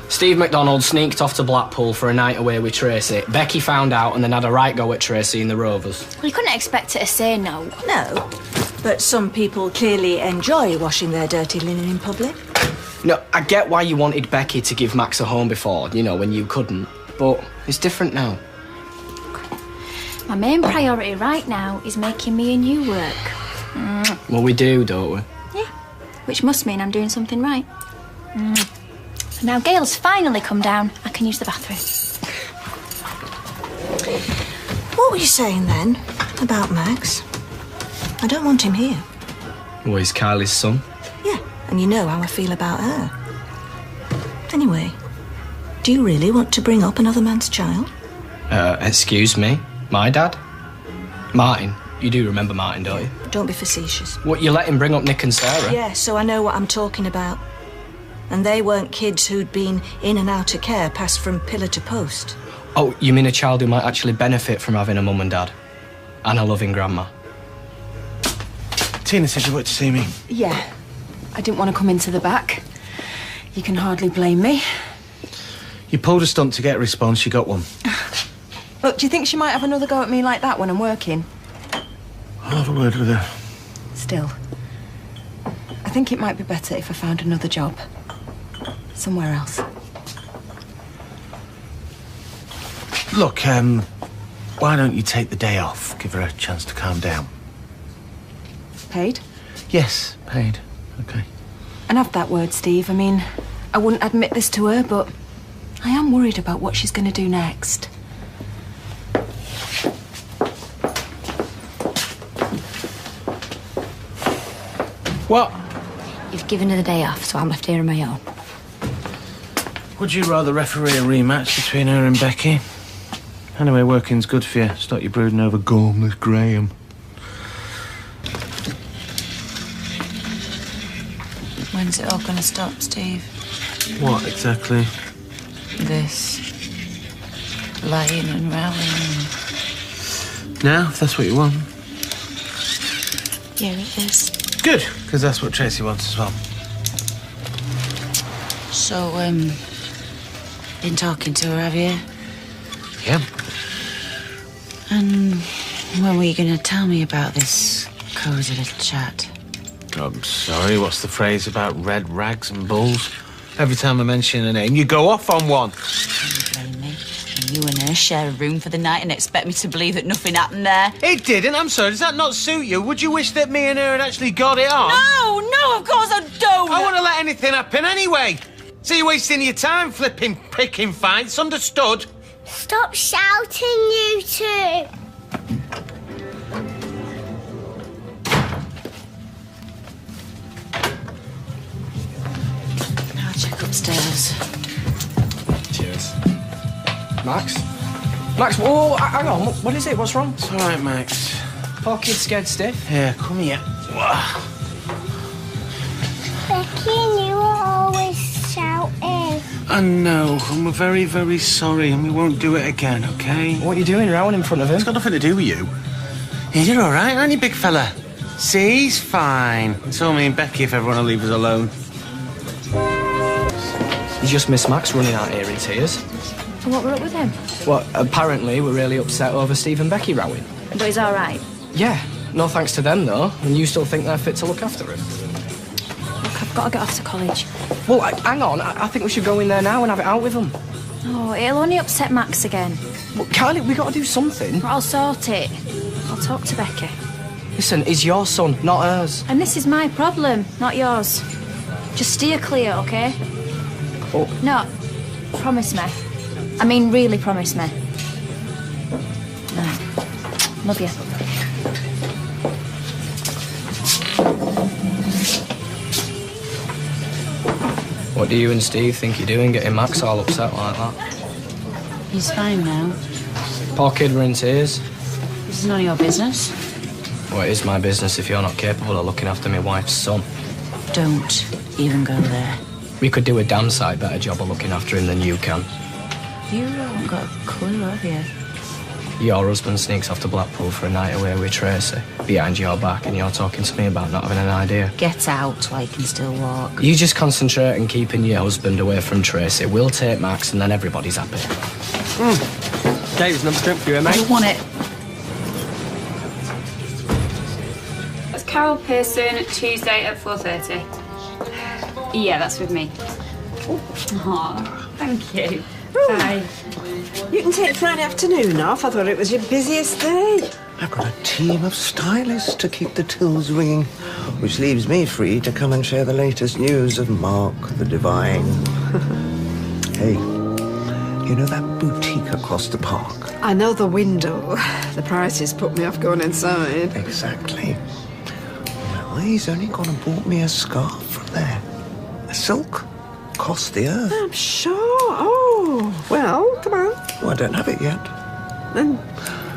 Steve McDonald sneaked off to Blackpool for a night away with Tracy. Becky found out and then had a right go at Tracy in the Rovers. Well, you couldn't expect her to say no. No, but some people clearly enjoy washing their dirty linen in public. No, I get why you wanted Becky to give Max a home before, you know, when you couldn't. But it's different now. My main priority right now is making me and you work. Well, we do, don't we? Yeah, which must mean I'm doing something right. Now Gail's finally come down. I can use the bathroom. What were you saying then about Max? I don't want him here. Well, he's Kylie's son. Yeah, and you know how I feel about her. Anyway, do you really want to bring up another man's child? Excuse me? My dad? Martin. You do remember Martin, don't you? Don't be facetious. What, you let him bring up Nick and Sarah? Yeah, so I know what I'm talking about. And they weren't kids who'd been in and out of care, passed from pillar to post. Oh, you mean a child who might actually benefit from having a mum and dad? And a loving grandma? Tina said you wanted to see me. Yeah. I didn't want to come into the back. You can hardly blame me. You pulled a stunt to get a response, you got one. Look, do you think she might have another go at me like that when I'm working? I'll have a word with her. Still, I think it might be better if I found another job. Somewhere else. Look, why don't you take the day off? Give her a chance to calm down. Paid? Yes, paid. Okay. And have that word, Steve. I mean, I wouldn't admit this to her, but I am worried about what she's going to do next. What? You've given her the day off, so I'm left here on my own. Would you rather referee a rematch between her and Becky? Anyway, working's good for you. Stop you brooding over Gormless Graham. When's it all going to stop, Steve? What, exactly? This. Lying and rallying. Now, if that's what you want. Yeah, it is. Good, because that's what Tracy wants as well. So, been talking to her, have you? Yeah. And when were you going to tell me about this cosy little chat? I'm sorry, what's the phrase about red rags and bulls? Every time I mention a name, you go off on one. Don't blame me. And you and her share a room for the night and expect me to believe that nothing happened there. It didn't, I'm sorry. Does that not suit you? Would you wish that me and her had actually got it on? No, of course I don't. I want to let anything happen anyway. So you're wasting your time flipping, picking fights, understood? Stop shouting, you two. I'll check upstairs. Cheers. Max? Max, whoa, hang on. What is it? What's wrong? It's all right, Max. Poor kid's scared stiff. Yeah, come here. Becky and you are always shouting. I know, and we're very, very sorry, and we won't do it again, okay? What are you doing, rowing in front of him? It's got nothing to do with you. Yeah, you're all right, aren't you, big fella? See, he's fine. It's all me and Becky if everyone will leave us alone. You just missed Max running out here in tears. So what were up with him? Well, apparently we're really upset over Steve and Becky rowing. But he's all right. Yeah, no thanks to them, though. And you still think they're fit to look after him? Look, I've got to get off to college. Well, hang on. I think we should go in there now and have it out with them. Oh, it'll only upset Max again. Well, Kylie, we got to do something. I'll sort it. I'll talk to Becky. Listen, he's your son, not hers. And this is my problem, not yours. Just steer clear, okay? Oh. No, promise me. I mean, really promise me. No. Love you. What do you and Steve think you're doing, getting Max all upset like that? He's fine now. Poor kid, we're in tears. This is none of your business. Well, it is my business if you're not capable of looking after my wife's son. Don't even go there. We could do a damn sight better job of looking after him than you can. You haven't got a clue, have you? Your husband sneaks off to Blackpool for a night away with Tracy, behind your back, and you're talking to me about not having an idea. Get out while you can still walk. You just concentrate on keeping your husband away from Tracy. We'll take Max and then everybody's happy. Dave's another drink for you, mate. I don't want it. That's Carol Pearson, Tuesday at 4:30. Yeah, that's with me. Aw, thank you. Bye. You can take Friday afternoon off. I thought it was your busiest day. I've got a team of stylists to keep the tills ringing, which leaves me free to come and share the latest news of Mark the Divine. Hey, you know that boutique across the park? I know the window. The prices put me off going inside. Exactly. Well, he's only gone and bought me a scarf from there. A silk. Cost the earth. I'm sure. Oh, well, come on. Oh, I don't have it yet. Then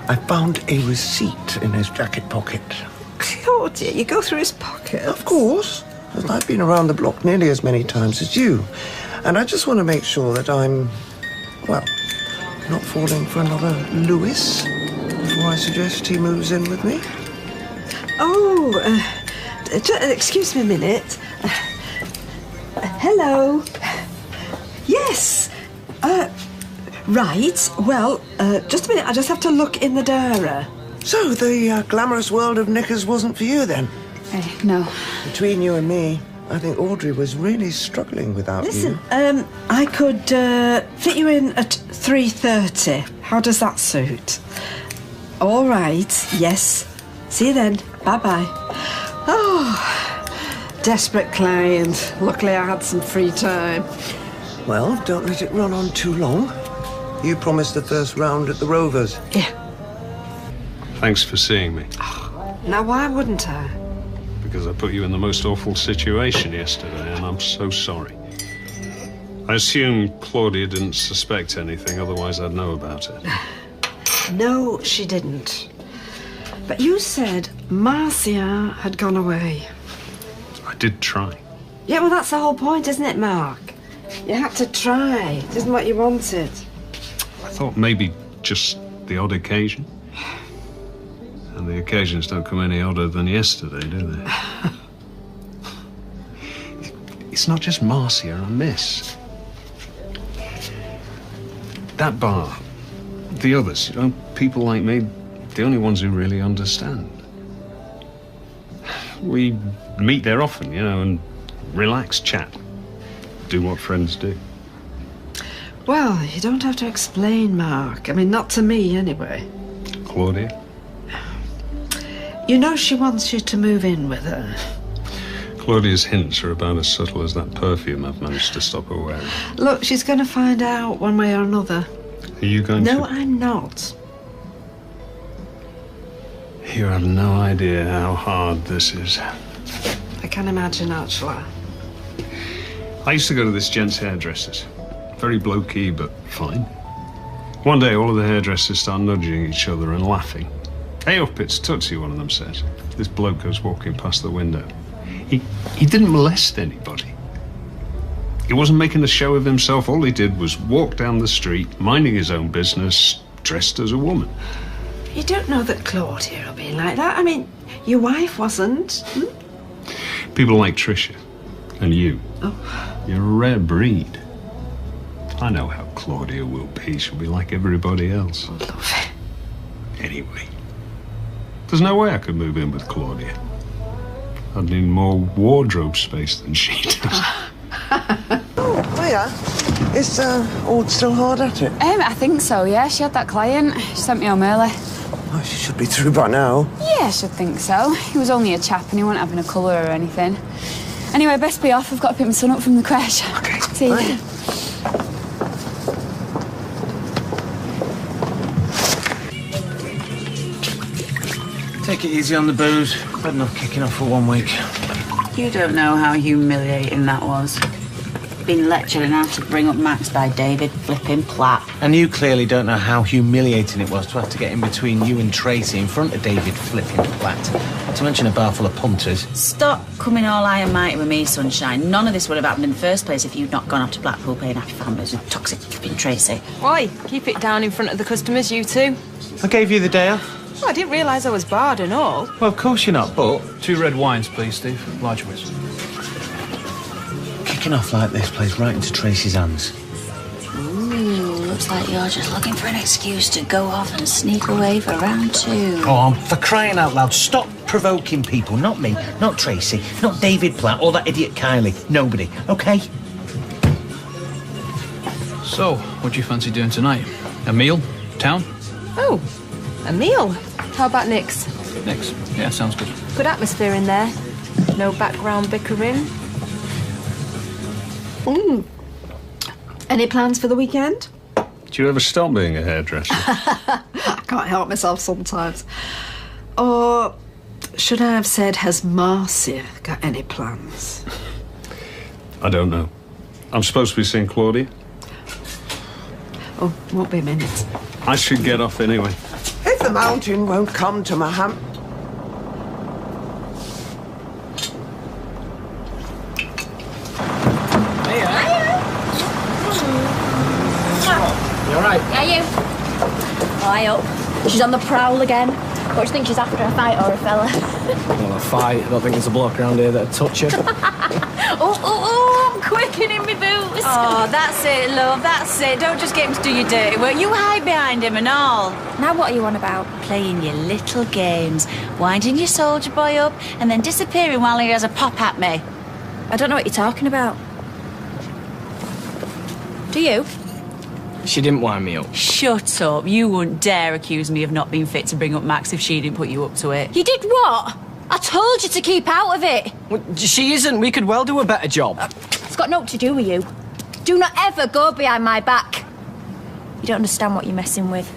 I found a receipt in his jacket pocket. Claudia, you go through his pockets? Of course. As I've been around the block nearly as many times as you. And I just want to make sure that I'm, well, not falling for another Lewis before I suggest he moves in with me. Oh, excuse me a minute. Hello. Yes. Right. Well, just a minute. I just have to look in the diary. So the glamorous world of knickers wasn't for you then? No. Between you and me, I think Audrey was really struggling without Listen, you. I could fit you in at 3:30. How does that suit? All right. Yes. See you then. Bye-bye. Oh, desperate client. Luckily I had some free time. Well, don't let it run on too long. You promised the first round at the Rovers. Yeah. Thanks for seeing me. Now, why wouldn't I? Because I put you in the most awful situation yesterday, and I'm so sorry. I assume Claudia didn't suspect anything, otherwise I'd know about it. No, she didn't. But you said Marcia had gone away. I did try. Yeah, well, that's the whole point, isn't it, Mark? You had to try. It isn't what you wanted. I thought maybe just the odd occasion. And the occasions don't come any odder than yesterday, do they? It's not just Marcia I miss. That bar, the others, you know, people like me, the only ones who really understand. We meet there often, you know, and relax, chat. Do what friends do. Well, you don't have to explain, Mark. I mean, not to me, anyway. Claudia? You know she wants you to move in with her. Claudia's hints are about as subtle as that perfume I've managed to stop her wearing. Look, she's going to find out one way or another. Are you going to? No, I'm not. You have no idea how hard this is. I can imagine, actually. I used to go to this gent's hairdresser's. Very low-key, but fine. One day, all of the hairdressers start nudging each other and laughing. "Hey up, it's Tootsie," one of them says. This bloke goes walking past the window. He didn't molest anybody. He wasn't making a show of himself. All he did was walk down the street, minding his own business, dressed as a woman. You don't know that Claudia will be like that. I mean, your wife wasn't. People like Tricia and you. Oh. You're a rare breed. I know how Claudia will be. She'll be like everybody else. Anyway, there's no way I could move in with Claudia. I'd need more wardrobe space than she does. Hiya. Is Ord still hard at it? I think so, yeah. She had that client. She sent me home early. Oh, she should be through by now. Yeah, I should think so. He was only a chap and he wasn't having a colour or anything. Anyway, best be off. I've got to pick my son up from the creche. Okay. See you then. Take it easy on the booze. Bad enough kicking off for 1 week. You don't know how humiliating that was. Being lectured on how to bring up Max by David flipping Platt. And you clearly don't know how humiliating it was to have to get in between you and Tracy in front of David flipping Platt. Not to mention a bar full of punters. Stop coming all high and mighty with me, sunshine. None of this would have happened in the first place if you'd not gone off to Blackpool paying happy families with toxic flipping Tracy. Why? Keep it down in front of the customers, you two. I gave you the day off. Oh, I didn't realise I was barred and all. Well, of course you're not, but... 2 red wines, please, Steve. Large whiz. Kicking off like this plays right into Tracy's hands. Ooh, looks like you're just looking for an excuse to go off and sneak away for round 2. Oh, for crying out loud, stop provoking people. Not me, not Tracy, not David Platt or that idiot Kylie. Nobody, OK? So, what do you fancy doing tonight? A meal? Town? Oh, a meal? How about Nick's? Nick's? Yeah, sounds good. Good atmosphere in there. No background bickering. Any plans for the weekend? Do you ever stop being a hairdresser? I can't help myself sometimes. Or should I have said, has Marcia got any plans? I don't know. I'm supposed to be seeing Claudia. Oh, won't be a minute. I should get off anyway. If the mountain won't come to my ham... You alright? Yeah, you. Eye up. She's on the prowl again. What do you think she's after, a fight or a fella? Well, a fight. I don't think there's a bloke around here that'd touch her. Oh, I'm quickening my boots. Oh, that's it, love, that's it. Don't just get him to do your dirty work. You hide behind him and all. Now what are you on about? Playing your little games, winding your soldier boy up, and then disappearing while he has a pop at me. I don't know what you're talking about. Do you? She didn't wind me up. Shut up. You wouldn't dare accuse me of not being fit to bring up Max if she didn't put you up to it. You did what? I told you to keep out of it. Well, she isn't. We could well do a better job. It's got naught to do with you. Do not ever go behind my back. You don't understand what you're messing with.